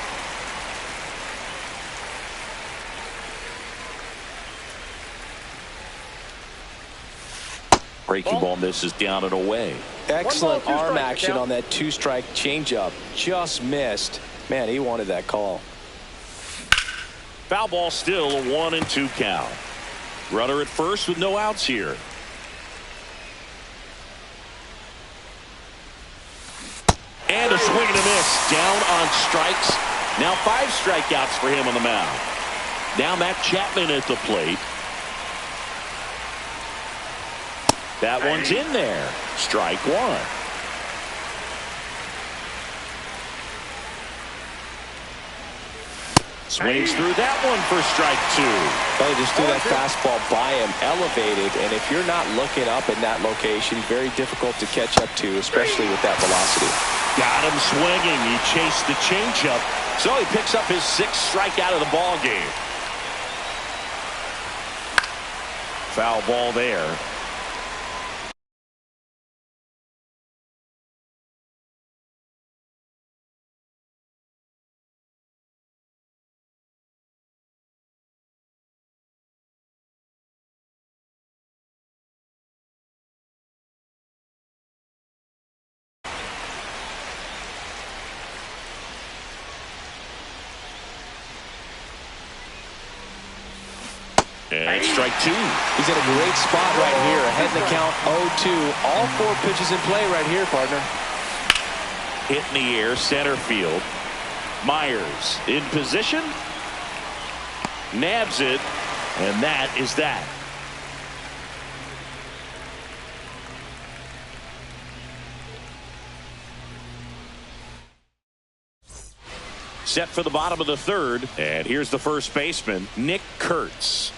Breaking ball misses down and away. Excellent 1 ball, 2 arm strikes, action on that 2-strike changeup. Just missed. Man, he wanted that call. Foul ball still a 1-2 count. Runner at first with no outs here. And a swing and a miss. Down on strikes. Now 5 strikeouts for him on the mound. Now Matt Chapman at the plate. That one's in there. Strike 1. Swings through that one for strike 2. They just threw that fastball by him, elevated, and if you're not looking up in that location, very difficult to catch up to, especially with that velocity. Got him swinging. He chased the changeup, so he picks up his 6th strikeout of the ball game. Foul ball there. And strike 2. He's in a great spot right here. Ahead in the count 0-2. All 4 pitches in play right here, partner. Hit in the air, center field. Myers in position. Nabs it. And that is that. Set for the bottom of the 3rd. And here's the first baseman, Nick Kurtz.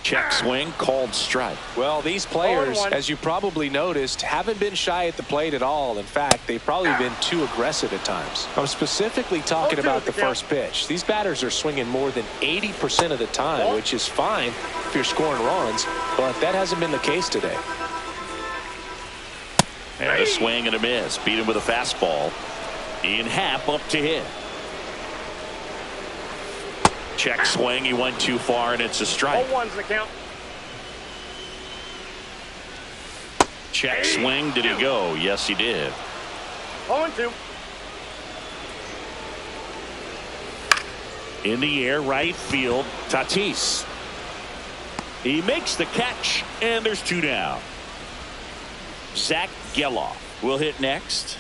Check swing, called strike. Well, these players, as you probably noticed, haven't been shy at the plate at all. In fact, they've probably been too aggressive at times. I'm specifically talking about the first pitch. These batters are swinging more than 80% of the time, which is fine if you're scoring runs, but that hasn't been the case today. And a swing and a miss. Beat him with a fastball. In half, up to hit. Check swing. He went too far, and it's a strike. 0-1's the count. Check swing. Did he go? Yes, he did. 0-2. In the air, right field. Tatis. He makes the catch, and there's 2 down. Zach Geloff will hit next.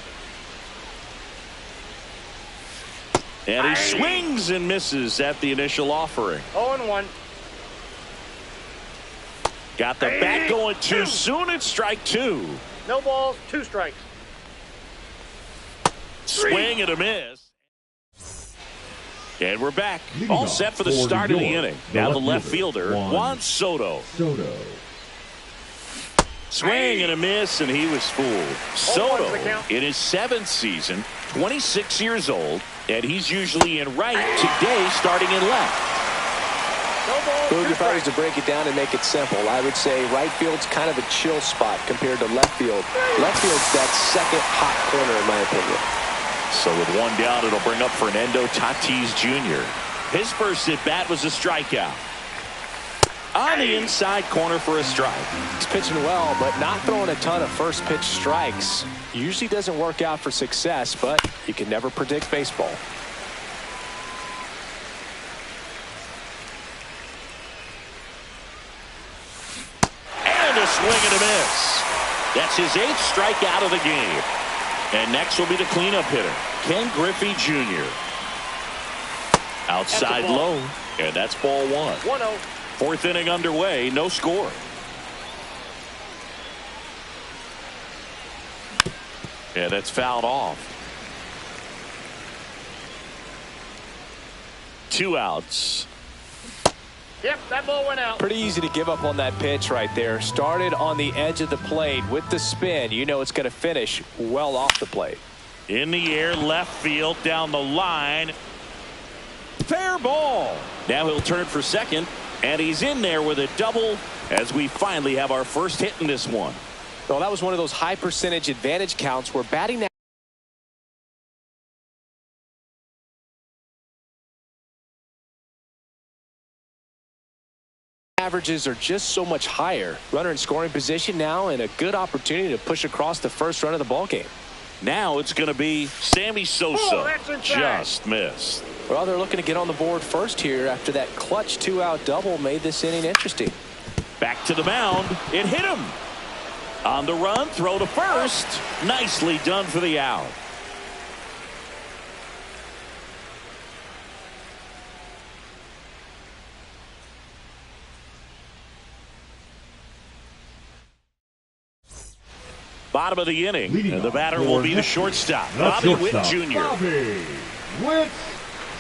And he swings and misses at the initial offering. 0-1. Got the bat going too soon. It's strike 2. No balls, 2 strikes. Swing and a miss. And we're back. Leading All off set for the for start of the New York, inning. Now the left fielder, Juan Juan Soto. Swing and a miss, and he was fooled. Soto in his 7th season, 26 years old, and he's usually in right, today starting in left. Boog, if I was to break it down and make it simple, I would say right field's kind of a chill spot compared to left field. Left field's that second hot corner, in my opinion. So with 1 down, it'll bring up Fernando Tatis Jr. His first at-bat was a strikeout. On the inside corner for a strike. He's pitching well, but not throwing a ton of first pitch strikes. Usually doesn't work out for success, but you can never predict baseball. And a swing and a miss. That's his 8th strikeout of the game. And next will be the cleanup hitter, Ken Griffey Jr. Outside low, and that's ball 1. 1-0. 4th inning underway, no score. And that's fouled off. 2 outs. Yep, that ball went out. Pretty easy to give up on that pitch right there. Started on the edge of the plate with the spin. You know it's going to finish well off the plate. In the air, left field, down the line. Fair ball. Now he'll turn for second, and he's in there with a double as we finally have our first hit in this one. Well, that was one of those high percentage advantage counts where batting averages are just so much higher. Runner in scoring position now, and a good opportunity to push across the first run of the ball game. Now it's going to be Sammy Sosa. Just missed. Well, they're looking to get on the board first here after that clutch 2-out double made this inning interesting. Back to the mound. It hit him. On the run, throw to first. Nicely done for the out. Bottom of the inning. Leading And the off batter for will be the next, shortstop, the Bobby Witt shortstop, Jr. Bobby Witt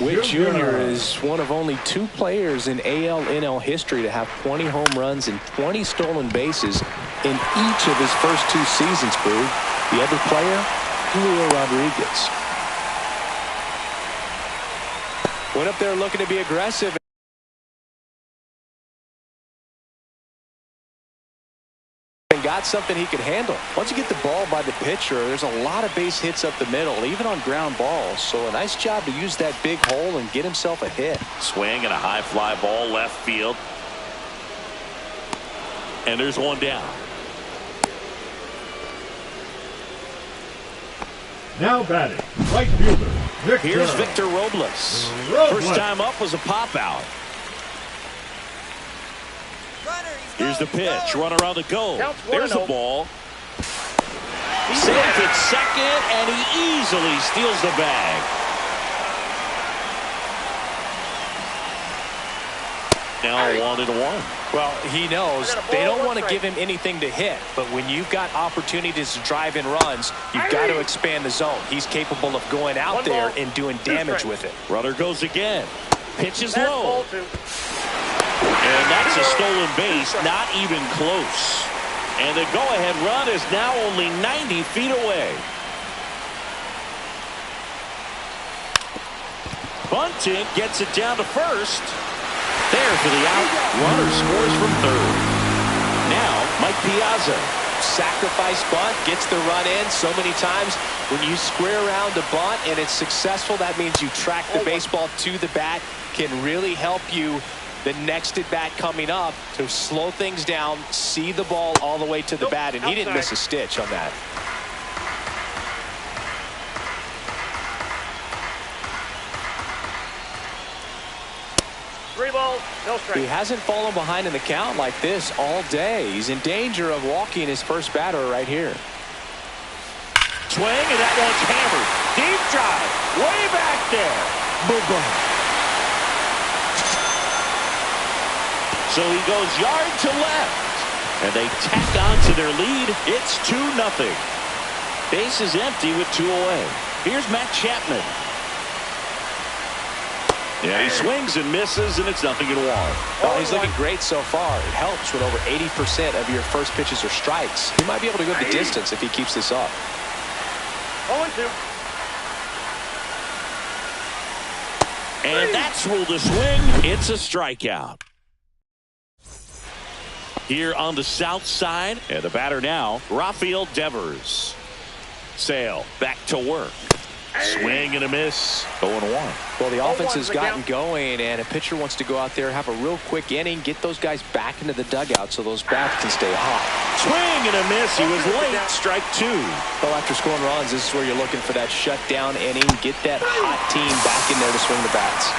Witt Jr. is one of only 2 players in AL/NL history to have 20 home runs and 20 stolen bases in each of his first 2 seasons, Boo. The other player, Julio Rodriguez. Went up there looking to be aggressive. And got something he could handle. Once you get the ball by the pitcher, there's a lot of base hits up the middle, even on ground balls. So a nice job to use that big hole and get himself a hit. Swing and a high fly ball left field. And there's one down. Now batting, right fielder, Victor. Here's Victor Robles. First time up was a pop out. Here's the pitch. Runner on the go. There's the ball. Safe at second, and he easily steals the bag. Now 1-1. Well, he knows they don't want to give him anything to hit, but when you've got opportunities to drive in runs, you've got to expand the zone. He's capable of going out there and doing damage with it. Runner goes again. Pitch is low. And that's a stolen base, not even close. And the go-ahead run is now only 90 feet away. Bunting gets it down to first. There for the out. Runner scores from third. Now, Mike Piazza. Sacrifice bunt, gets the run in. So many times when you square around a bunt and it's successful, that means you track the baseball to the bat, can really help you the next at bat coming up to slow things down, see the ball all the way to the bat, and he didn't miss a stitch on that. Three balls, no strike. He hasn't fallen behind in the count like this all day. He's in danger of walking his first batter right here. Swing, and that one's hammered. Deep drive, way back there. Boom. So he goes yard to left. And they tack on to their lead. It's 2-0. Base is empty with 2 away. Here's Matt Chapman. Yeah, he swings and misses, and it's 0-1. Well, he's looking great so far. It helps when over 80% of your first pitches are strikes. He might be able to go the distance if he keeps this up. 0-2. And that's ruled a swing. It's a strikeout. Here on the south side, and the batter now, Rafael Devers. Sale back to work. Swing and a miss. 0-1. Well, the offense has gotten going, and a pitcher wants to go out there, have a real quick inning, get those guys back into the dugout so those bats can stay hot. Swing and a miss. He was late. Strike 2. Well, after scoring runs, this is where you're looking for that shutdown inning. Get that hot team back in there to swing the bats.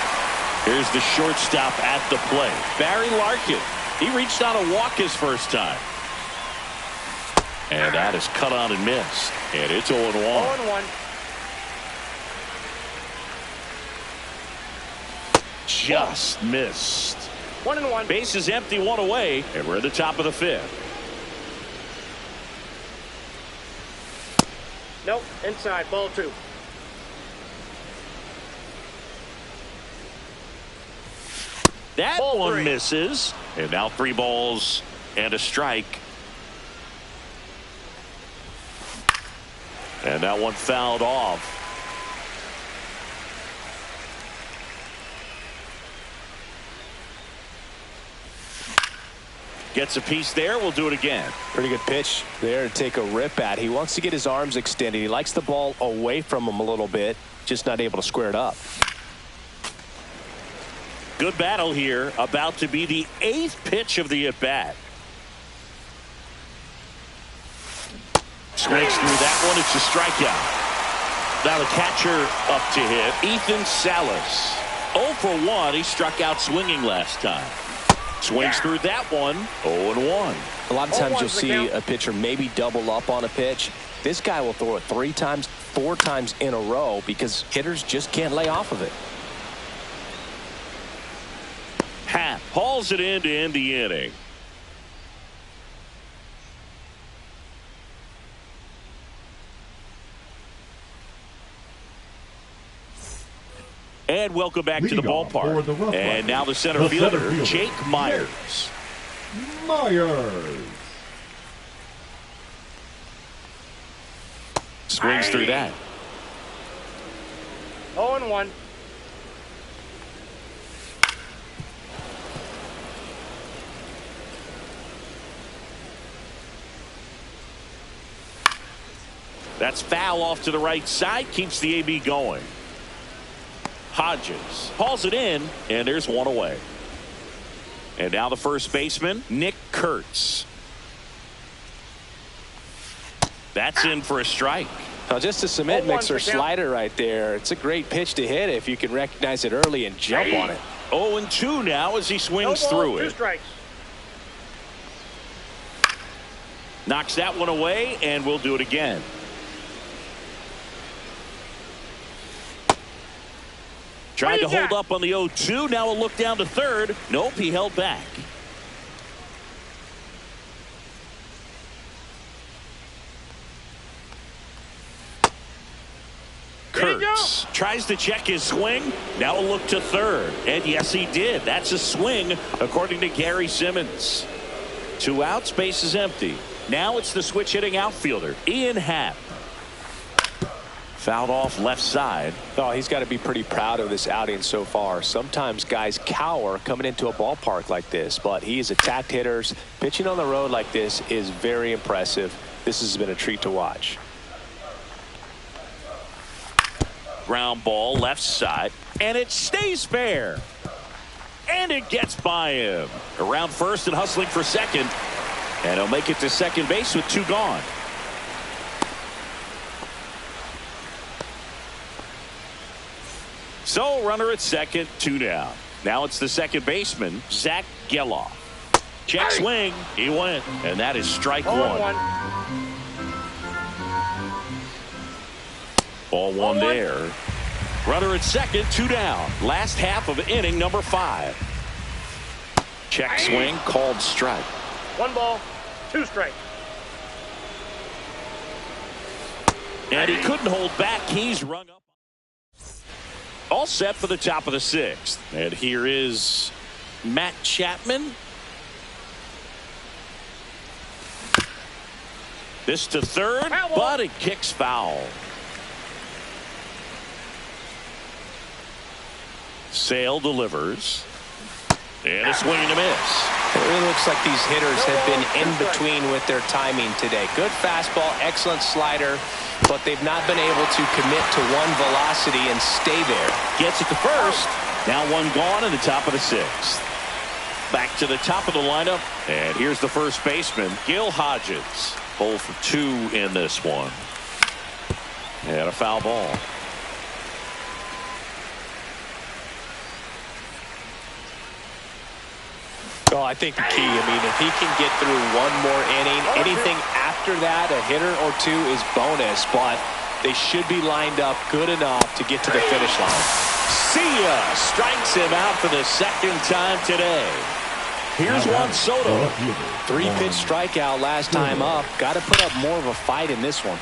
Here's the shortstop at the plate, Barry Larkin. He reached out a walk his first time. And that is cut on and missed. And it's 0-1. 0-1. Just missed. 1-1. Base is empty, 1 away, and we're at the top of the 5th. Nope, inside, ball 2. That Ball one 3. misses. And now 3 balls and a strike. And that one fouled off. Gets a piece there. We'll do it again. Pretty good pitch there to take a rip at. He wants to get his arms extended. He likes the ball away from him a little bit, just not able to square it up. Good battle here. About to be the 8th pitch of the at-bat. Swings through that one. It's a strikeout. Now the catcher up to hit, Ethan Salas. 0 for 1. He struck out swinging last time. Swings through that one. 0-1. A lot of times you'll see a pitcher maybe double up on a pitch. This guy will throw it 3 times, 4 times in a row because hitters just can't lay off of it. Happ hauls it in to end the inning. And welcome back to the Leadoff for the ballpark. Rough And Riders, now the center the fielder, center fielder, Jake Myers. Myers. Swings through that. 0-1. That's foul off to the right side. Keeps the AB going. Hodges hauls it in, and there's one away. And now the first baseman, Nick Kurtz. That's in for a strike. Now just a cement 0-1 mixer for count. slider right there. It's a great pitch to hit if you can recognize it early and jump on it. 0-2 now as he No swings balls, through 2 it. strikes. Knocks that one away, and we'll do it again. Tried to hold up on the 0-2. Now a look down to third. Nope, he held back. Kurtz tries to check his swing. Now a look to third. And yes, he did. That's a swing, according to Gary Simmons. 2 outs, base is empty. Now it's the switch hitting outfielder, Ian Happ. Fouled off left side. Oh, he's got to be pretty proud of this outing so far. Sometimes guys cower coming into a ballpark like this, but he has attacked hitters. Pitching on the road like this is very impressive. This has been a treat to watch. Ground ball left side, and it stays fair. And it gets by him. Around first and hustling for second. And he'll make it to second base with 2 gone. So runner at second, 2 down. Now it's the second baseman, Zach Geloff. Check swing. He went. And that is strike 1. 0-1. Ball 1 there. Runner at second, 2 down. Last half of inning number 5. Check swing, called strike. 1 ball, 2 strikes. And he couldn't hold back. He's rung up. All set for the top of the 6th. And here is Matt Chapman. This to third, but it kicks foul. Sale delivers. And a swing and a miss. It really looks like these hitters have been in between with their timing today. Good fastball, excellent slider, but they've not been able to commit to one velocity and stay there. Gets it to first. Now 1 gone in the top of the 6th. Back to the top of the lineup. And here's the first baseman, Gil Hodges. 0 for 2 in this one. And a foul ball. Well, I think the key, I mean, if he can get through 1 more inning, anything after that, a hitter or 2 is bonus, but they should be lined up good enough to get to the finish line. See ya! Strikes him out for the 2nd time today. Here's Juan Soto. 3-pitch strikeout last time up. Got to put up more of a fight in this one.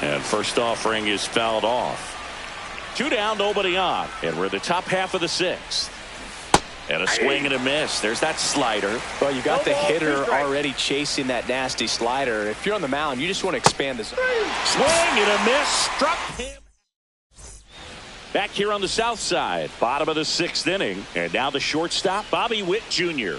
And first offering is fouled off. 2 down, nobody on. And we're in the top half of the 6th. And a swing and a miss. There's that slider. Well, you got the hitter already chasing that nasty slider. If you're on the mound, you just want to expand this. Swing and a miss. Struck him. Back here on the south side. Bottom of the 6th inning. And now the shortstop, Bobby Witt Jr.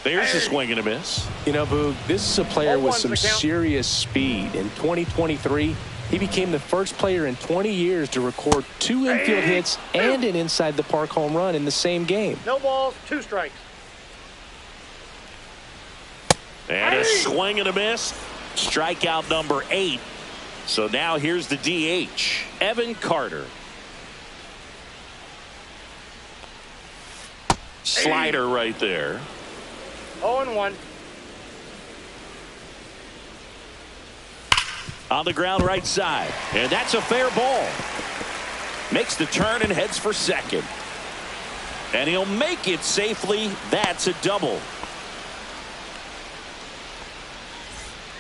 There's a swing and a miss. You know, Boog, this is a player with some serious speed. In 2023, he became the first player in 20 years to record 2 infield hits and an inside the park home run in the same game. No balls, 2 strikes. And a swing and a miss. Strikeout number 8. So now here's the DH, Evan Carter. Slider right there. 0-1. On the ground right side. And that's a fair ball. Makes the turn and heads for second. And he'll make it safely. That's a double.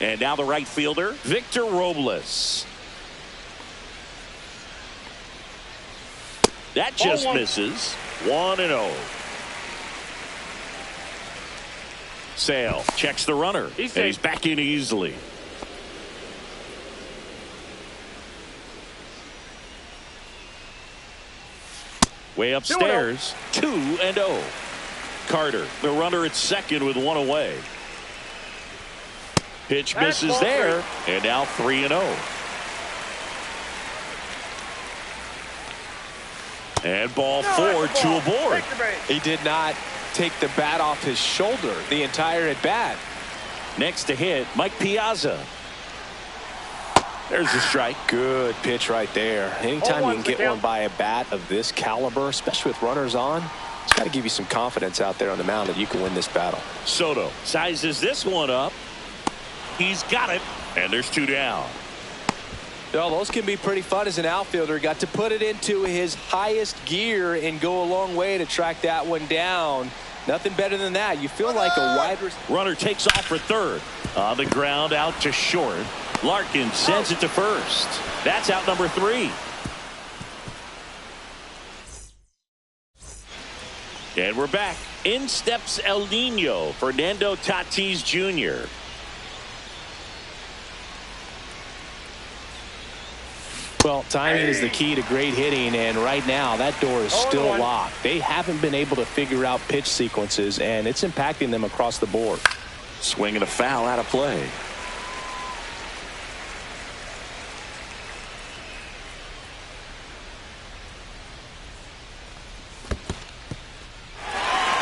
And now the right fielder, Victor Robles. That just 0-1. misses. 1-0. Sale checks the runner. And he's back in easily. Way upstairs. 2-0. Carter, the runner at second with one away. Pitch misses there. And now 3-0. And ball 4, 2 aboard. He did not take the bat off his shoulder the entire at bat. Next to hit, Mike Piazza. There's a strike. Good pitch right there. Anytime you can get one by a bat of this caliber, especially with runners on, it's got to give you some confidence out there on the mound that you can win this battle. Soto sizes this one up. He's got it. And there's 2 down. Well, those can be pretty fun as an outfielder. Got to put it into his highest gear and go a long way to track that one down. Nothing better than that. You feel like a wide receiver. Runner takes off for third. On the ground, out to short. Larkin sends it to first. That's out number 3. And we're back. In steps El Nino, Fernando Tatis Jr. Well, timing is the key to great hitting, and right now that door is still locked. They haven't been able to figure out pitch sequences, and it's impacting them across the board. Swing and a foul out of play.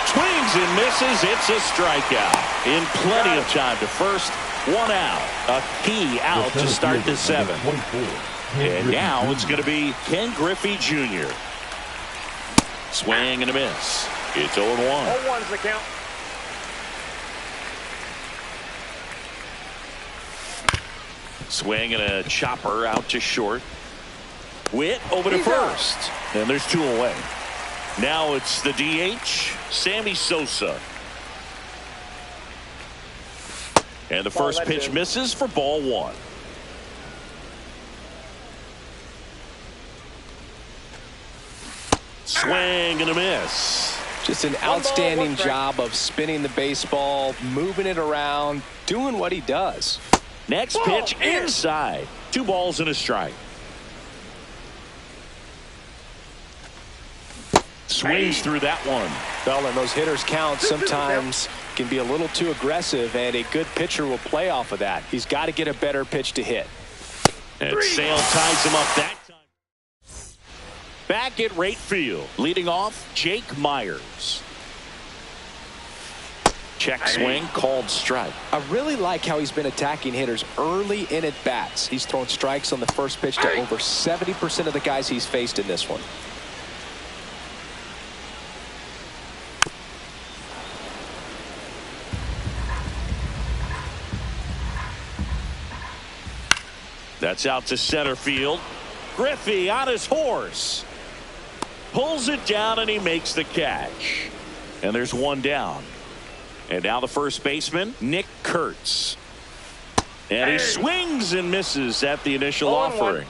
Swings and misses. It's a strikeout. In plenty of time to first. 1 out. A key out to start the 7th. And now it's going to be Ken Griffey Jr. Swing and a miss. It's 0-1. 0-1's the count. Swing and a chopper out to short. Witt over to first. And there's 2 away. Now it's the DH, Sammy Sosa. And the first pitch misses for ball 1. Swing and a miss. Just an outstanding job of spinning the baseball, moving it around, doing what he does. Next pitch inside. 2 balls and a strike. Swings through that one. Well, and those hitters count sometimes can be a little too aggressive, and a good pitcher will play off of that. He's got to get a better pitch to hit. And Sale ties him up that time. Back at right field, leading off Jake Myers. Check swing, called strike. I really like how he's been attacking hitters early in at bats. He's thrown strikes on the first pitch to over 70% of the guys he's faced in this one. That's out to center field. Griffey on his horse. Pulls it down and he makes the catch. And there's 1 down. And now the first baseman, Nick Kurtz. And he swings and misses at the initial offering.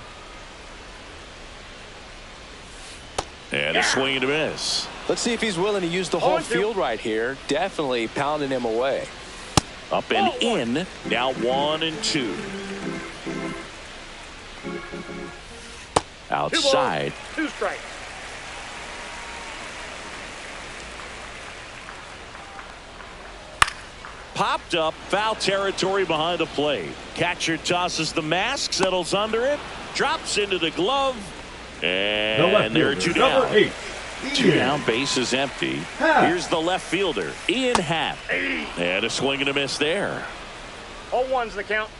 And a swing and a miss. Let's see if he's willing to use the whole field right here. Definitely pounding him away. Up and in. Now 1-2. Outside. 2 strikes. Popped up, foul territory behind the plate. Catcher tosses the mask, settles under it, drops into the glove, and there are 2 down. Number 8. 2 down, base is empty. Happ. Here's the left fielder, Ian Happ. And a swing and a miss there. 0-1's the count.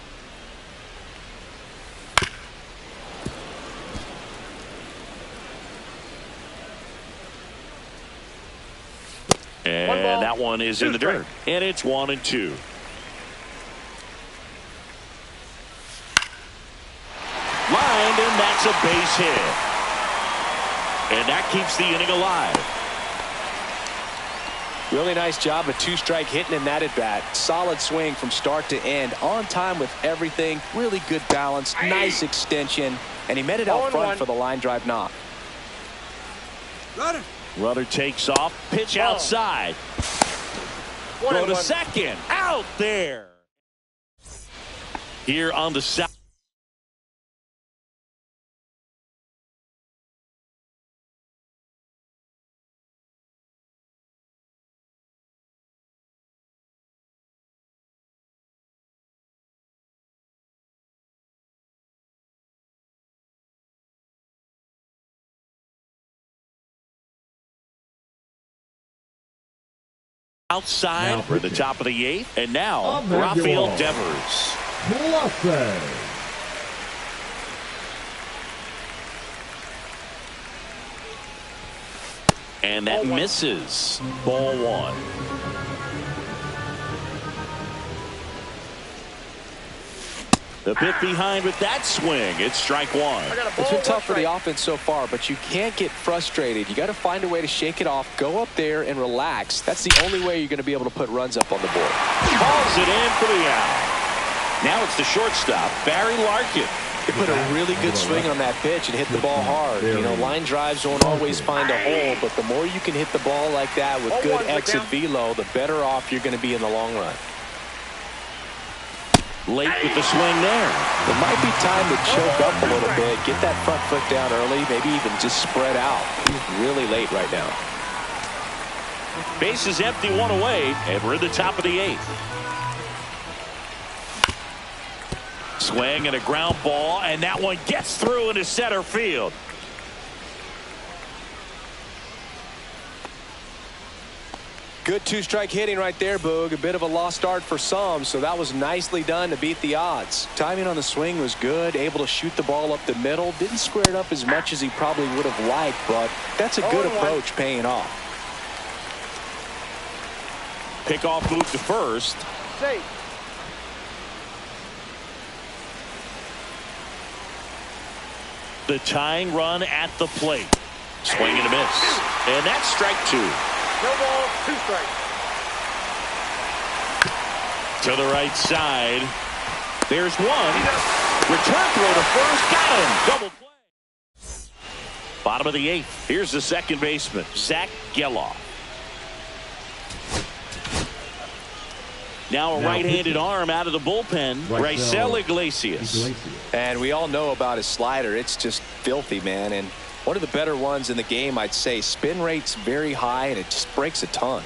And that one is in the dirt. And it's 1-2. Lined, and that's a base hit. And that keeps the inning alive. Really nice job, a 2-strike hitting in that at bat. Solid swing from start to end. On time with everything. Really good balance. Nice extension. And he met it out front for the line drive knock. Runner takes off. Pitch outside. Throw to second. Out there. Here on the south. Outside for the top of the 8th. And now, Rafael Devers. And that misses. Ball 1. The bit behind with that swing. It's strike 1. It's been tough for the offense so far, but you can't get frustrated. You got to find a way to shake it off, go up there and relax. That's the only way you're going to be able to put runs up on the board. Calls it in for the out. Now it's the shortstop, Barry Larkin. He put a really good swing on that pitch and hit the ball hard. You know, line drives don't always find a hole, but the more you can hit the ball like that with good exit velo, the better off you're going to be in the long run. Late with the swing there. It might be time to choke up a little bit, get that front foot down early, maybe even just spread out. He's really late right now. Base is empty, 1 away, and we're at the top of the 8th. Swing and a ground ball, and that one gets through into center field. Good 2-strike hitting right there, Boog. A bit of a lost start for some, so that was nicely done to beat the odds. Timing on the swing was good, able to shoot the ball up the middle. Didn't square it up as much as he probably would have liked, but that's a good approach paying off. Pickoff move to first. Safe. The tying run at the plate. Swing and a miss. And that's strike 2. No ball, 2 strikes. To the right side. There's one. Return throw to first. Got him. Double play. Bottom of the 8th. Here's the second baseman, Zach Geloff. Now a right-handed arm out of the bullpen, Raisel Iglesias. And we all know about his slider. It's just filthy, man. And one of the better ones in the game, I'd say. Spin rate's very high, and it just breaks a ton.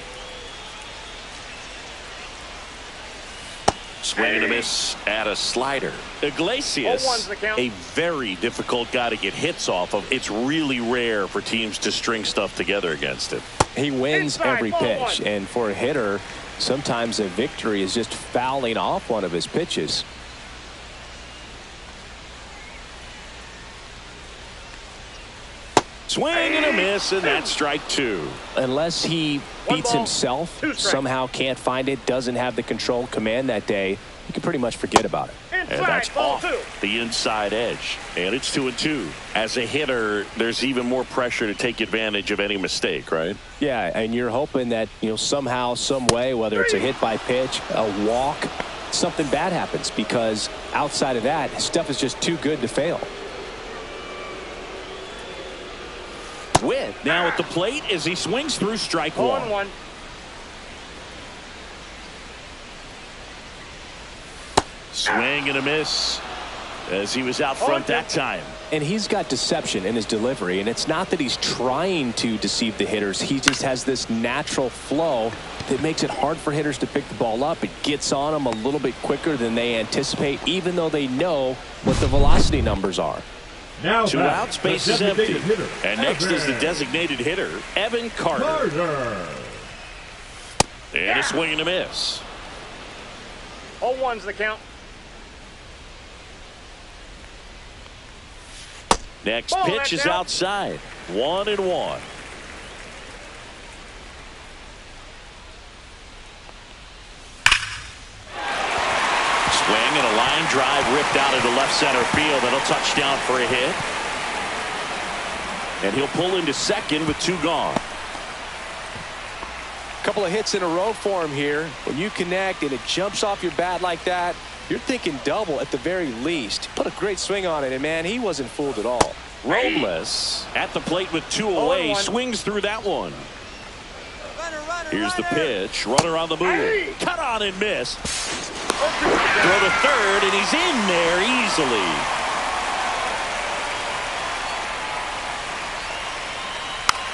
Swing and a miss at a slider. Iglesias, a very difficult guy to get hits off of. It's really rare for teams to string stuff together against him. He wins every pitch, and for a hitter, sometimes a victory is just fouling off one of his pitches. Swing and a miss, and that's strike 2. Unless he beats himself, somehow can't find it, doesn't have the control command that day, you can pretty much forget about it. And that's off the inside edge. And it's 2-2. As a hitter, there's even more pressure to take advantage of any mistake, right? Yeah, and you're hoping that, you know, somehow, some way, whether it's a hit by pitch, a walk, something bad happens, because outside of that, stuff is just too good to fail. With now at the plate as he swings through strike 1. Swing and a miss as he was out front that time. And he's got deception in his delivery, and it's not that he's trying to deceive the hitters. He just has this natural flow that makes it hard for hitters to pick the ball up. It gets on them a little bit quicker than they anticipate, even though they know what the velocity numbers are. Now 2 outs, base is empty. And next is the designated hitter, Evan Carter. And a swing and a miss. 0-1's the count. Next pitch is outside. 1-1. Swing and a line drive ripped out into left center field. That'll touch down for a hit. And he'll pull into second with 2 gone. Couple of hits in a row for him here. When you connect and it jumps off your bat like that, You're thinking double at the very least. Put a great swing on it, and man, he wasn't fooled at all. Robles at the plate with 2 away. Swings through that one. Here's the pitch. Runner on the move. Cut on and miss. Throw to third, and he's in there easily.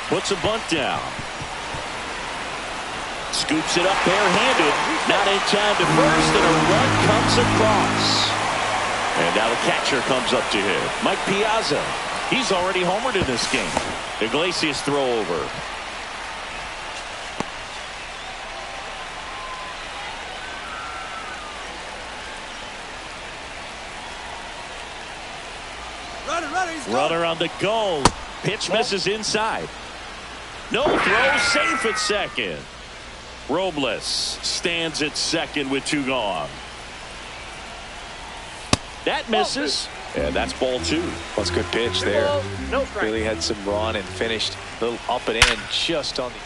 Puts a bunt down. Scoops it up barehanded. Not in time to first, and a run comes across. And now the catcher comes up to him. Mike Piazza. He's already homered in this game. Iglesias throw over. Runner on the go. Pitch misses inside. No throw, safe at second. Robles stands at second with 2 gone. That misses. And that's ball 2. That's a good pitch there. No strike. Really had some run and finished a little up and in just on the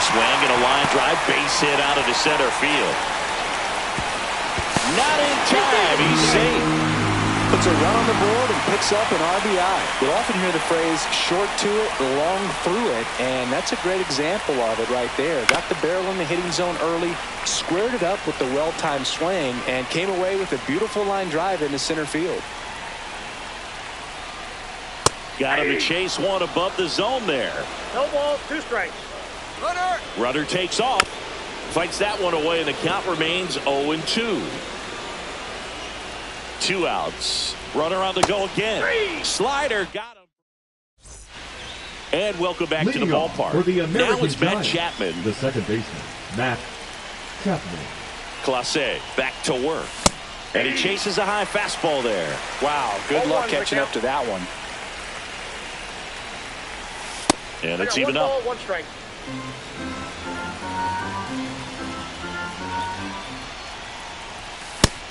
Swing and a line drive, base hit out of the center field. Not in time. He's safe. puts a run on the board and picks up an RBI. You'll often hear the phrase short to it, long through it, and that's a great example of it right there. Got the barrel in the hitting zone early, squared it up with the well-timed swing, and came away with a beautiful line drive into center field. Got him to chase one above the zone there. No ball, 2 strikes. Runner takes off. Fights that one away, and the count remains 0-2. 2 outs. Runner on the go again. Slider got him. And welcome back to the ballpark. For the American now it's Matt Giants, Chapman. the second baseman, Matt Chapman. Clase back to work. And he chases a high fastball there. Wow, good luck catching up to that one. And it's even up. 1 ball, 1 strike.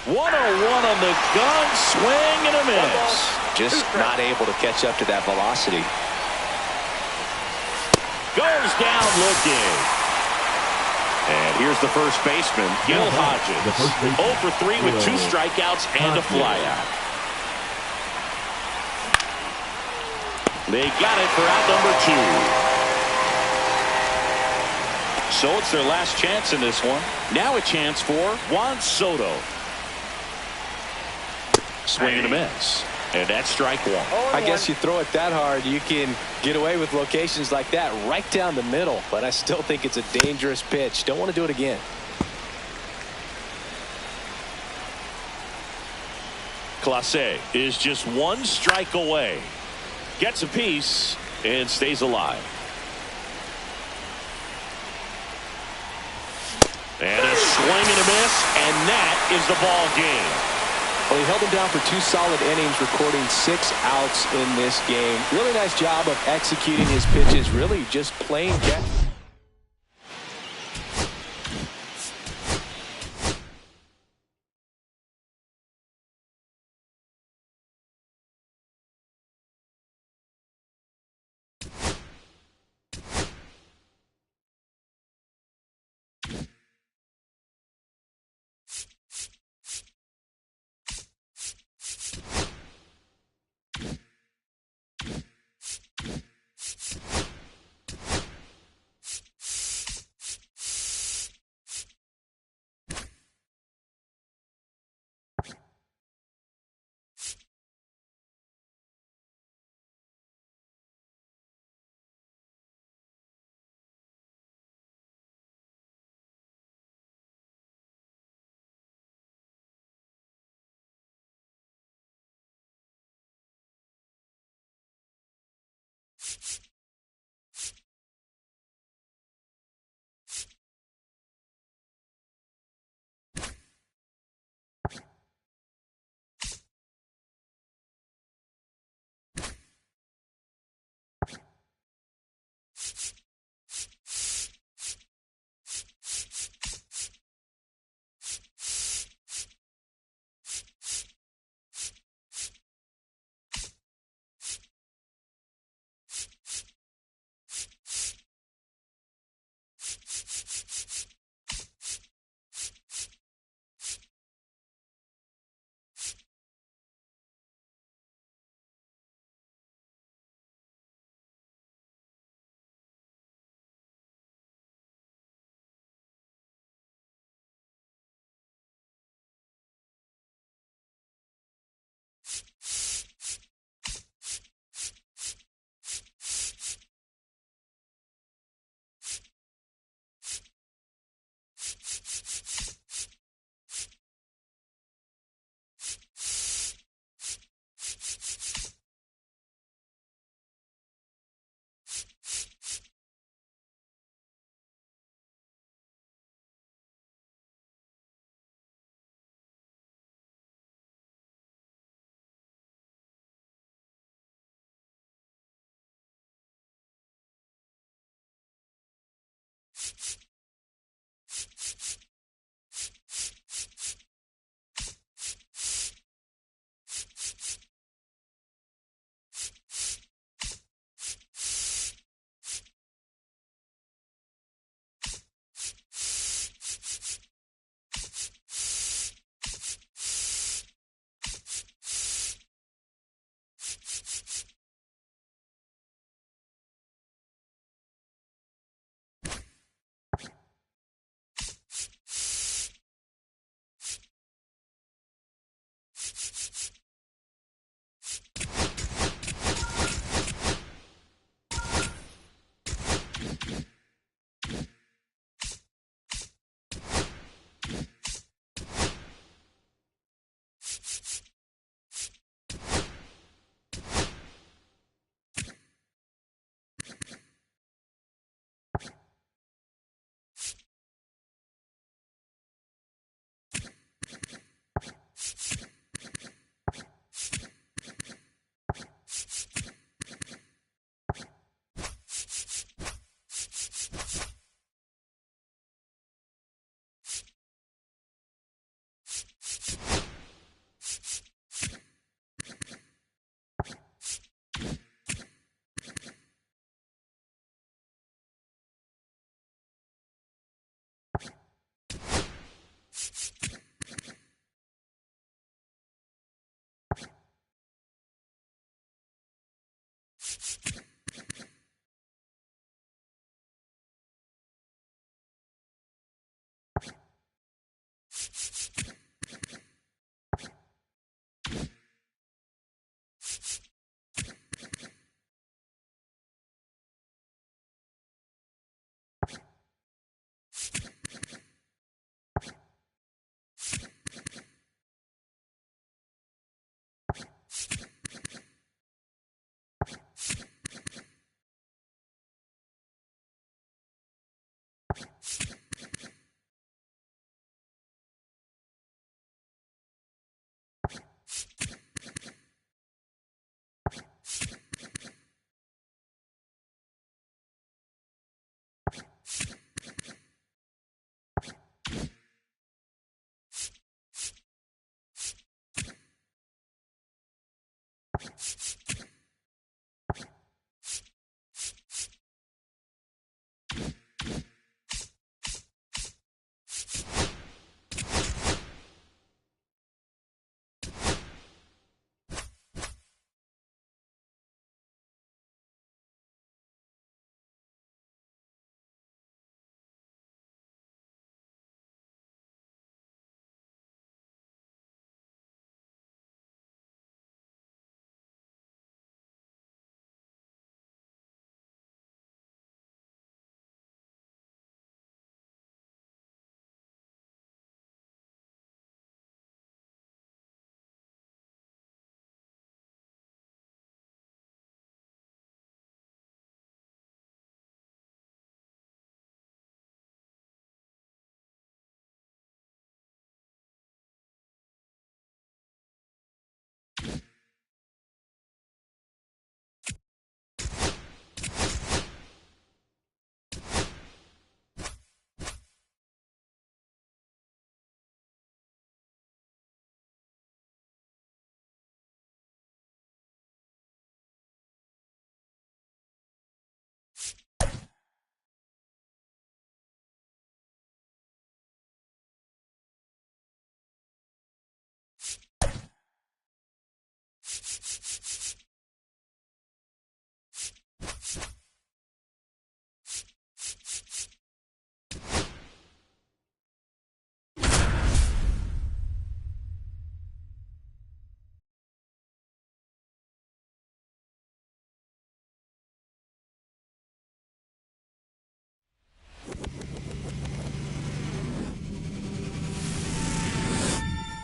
One on the gun, swing and a miss. Just not able to catch up to that velocity. Goes down looking. And here's the first baseman, Gil Hodges. 0 for 3 with 2 strikeouts and a flyout. They got it for out number 2. So it's their last chance in this one. Now a chance for Juan Soto. Swing and a miss. And that's strike 1. I guess you throw it that hard, you can get away with locations like that right down the middle. But I still think it's a dangerous pitch. Don't want to do it again. Clase is just 1 strike away. Gets a piece and stays alive. And a swing and a miss, and that is the ball game. Well, he held him down for 2 solid innings, recording 6 outs in this game. Really nice job of executing his pitches, really just plain catch.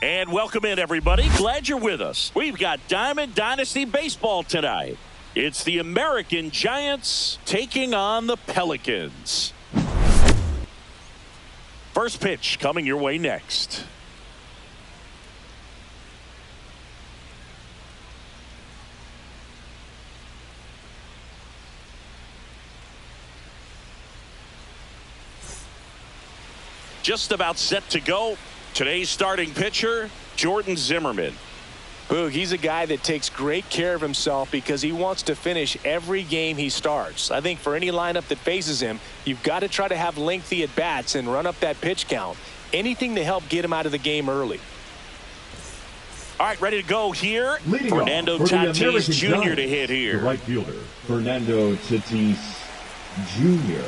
And welcome in, everybody. Glad you're with us. We've got Diamond Dynasty Baseball tonight. It's the American Giants taking on the Pelicans. First pitch coming your way next. Just about set to go. Today's starting pitcher, Jordan Zimmermann. Boog, he's a guy that takes great care of himself because he wants to finish every game he starts. I think for any lineup that faces him, you've got to try to have lengthy at-bats and run up that pitch count. Anything to help get him out of the game early. All right, ready to go here. Leading Fernando off for the Tatis American Jr. Giants, to hit here. The right fielder, Fernando Tatis Jr.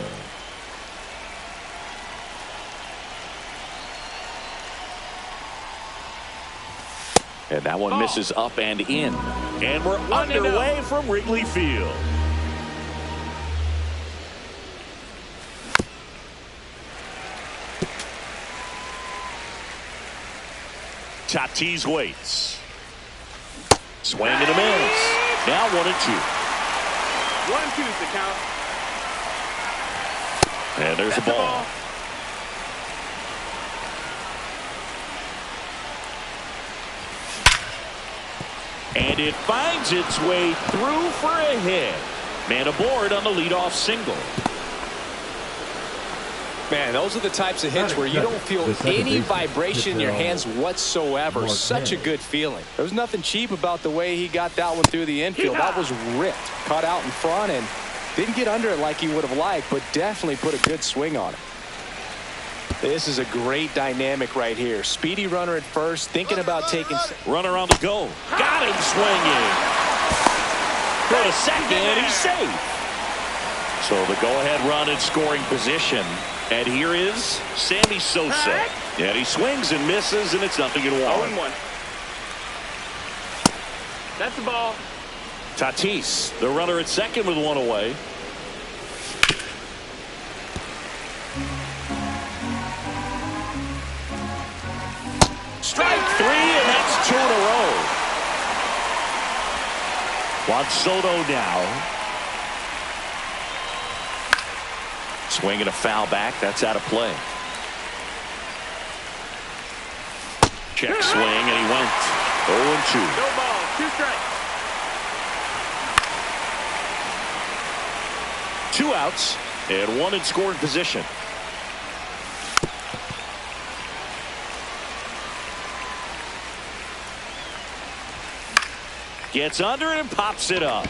And that one misses up and in. And we're underway from Wrigley Field. Tatis waits. Swing and a miss. Now 1-2. 1-2's the count. And there's a ball. And it finds its way through for a hit. Man aboard on the leadoff single. Man, those are the types of hits where you don't feel any vibration in your hands whatsoever. Such a good feeling. There was nothing cheap about the way he got that one through the infield. That was ripped. Caught out in front and didn't get under it like he would have liked, but definitely put a good swing on it. This is a great dynamic right here. Speedy runner at first, thinking about taking... Runner on the go. Got him swinging. Go to second, and he's safe. So the go-ahead run in scoring position. And here is Sammy Sosa. And he swings and misses, and it's 0-1. 0-1. That's the ball. Tatis, the runner at second with one away. Juan Soto now. Swing and a foul back. That's out of play. Check swing, and he went 0-2. No ball. 2 strikes. 2 outs and 1 in scoring position. Gets under it and pops it up.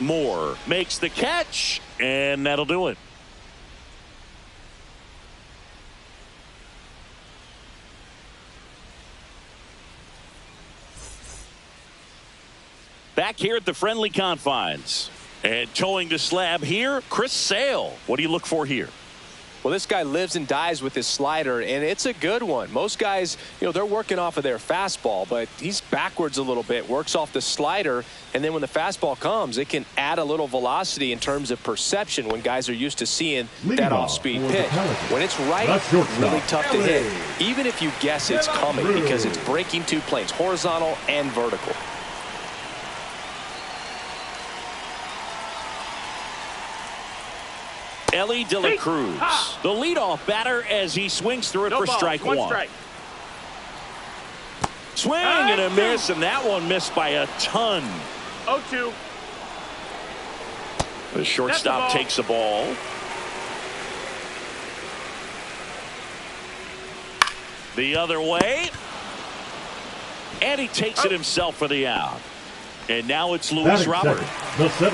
Moore makes the catch, and that'll do it. Back here at the friendly confines. And towing the slab here, Chris Sale. What do you look for here? Well, this guy lives and dies with his slider, and it's a good one. Most guys, they're working off of their fastball, but he's backwards a little bit, works off the slider, and then when the fastball comes, it can add a little velocity in terms of perception when guys are used to seeing that off-speed pitch. When it's right, really tough to hit, even if you guess it's coming, because it's breaking 2 planes, horizontal and vertical. Ellie De La Cruz, the leadoff batter as he swings through it for strike 1. Strike. Swing and a miss, and that one missed by a ton. 0-2. The shortstop takes the ball. The other way. And he takes it himself for the out. And now it's Luis Robert.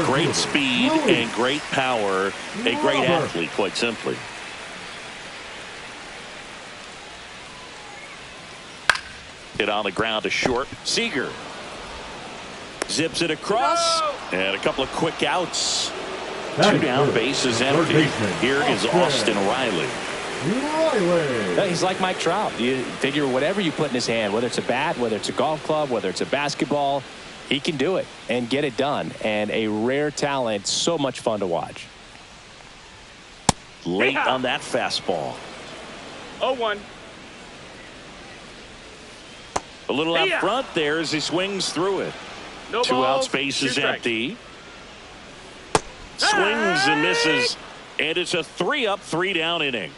Great speed and great power. A great athlete, quite simply. Hit on the ground to short. Seager zips it across. And a couple of quick outs. 2 down, bases empty. Here is Austin Riley. He's like Mike Trout. You figure whatever you put in his hand, whether it's a bat, whether it's a golf club, whether it's a basketball, he can do it and get it done. And a rare talent, so much fun to watch. Late on that fastball. 0-1. A little out front there as he swings through it. No 2 balls, outs, base 2 is strikes. empty. Swings and misses. And it's a 3-up, 3-down inning.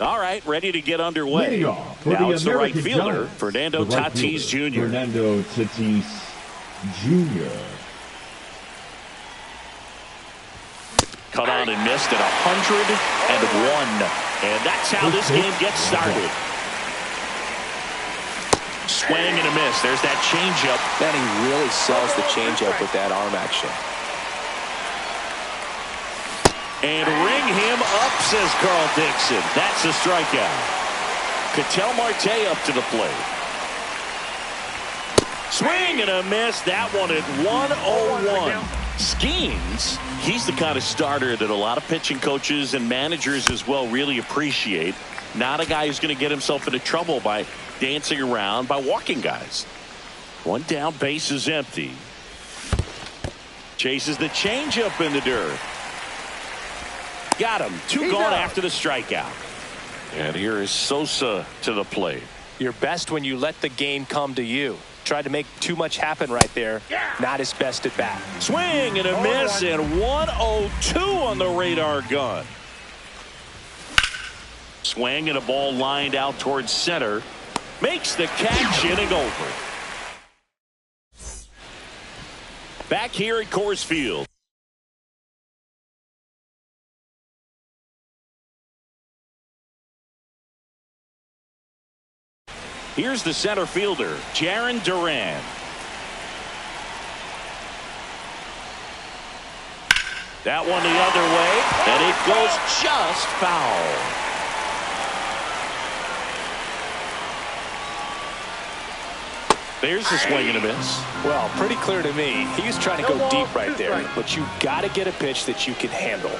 All right, ready to get underway. Leading off for Now the it's the right American fielder, Giants, Fernando the right Tatis fielder, Jr. Fernando Tatis Jr. Cut on and missed at 101. And that's how this game gets started. Swing and a miss. There's that changeup. Man, he really sells the changeup with that arm action. And ring him up, says Carl Dixon. That's a strikeout. Ketel Marte up to the plate. Swing and a miss. That one at 101. Skeens, he's the kind of starter that a lot of pitching coaches and managers as well really appreciate. Not a guy who's going to get himself into trouble by dancing around, by walking guys. One down, base is empty. Chases the changeup in the dirt. Got him. Two gone after the strikeout. And here is Sosa to the plate. You're best when you let the game come to you. Tried to make too much happen right there. Not his best at bat. Swing and a miss, and 102 on the radar gun. Swing and a ball lined out towards center. Makes the catch, inning over. Back here at Coors Field. Here's the center fielder, Jarren Duran. That one the other way, and it goes just foul. There's the swing and a miss. Well, pretty clear to me. He was trying to go deep right there, but you got to get a pitch that you can handle.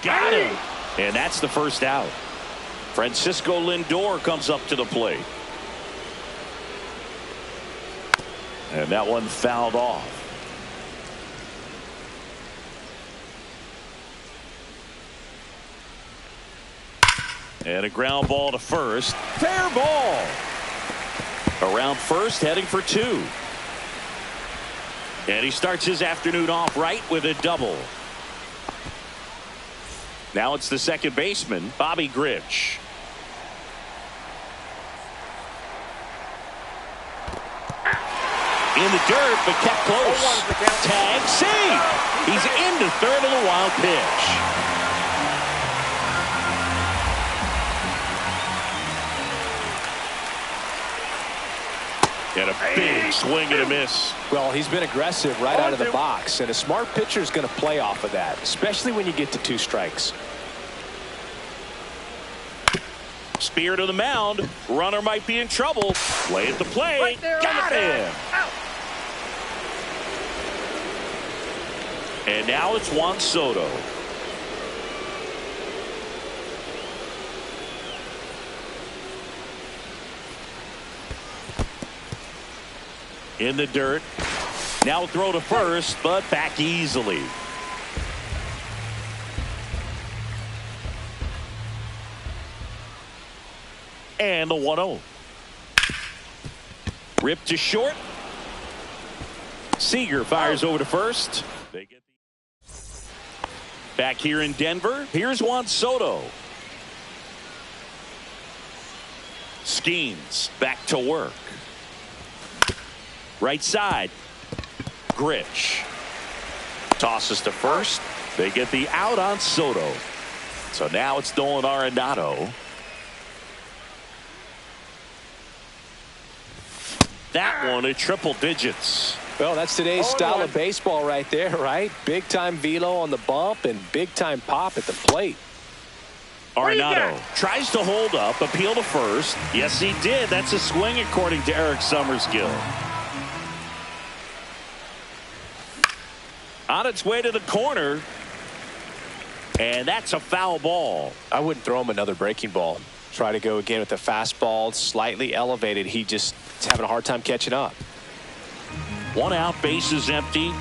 Got him. And that's the first out. Francisco Lindor comes up to the plate. And that one fouled off. And a ground ball to first. Fair ball. Around first, heading for two. And he starts his afternoon off right with a double. Now it's the second baseman, Bobby Grich. In the dirt, but kept close. Tag, save. He's into third on the wild pitch. And a big swing and a miss. Well, he's been aggressive right out of the box, and a smart pitcher is going to play off of that, especially when you get to two strikes. Spear to the mound. Runner might be in trouble. Play at the plate. Got him. And now it's Juan Soto. In the dirt. Now throw to first, but back easily. And the 1-0. Ripped to short. Seager fires over to first. They get back here in Denver. Here's Juan Soto. Skeens back to work. Right side. Grich. Tosses to first. They get the out on Soto. So now it's Nolan Arenado. That one at triple digits. Well, that's today's style of baseball right there, right? Big time velo on the bump and big time pop at the plate. Arenado tries to hold up, appeal to first. Yes, he did. That's a swing according to Eric Summerskill. On its way to the corner. And that's a foul ball. I wouldn't throw him another breaking ball. Try to go again with the fastball, slightly elevated. He just is having a hard time catching up. One out, base is empty.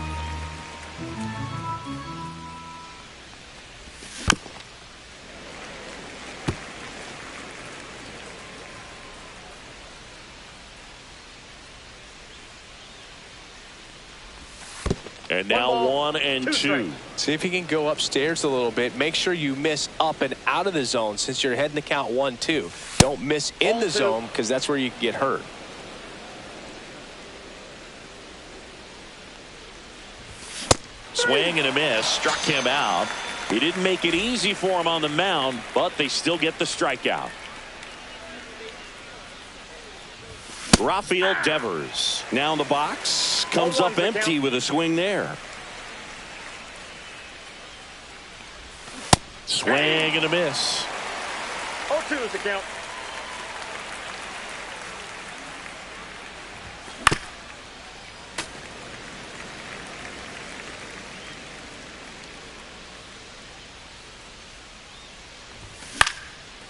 And now 1 and 2. See if you can go upstairs a little bit. Make sure you miss up and out of the zone since you're heading to count 1-2. Don't miss in the zone because that's where you can get hurt. Swing and a miss. Struck him out. He didn't make it easy for him on the mound, but they still get the strikeout. Rafael Devers now in the box. Comes up empty with a swing there. Swing and a miss. 0-2 is the count.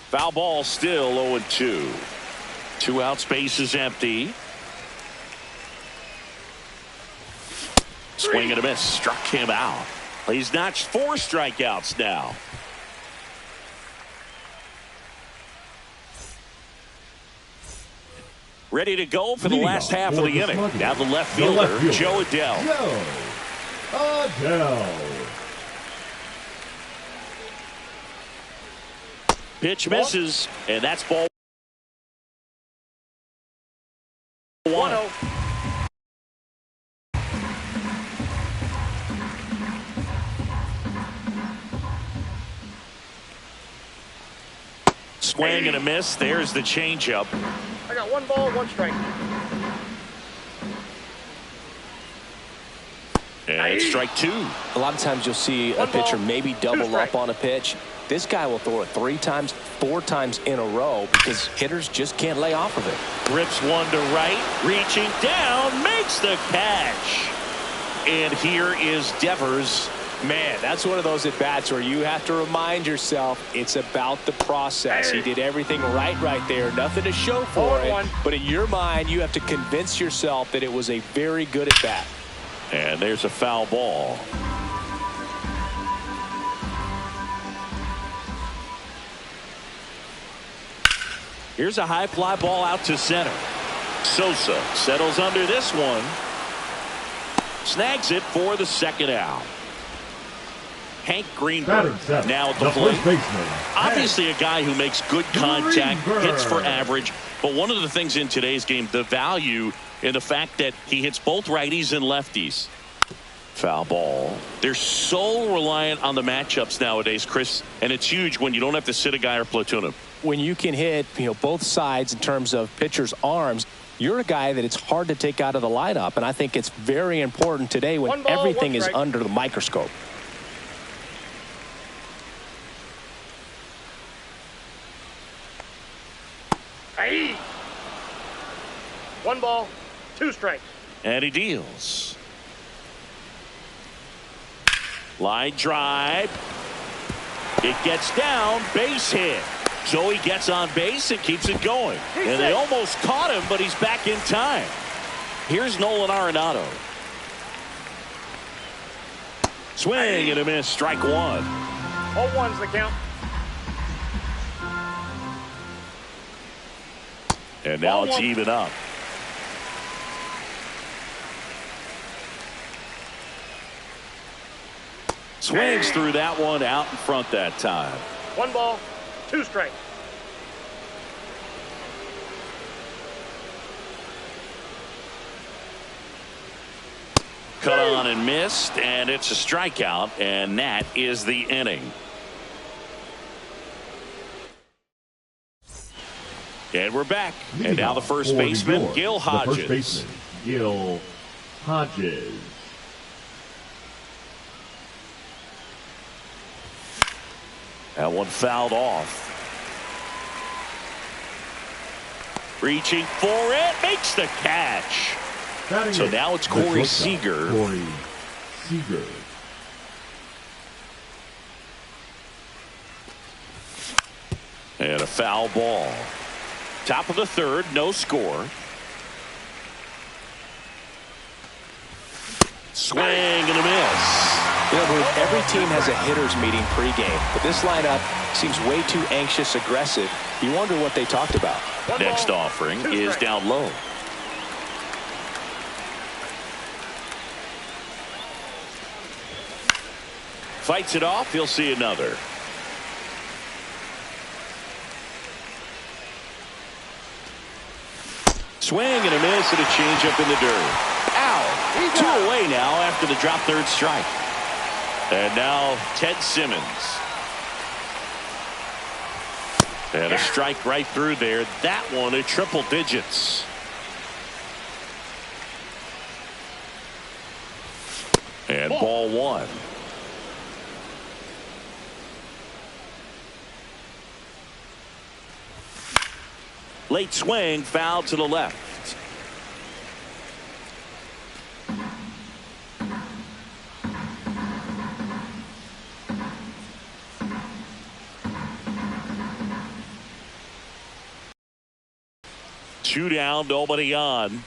Foul ball, still 0-2. 2 out, space is empty. Swing and a miss. Struck him out. He's notched 4 strikeouts now. Ready to go for the last half of the inning. Now the left fielder, Joe Adell. Pitch misses, and that's ball 1. Swing and a miss. There's the changeup. I got 1 ball, 1 strike. And strike 2. A lot of times you'll see a pitcher maybe double up on a pitch. This guy will throw it 3 times, 4 times in a row because hitters just can't lay off of it. Rips one to right, reaching down, makes the catch. And here is Devers. Man, that's one of those at-bats where you have to remind yourself it's about the process. He did everything right there. Nothing to show for it. But in your mind, you have to convince yourself that it was a very good at-bat. And there's a foul ball. Here's a high fly ball out to center. Sosa settles under this one. Snags it for the 2nd out. Hank Greenberg now at the plate. Obviously a guy who makes good contact, hits for average. But one of the things in today's game, the value in the fact that he hits both righties and lefties. Foul ball. They're so reliant on the matchups nowadays, Chris, and it's huge when you don't have to sit a guy or platoon him. When you can hit, both sides in terms of pitchers' arms, you're a guy that it's hard to take out of the lineup, and I think it's very important today when everything is under the microscope. Aye. 1 ball, 2 strikes. And he deals. Line drive. It gets down, base hit. So he gets on base and keeps it going. And they almost caught him, but he's back in time. Here's Nolan Arenado. Swing and a miss, strike 1. 0-1's the count. And now it's even up. Swings through that one out in front that time. 1 ball, 2 strikes. Cut on and missed, and it's a strikeout, and that is the inning. And we're back. And now the first baseman, Gil Hodges. The first baseman, Gil Hodges. That one fouled off. Reaching for it, makes the catch. So now it's Corey Seager. Corey Seager. And a foul ball. Top of the 3rd, no score. Swing and a miss. Every team has a hitters meeting pregame, but this lineup seems way too anxious, aggressive. You wonder what they talked about. Next offering is down low. Fights it off. He'll see another. Swing and a miss and a changeup in the dirt. Ow! 2 away now after the drop third strike. And now Ted Simmons. And a strike right through there. That one at triple digits. And ball 1. Late swing, foul to the left. Two down, nobody on.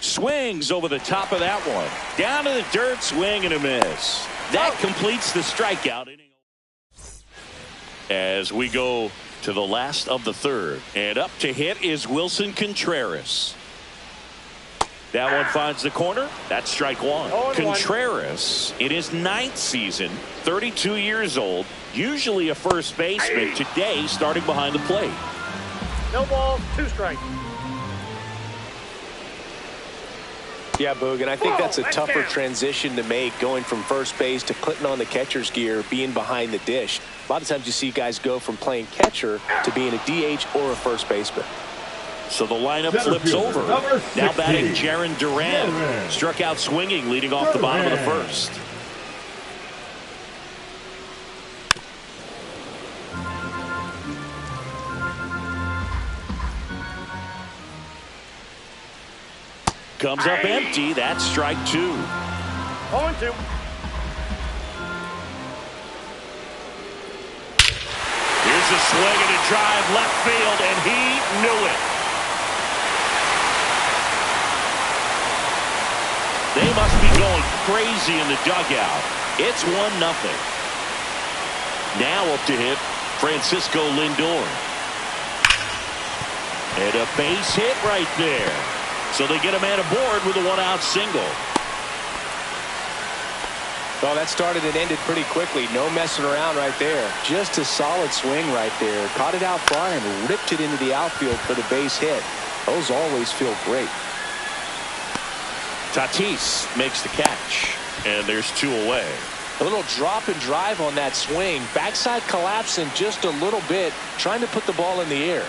Swings over the top of that one. Down to the dirt, swing and a miss. That completes the strikeout inning. As we go to the last of the third, and up to hit is Wilson Contreras. That one finds the corner. That's strike 1. Contreras in his 9th season, 32 years old, usually a first baseman. Today starting behind the plate. No balls, 2 strikes. Yeah, Boog, and I think that's a tougher transition to make, going from first base to putting on the catcher's gear, being behind the dish. A lot of times you see guys go from playing catcher to being a DH or a first baseman. So the lineup flips over. Now batting Jarren Duran. Struck out swinging, leading off the bottom of the first. Comes up empty. That's strike 2. 0-2. Here's a swing and a drive left field, and he knew it. They must be going crazy in the dugout. It's 1-0. Now up to hit Francisco Lindor. And a base hit right there. So they get a man aboard with a 1-out single. Well, that started and ended pretty quickly. No messing around right there. Just a solid swing right there. Caught it out far and ripped it into the outfield for the base hit. Those always feel great. Tatis makes the catch. And there's 2 away. A little drop and drive on that swing. Backside collapsing just a little bit. Trying to put the ball in the air.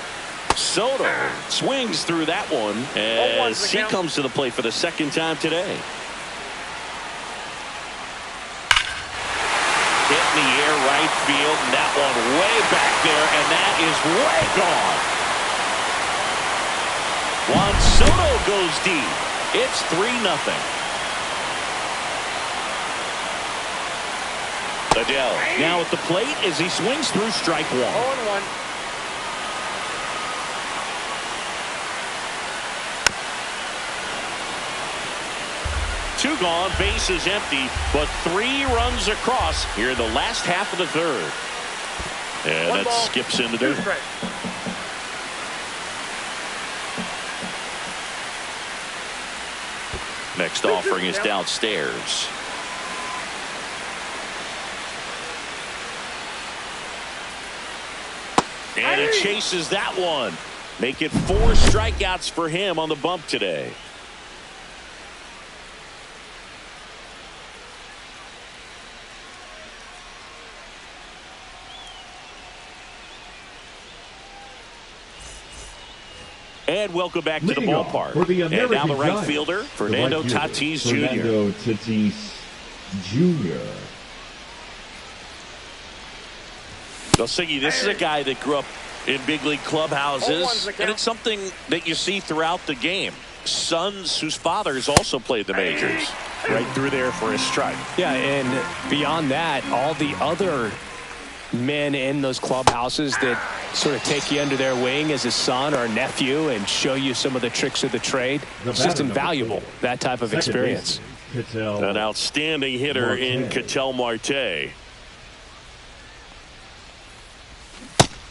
Soto swings through that one as he comes to the plate for the 2nd time today. Hit in the air right field, and that one way back there, and that is way gone. Juan Soto goes deep. It's 3-0. Adele now at the plate as he swings through strike 1. 0-1. Two gone, bases empty, but 3 runs across here in the last half of the third. And that skips into the next offering is downstairs. And it chases that one. Make it 4 strikeouts for him on the bump today. And welcome back to the ballpark. And now the right fielder, Fernando Tatis Jr. Fernando Tatis Jr. Well, Siggy, this is a guy that grew up in big league clubhouses, and it's something that you see throughout the game. Sons whose fathers also played the majors. Right through there for a strike. Yeah, and beyond that, all the other men in those clubhouses that sort of take you under their wing as a son or a nephew and show you some of the tricks of the trade. It's just invaluable, that type of experience. An outstanding hitter in Ketel Marte.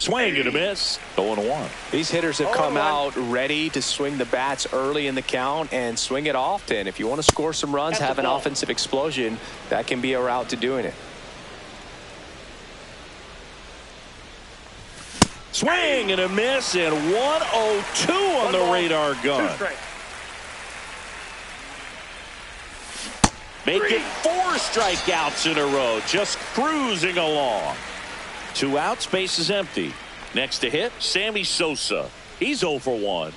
Swing and a miss. 0-1. These hitters have come out ready to swing the bats early in the count and swing it often. If you want to score some runs, have an offensive explosion, that can be a route to doing it. Swing and a miss, and 102 on the radar gun. Make it 4 strikeouts in a row, just cruising along. 2 outs, base is empty. Next to hit, Sammy Sosa. He's 0 for 1.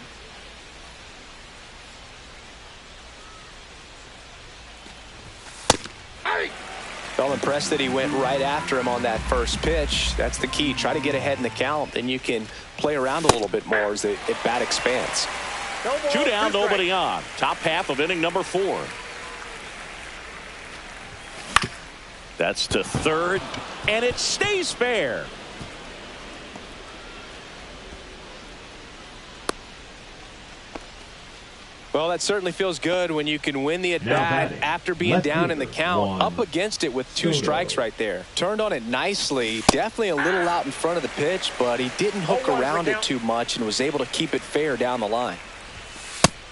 Felt impressed that he went right after him on that first pitch. That's the key. Try to get ahead in the count. Then you can play around a little bit more as the bat expands. 2 down, nobody on. Top half of inning number 4. That's to third, and it stays fair. Well, that certainly feels good when you can win the at-bat after being down in the count. Up against it with 2 strikes right there. Turned on it nicely. Definitely a little out in front of the pitch, but he didn't hook around it too much and was able to keep it fair down the line.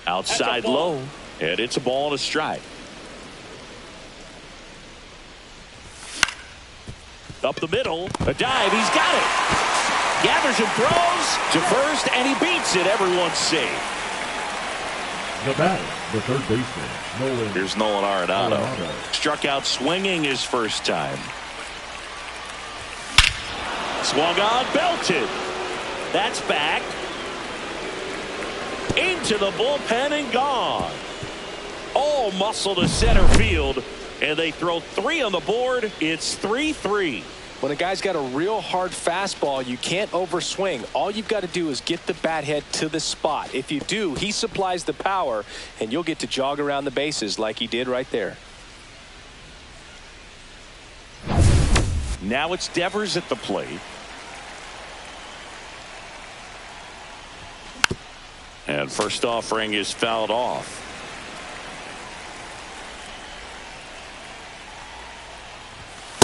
Outside low, and it's a ball and a strike. Up the middle, a dive, he's got it. Gathers and throws to first, and he beats it. Everyone's safe. The batter, the third baseman, Nolan. Here's Nolan Arenado. Struck out swinging his first time. Swung on, belted. That's back. Into the bullpen and gone. All muscle to center field. And they throw 3 on the board. It's 3-3. When a guy's got a real hard fastball, you can't overswing. All you've got to do is get the bat head to the spot. If you do, he supplies the power, and you'll get to jog around the bases like he did right there. Now it's Devers at the plate. And first offering is fouled off.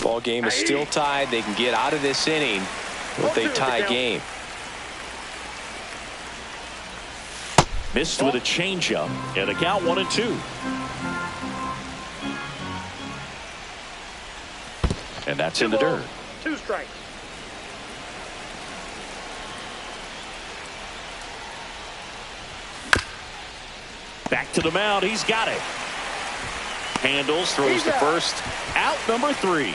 Ball game is still tied. They can get out of this inning with a tie game. Missed with a changeup, and a count 1-2. And that's in the dirt. 2 strikes. Back to the mound. He's got it. Handles, throws to first. Out number 3.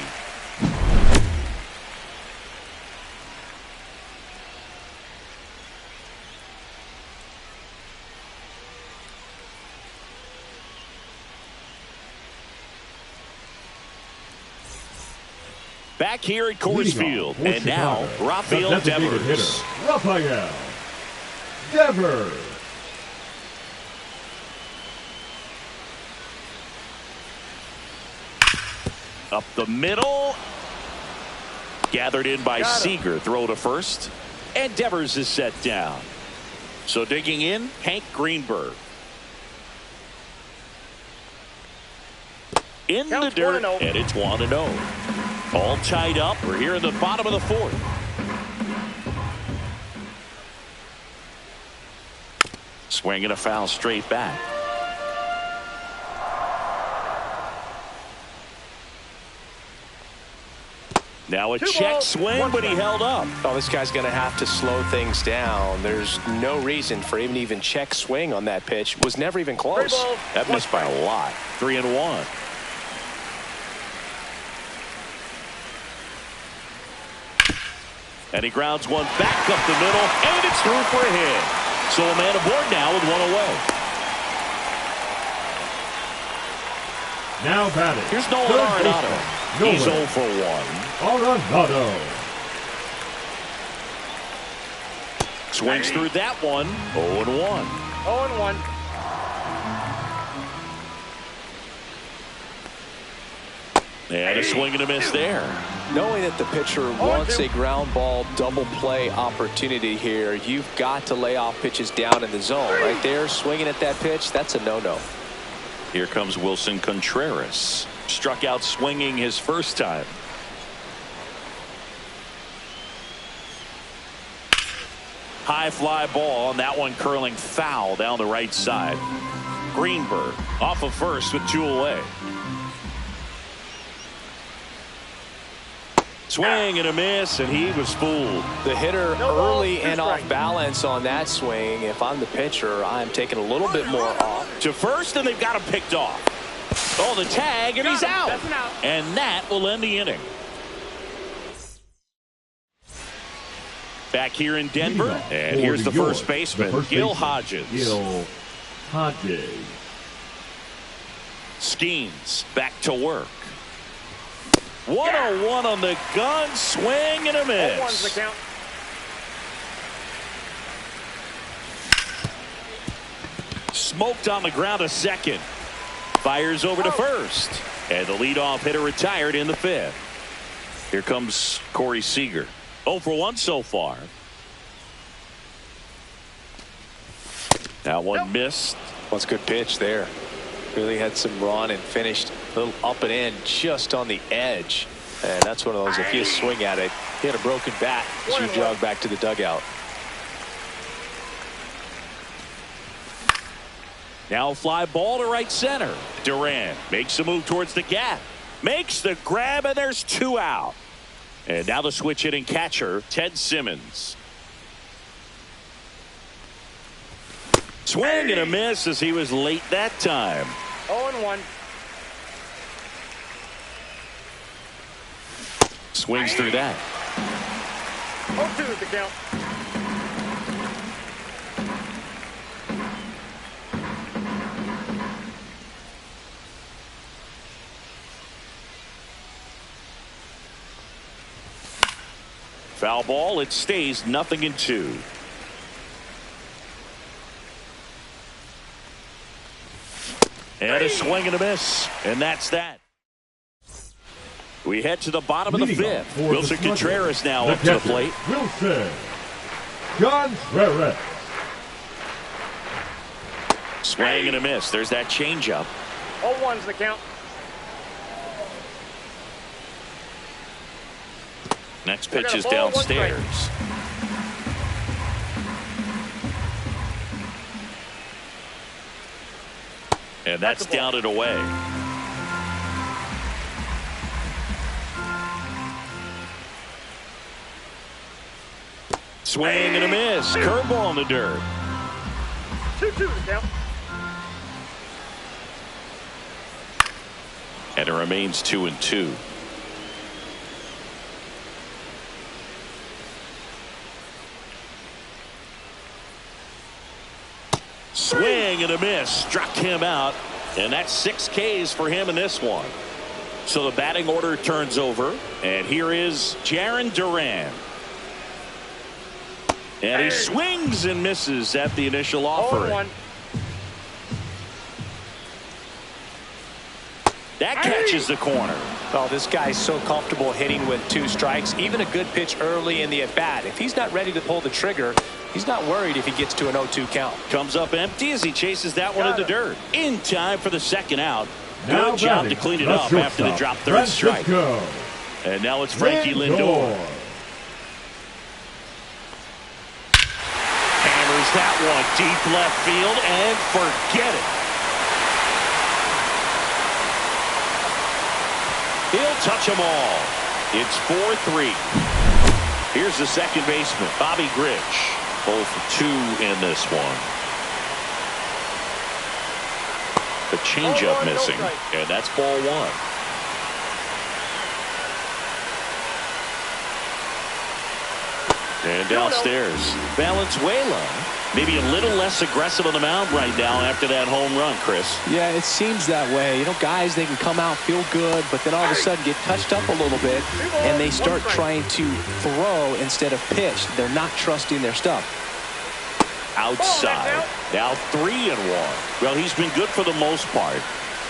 Back here at Coors Field, and now Rafael Devers. Rafael Devers. Up the middle. Gathered in by Seager. Throw to first. And Devers is set down. So digging in, Hank Greenberg. In the dirt, and it's 1-0. All tied up. We're here in the bottom of the 4th. Swinging a foul straight back. Now a check swing, but he held up. Oh, this guy's going to have to slow things down. There's no reason for him to even check swing on that pitch. Was never even close. That missed by a lot. 3-1. And he grounds one back up the middle, and it's through for a hit. So a man aboard now with 1 away. Now batting. Here's Nolan Arenado. He's 0 for 1. Arenado. Swings through that one. 0-1. 0-1. And a swing and a miss there. Knowing that the pitcher wants a ground ball double play opportunity here, you've got to lay off pitches down in the zone. Right there, swinging at that pitch, that's a no-no. Here comes Wilson Contreras. Struck out swinging his first time. High fly ball, and that one curling foul down the right side. Greenberg off of first with 2 away. Swing and a miss, and he was fooled. The hitter early and off balance on that swing. If I'm the pitcher, I'm taking a little bit more off. To first, and they've got him picked off. Oh, the tag, and he's out. And that will end the inning. Back here in Denver, and here's the first baseman, Gil Hodges. Gil Hodges. Skeens back to work. 101 on the gun, swing and a miss. 0-1's the count. Smoked on the ground to second. Fires over to first. And the leadoff hitter retired in the 5th. Here comes Corey Seager. 0 for 1 so far. That one missed. That's a good pitch there. Really had some run and finished a little up and in just on the edge. And that's one of those, if you swing at it, he had a broken bat as you jog back to the dugout. Now fly ball to right center. Duran makes a move towards the gap. Makes the grab, and there's 2 out. And now the switch hitting catcher, Ted Simmons. Swing and a miss as he was late that time. 0-1. Swings through that. 0-2 the count. Foul ball. It stays 0-2. And a swing and a miss. And that's that. We head to the bottom of the 5th. Wilson Contreras now up to the plate. Wilson Contreras. Swing and a miss. There's that changeup. 0-1's the count. Next pitch is downstairs. And that's down and away. Swing and a miss. Curveball in the dirt. 2-2 the count. And it remains 2-2. Swing and a miss. Struck him out. And that's 6 Ks for him in this one. So the batting order turns over. And here is Jarren Duran. And he swings and misses at the initial offering. 0-1. That catches the corner. Well, this guy's so comfortable hitting with 2 strikes. Even a good pitch early in the at-bat. If he's not ready to pull the trigger, he's not worried if he gets to an 0-2 count. Comes up empty as he chases that one in the dirt. In time for the second out. Now Good job to clean it up after the drop third strike. And now it's Frankie Lindor. Hammers that one deep left field and forget it. He'll touch them all. It's 4-3. Here's the second baseman, Bobby Grich. 0 for 2 in this one. The changeup missing, and that's ball 1. And downstairs, Valenzuela, maybe a little less aggressive on the mound right now after that home run, Chris. Yeah, it seems that way. You know, guys, they can come out, feel good, but then all of a sudden get touched up a little bit, and they start trying to throw instead of pitch. They're not trusting their stuff. Outside, now 3-1. Well, he's been good for the most part.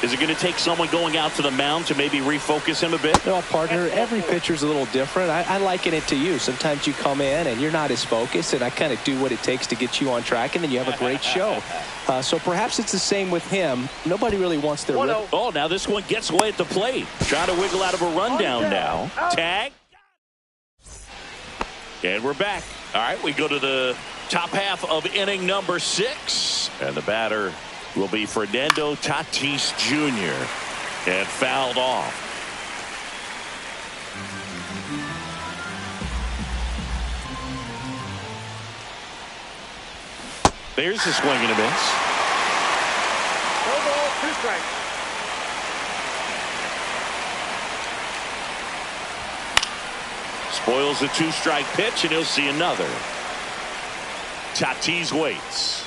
Is it going to take someone going out to the mound to maybe refocus him a bit? No, partner, every pitcher's a little different. I liken it to you. Sometimes you come in and you're not as focused, and I kind of do what it takes to get you on track, and then you have a great show. So perhaps it's the same with him. Nobody really wants their... Oh, now this one gets away at the plate. Trying to wiggle out of a rundown now. Tag. And we're back. All right, we go to the Top half of inning number 6. And the batter will be Fernando Tatis Jr. and fouled off. There's a swing and a miss. No ball, 2 strikes. Spoils the 2-strike pitch, and he'll see another. Tatis waits.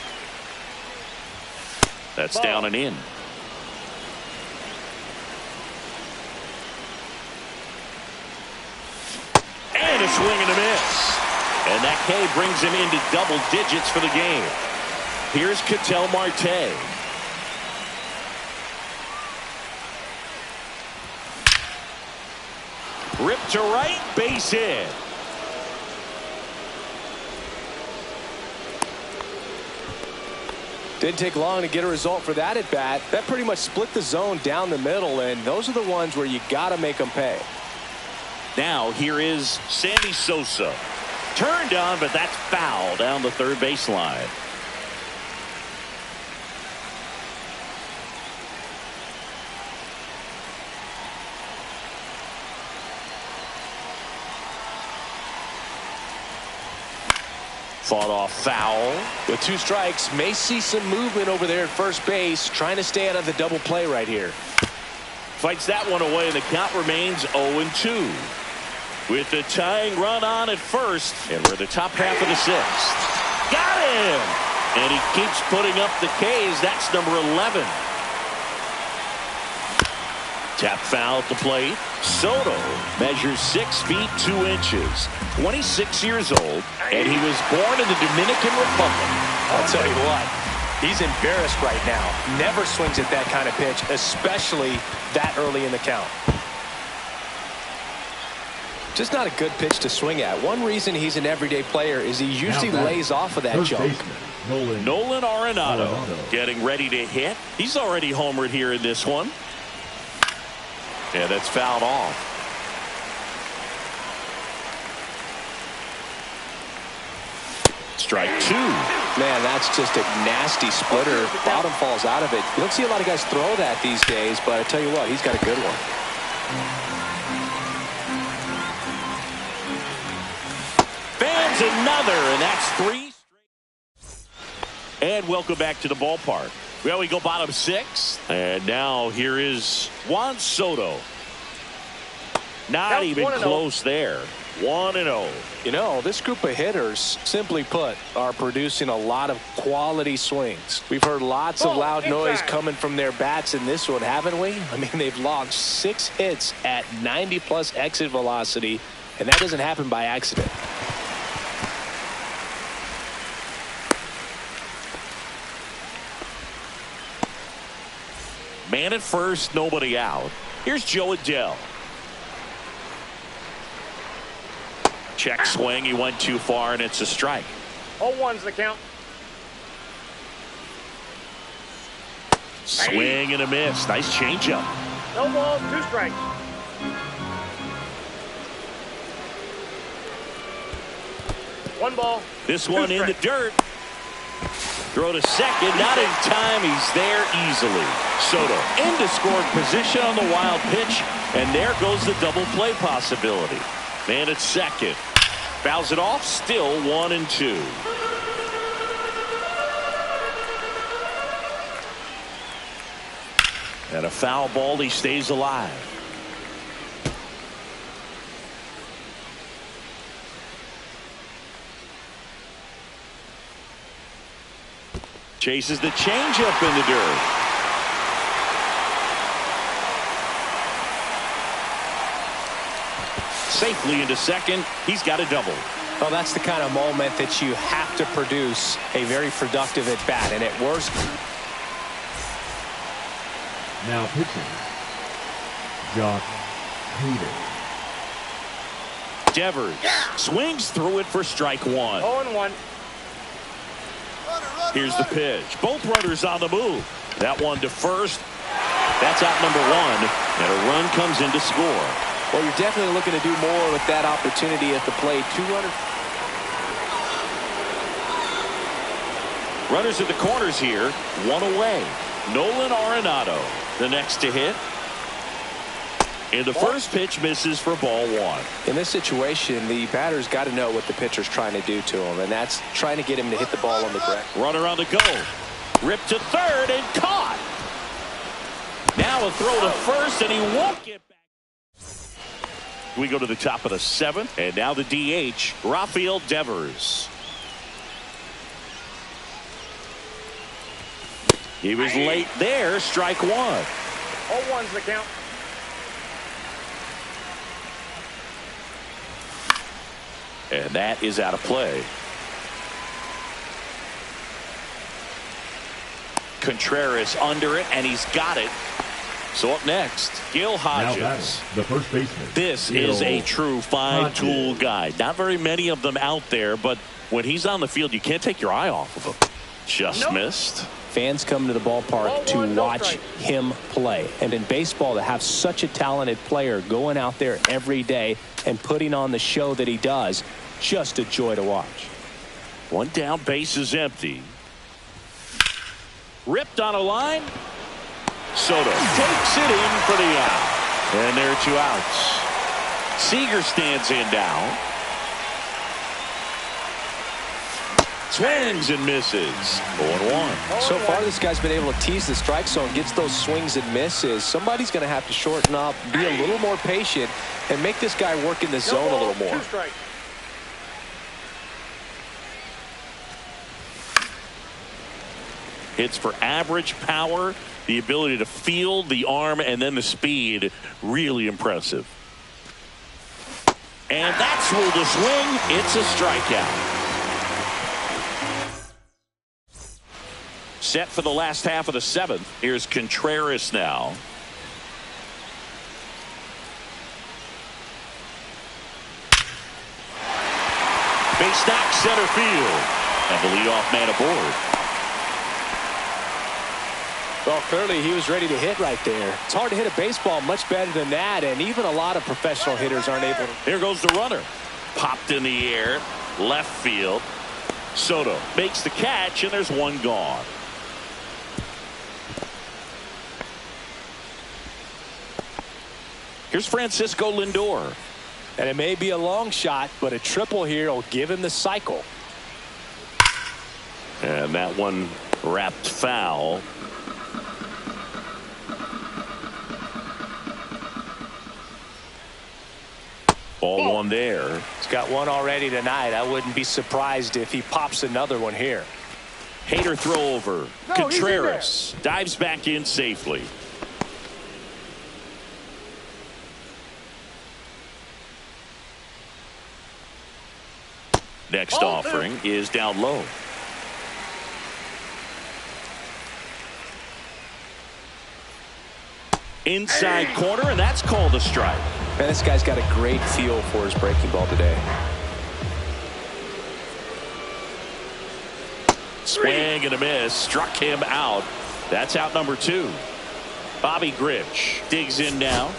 That's down and in. And a swing and a miss. And that K brings him into double digits for the game. Here's Ketel Marte. Ripped to right, base hit. Didn't take long to get a result for that at bat. That pretty much split the zone down the middle, and those are the ones where you got to make them pay. Now here is Sammy Sosa. Turned on, but that's foul down the third baseline. Fought off foul. With 2 strikes, may see some movement over there at first base, trying to stay out of the double play right here. Fights that one away, and the count remains 0-2. With the tying run on at first, and we're the top half of the 6th. Got him! And he keeps putting up the Ks. That's number 11. Tap foul at the plate. Soto measures 6 feet 2 inches, 26 years old, and he was born in the Dominican Republic. I'll tell you what, he's embarrassed right now. Never swings at that kind of pitch, especially that early in the count. Just not a good pitch to swing at. One reason he's an everyday player is he usually lays off of that jump. Nolan Arenado getting ready to hit. He's already homered here in this one. Yeah, that's fouled off. Strike 2. Man, that's just a nasty splitter. Bottom falls out of it. You don't see a lot of guys throw that these days, but I tell you what, he's got a good one. Fans another, and that's 3 straight. And welcome back to the ballpark. Well, we go bottom 6. And now here is Juan Soto. Not even close there. 1-0. You know, this group of hitters, simply put, are producing a lot of quality swings. We've heard lots of loud noise coming from their bats in this one, haven't we? I mean, they've logged 6 hits at 90+ exit velocity, and that doesn't happen by accident. Man at first, nobody out. Here's Joe Adele. Check swing. He went too far, and it's a strike. 0-1's the count. Swing and a miss. Nice changeup. No balls, 2 strikes. One ball. This one in the dirt. Throw to second, not in time. He's there easily. Soto into scoring position on the wild pitch, and there goes the double play possibility. Man at second. Fouls it off, still 1-2. And a foul ball, he stays alive. Chases the changeup in the dirt. Safely into second. He's got a double. Well, that's the kind of moment that you have to produce a very productive at bat, and at worst. Now pitching, Josh Hader. Devers swings through it for strike 1. 0-1. Here's the pitch. Both runners on the move. That one to first. That's out number 1, and a run comes in to score. Well, you're definitely looking to do more with that opportunity at the plate. 2 runners. Runners at the corners here. One away. Nolan Arenado, the next to hit. And the first pitch misses for ball one. In this situation, the batter's got to know what the pitcher's trying to do to him, and that's trying to get him to hit the ball on the ground. Runner on the go. Ripped to third and caught. Now a throw to first, and he won't get back. We go to the top of the seventh, and now the DH, Rafael Devers. He was late there, strike one. 0-1's the count. And that is out of play. Contreras under it, and he's got it. So up next, Gil Hodges. The first baseman. This is a true five-tool guy. Not very many of them out there, but when he's on the field, you can't take your eye off of him. Just missed. Fans come to the ballpark to watch him play. And in baseball, to have such a talented player going out there every day and putting on the show that he does, just a joy to watch. One down, base is empty. Ripped on a line. Soto takes it in for the out. And there are two outs. Seager stands in now. Swings and misses. 0-1. So far, this guy's been able to tease the strike zone, gets those swings and misses. Somebody's going to have to shorten up, be a little more patient, and make this guy work in the zone a little more. 2 strikes. Hits for average power, the ability to field the arm, and then the speed. Really impressive. And that's ruled a swing. It's a strikeout. Set for the last half of the seventh. Here's Contreras now. Base knock center field. And the leadoff man aboard. Well, clearly he was ready to hit right there. It's hard to hit a baseball much better than that, and even a lot of professional hitters aren't able to. Here goes the runner. Popped in the air. Left field. Soto makes the catch, and there's one gone. Here's Francisco Lindor. And it may be a long shot, but a triple here will give him the cycle. And that one wrapped foul. Ball one there. He's got one already tonight. I wouldn't be surprised if he pops another one here. Hader throw over. Contreras dives back in safely. Next offering is down low. Inside corner, and that's called a strike. Man, this guy's got a great feel for his breaking ball today. Swing and a miss. Struck him out. That's out number 2. Bobby Grich digs in now.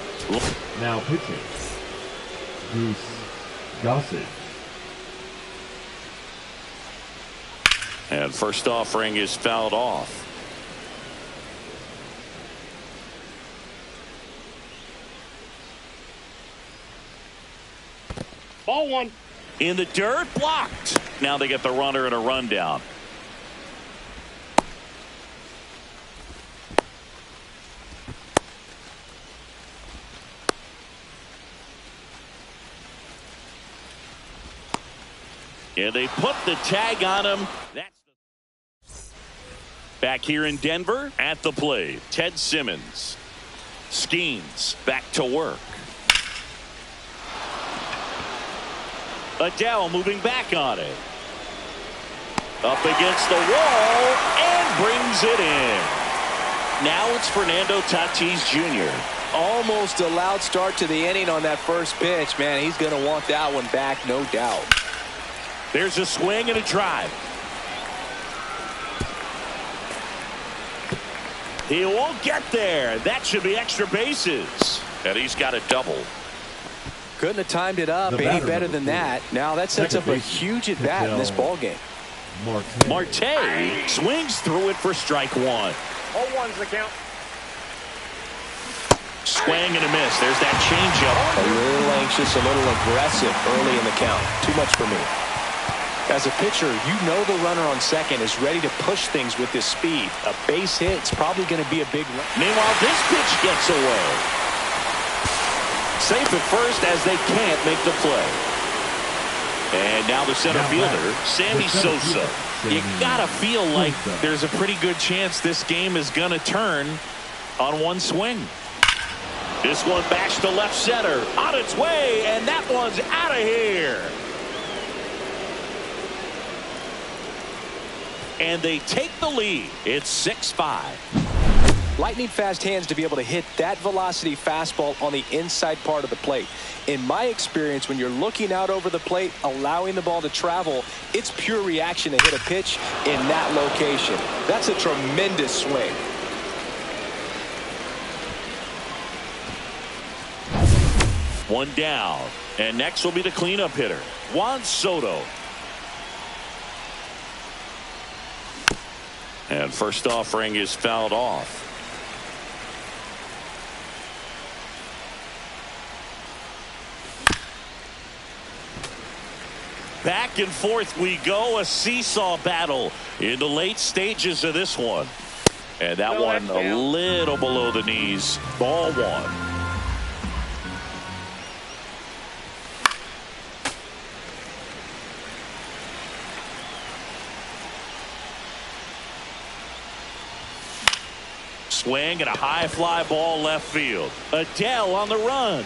Now pitching. Goose Gossett. And first offering is fouled off. Ball one. In the dirt, blocked. Now they get the runner and a rundown. And they put the tag on him. That's back here in Denver at the plate. Ted Simmons. Skeens back to work. Adele moving back on it. Up against the wall and brings it in. Now it's Fernando Tatis Jr. Almost a loud start to the inning on that first pitch. Man, he's going to want that one back, no doubt. There's a swing and a drive. He won't get there. That should be extra bases. And he's got a double. Couldn't have timed it up any better than that. Now that sets up a huge at bat in this ball game. Marte swings through it for strike one. 0-1's the count. Swing and a miss. There's that changeup. A little anxious, a little aggressive early in the count. Too much for me. As a pitcher, you know the runner on second is ready to push things with his speed. A base hit's probably going to be a big run. Meanwhile, this pitch gets away. Safe at first as they can't make the play. And now the center fielder, Sammy Sosa. You gotta feel like there's a pretty good chance this game is gonna turn on one swing. This one bashed to left center, on its way, and that one's out of here. And they take the lead. It's 6-5. Lightning fast hands to be able to hit that velocity fastball on the inside part of the plate. In my experience, when you're looking out over the plate, allowing the ball to travel, it's pure reaction to hit a pitch in that location. That's a tremendous swing. One down. And next will be the cleanup hitter, Juan Soto. And first offering is fouled off. Back and forth we go, a seesaw battle in the late stages of this one. And that one a little below the knees. Ball one. Swing and a high fly ball left field. Adele on the run.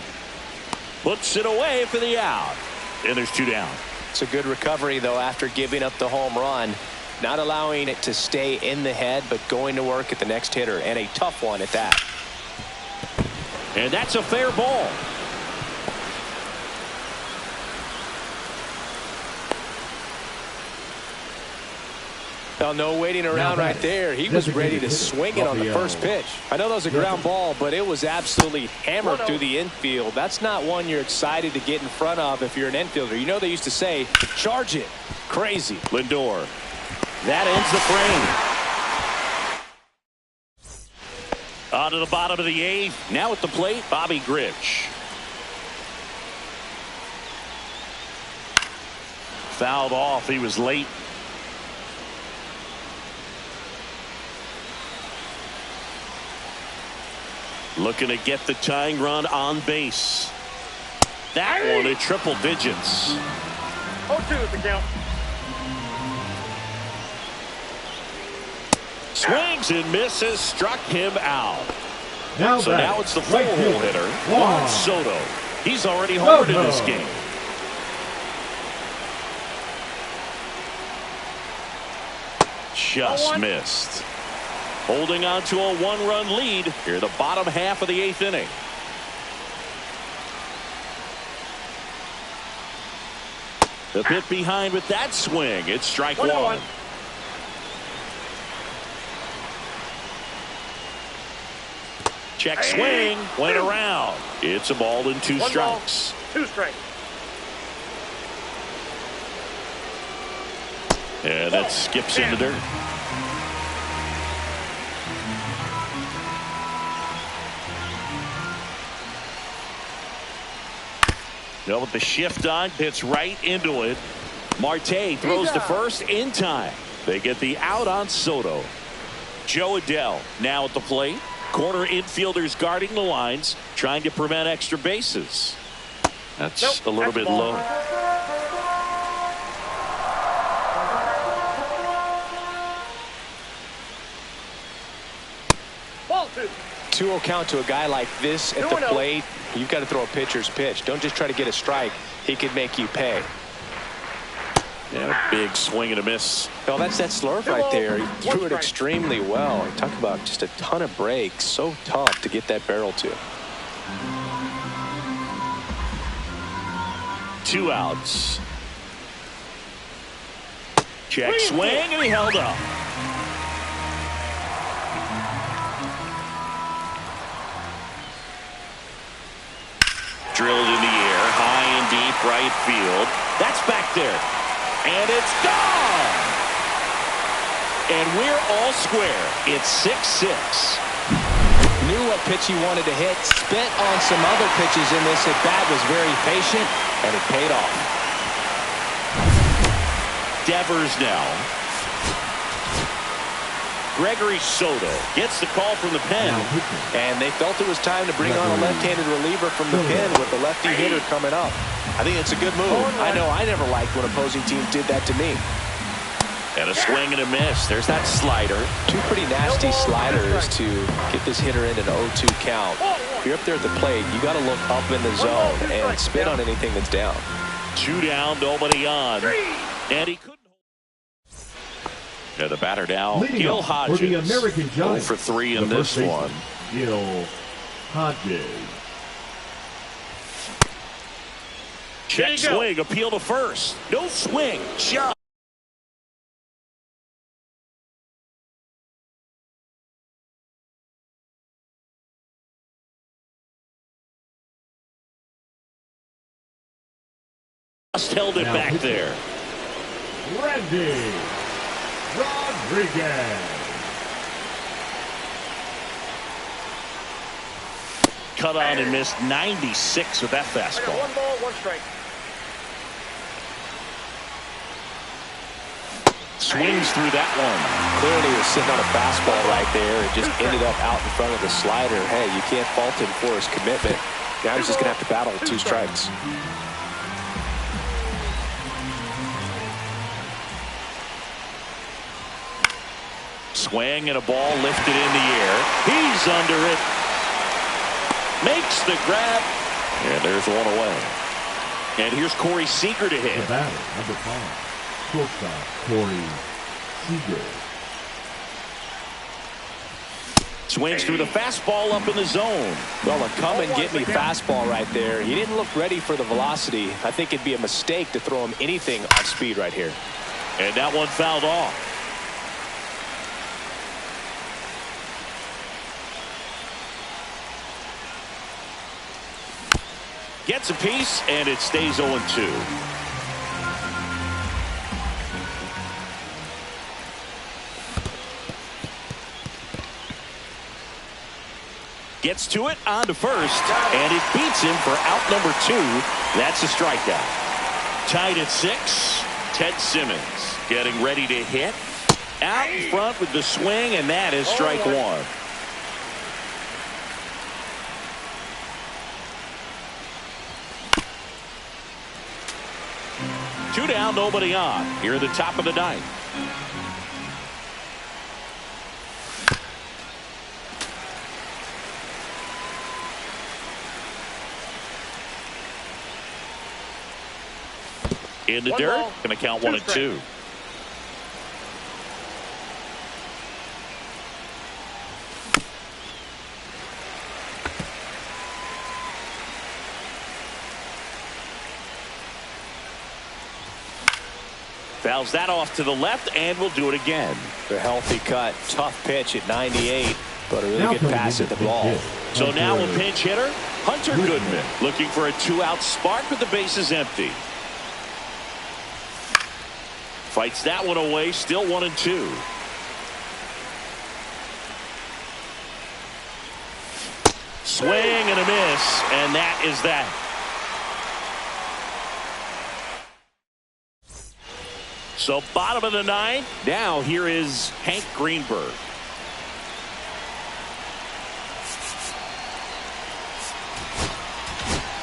Puts it away for the out. And there's two down. It's a good recovery, though, after giving up the home run. Not allowing it to stay in the head, but going to work at the next hitter, and a tough one at that. And that's a fair ball. Well, no waiting around right there. He was ready to swing it on the first pitch. I know that was a ground ball, but it was absolutely hammered through the infield. That's not one you're excited to get in front of if you're an infielder. You know they used to say, charge it. Crazy. Lindor. That ends the frame. On to the bottom of the eighth. Now at the plate, Bobby Grich. Fouled off. He was late. Looking to get the tying run on base. That one at triple digits. 0-2 is the count. Swings and misses, struck him out. Now it's the full-hole hitter, Juan Soto. He's already homered in this game. Just missed. Holding on to a one-run lead here the bottom half of the eighth inning. A bit behind with that swing. It's strike one. Check swing. Went around. It's a ball and two strikes. 2 strikes. And that skips in the dirt. Well, with the shift on, hits right into it. Marte throws to first in time. They get the out on Soto. Joe Adele now at the plate. Corner infielders guarding the lines, trying to prevent extra bases. That's a little bit low. Ball 2. 2-0 count to a guy like this at the plate. You've got to throw a pitcher's pitch. Don't just try to get a strike. He could make you pay. Yeah, a big swing and a miss. Well, that's that slurve right there. He threw it extremely well. Talk about just a ton of breaks. So tough to get that barrel to. 2 outs. Check swing, and he held up. Drilled in the air, high and deep right field. That's back there. And it's gone. And we're all square. It's 6-6. Knew what pitch he wanted to hit. Spent on some other pitches in this at bat. Was very patient, and it paid off. Devers now. Gregory Soto gets the call from the pen. And they felt it was time to bring on a left-handed reliever from the pen with the lefty hitter coming up. I think it's a good move. I know I never liked when opposing teams did that to me. And a swing and a miss. There's that slider. Two pretty nasty sliders to get this hitter in an 0-2 count. If you're up there at the plate, you got to look up in the zone and spit on anything that's down. 2 down, nobody on. And he couldn't. The batter now, Gil Hodges. For the American Giants, 0 for 3 in this one. Gil Hodges. Check swing, appeal to first. No swing, just. Held it back there. Randy Rodriguez. Cut on and missed 96 with that fastball. 1 ball, 1 strike. Swings through that one. Clearly he was sitting on a fastball right there and just ended up out in front of the slider. Hey, you can't fault him for his commitment. Now he's just going to have to battle with 2 strikes. Swing and a ball lifted in the air. He's under it. Makes the grab. And there's one away. And here's Corey Seager to hit. The batter, number 5, shortstop Corey Seager. Swings through the fastball up in the zone. Well, a come-and-get-me fastball right there. He didn't look ready for the velocity. I think it'd be a mistake to throw him anything off speed right here. And that one fouled off. Gets a piece, and it stays 0-2. Gets to it, on to first, and it beats him for out number 2. That's a strikeout. Tied at 6, Ted Simmons getting ready to hit. Out in front with the swing, and that is strike 1. Two down, nobody on. Here at the top of the 9th. In the dirt, going to count 1 and 2. Fouls that off to the left, and we'll do it again. A healthy cut, tough pitch at 98, but a really good pass at the ball. So now a pinch hitter, Hunter Goodman, looking for a 2-out spark with the bases empty. Fights that one away, still 1 and 2. Swing and a miss, and that is that. So bottom of the 9th. Now here is Hank Greenberg.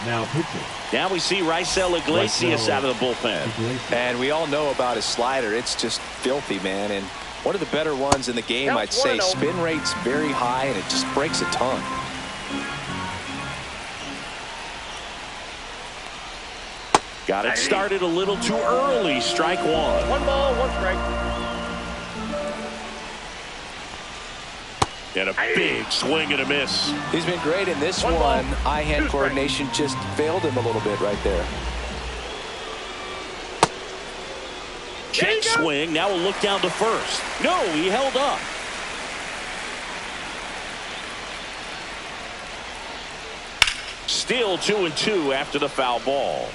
Now pitching. Now we see Raisel Iglesias out of the bullpen. And we all know about his slider. It's just filthy, man. And one of the better ones in the game, I'd say. Spin rate's very high, and it just breaks a ton. Got it started a little too early. Strike 1. 1 ball, 1 strike. And a big swing and a miss. He's been great in this one. Eye-hand coordination just failed him a little bit right there. Check swing. Now we'll look down to first. No, he held up. Still 2 and 2 after the foul ball.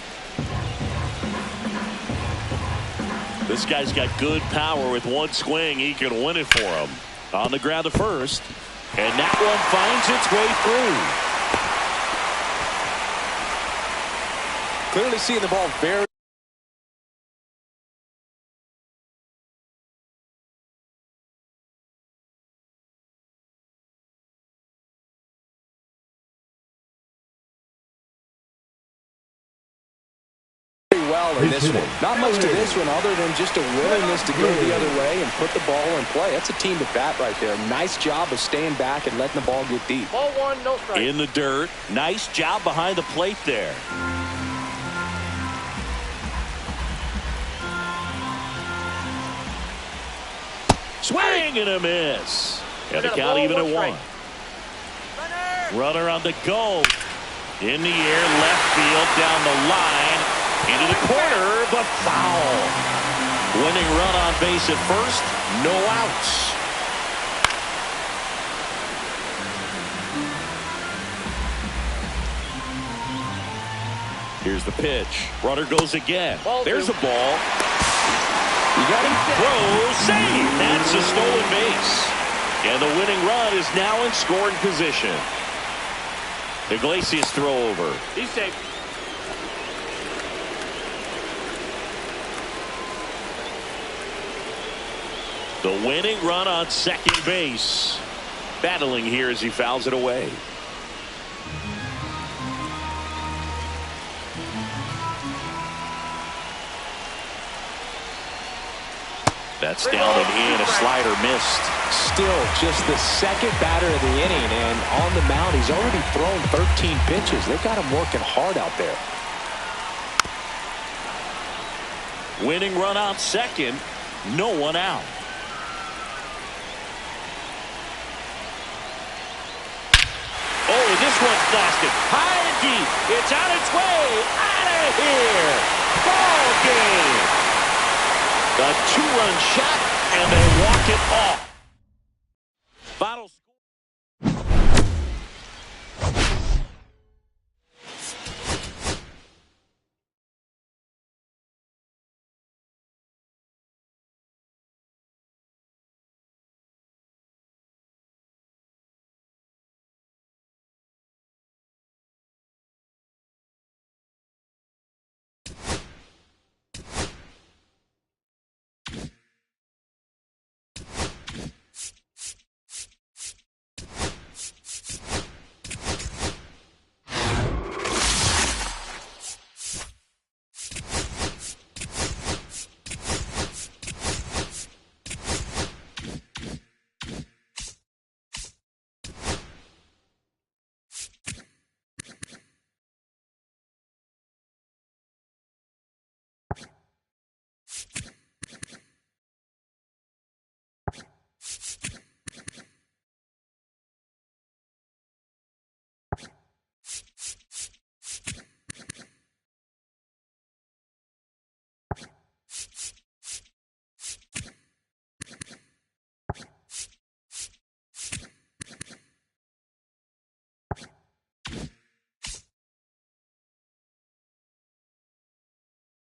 This guy's got good power. With one swing, he can win it for him. On the ground to first. And that one finds its way through. Clearly seeing the ball very well in this one. Not much to this one other than just a willingness to go the other way and put the ball in play. That's a team at bat right there. Nice job of staying back and letting the ball get deep. Ball one, no strike. In the dirt. Nice job behind the plate there. Swing and a miss. And the count even at one. Runner on the go. In the air, left field, down the line. Into the corner, but foul. Winning run on base at first. No outs. Here's the pitch. Runner goes again. There's a ball. You got him. Throw, save. That's a stolen base. And the winning run is now in scoring position. Iglesias throw over. He's safe. The winning run on second base. Battling here as he fouls it away. That's down and in. A slider missed. Still just the second batter of the inning, and on the mound he's already thrown 13 pitches. They've got him working hard out there. Winning run on second. No one out. Oh, this one's blasted. High and deep. It's on its way. Out of here. Ball game. A two-run shot, and they walk it off.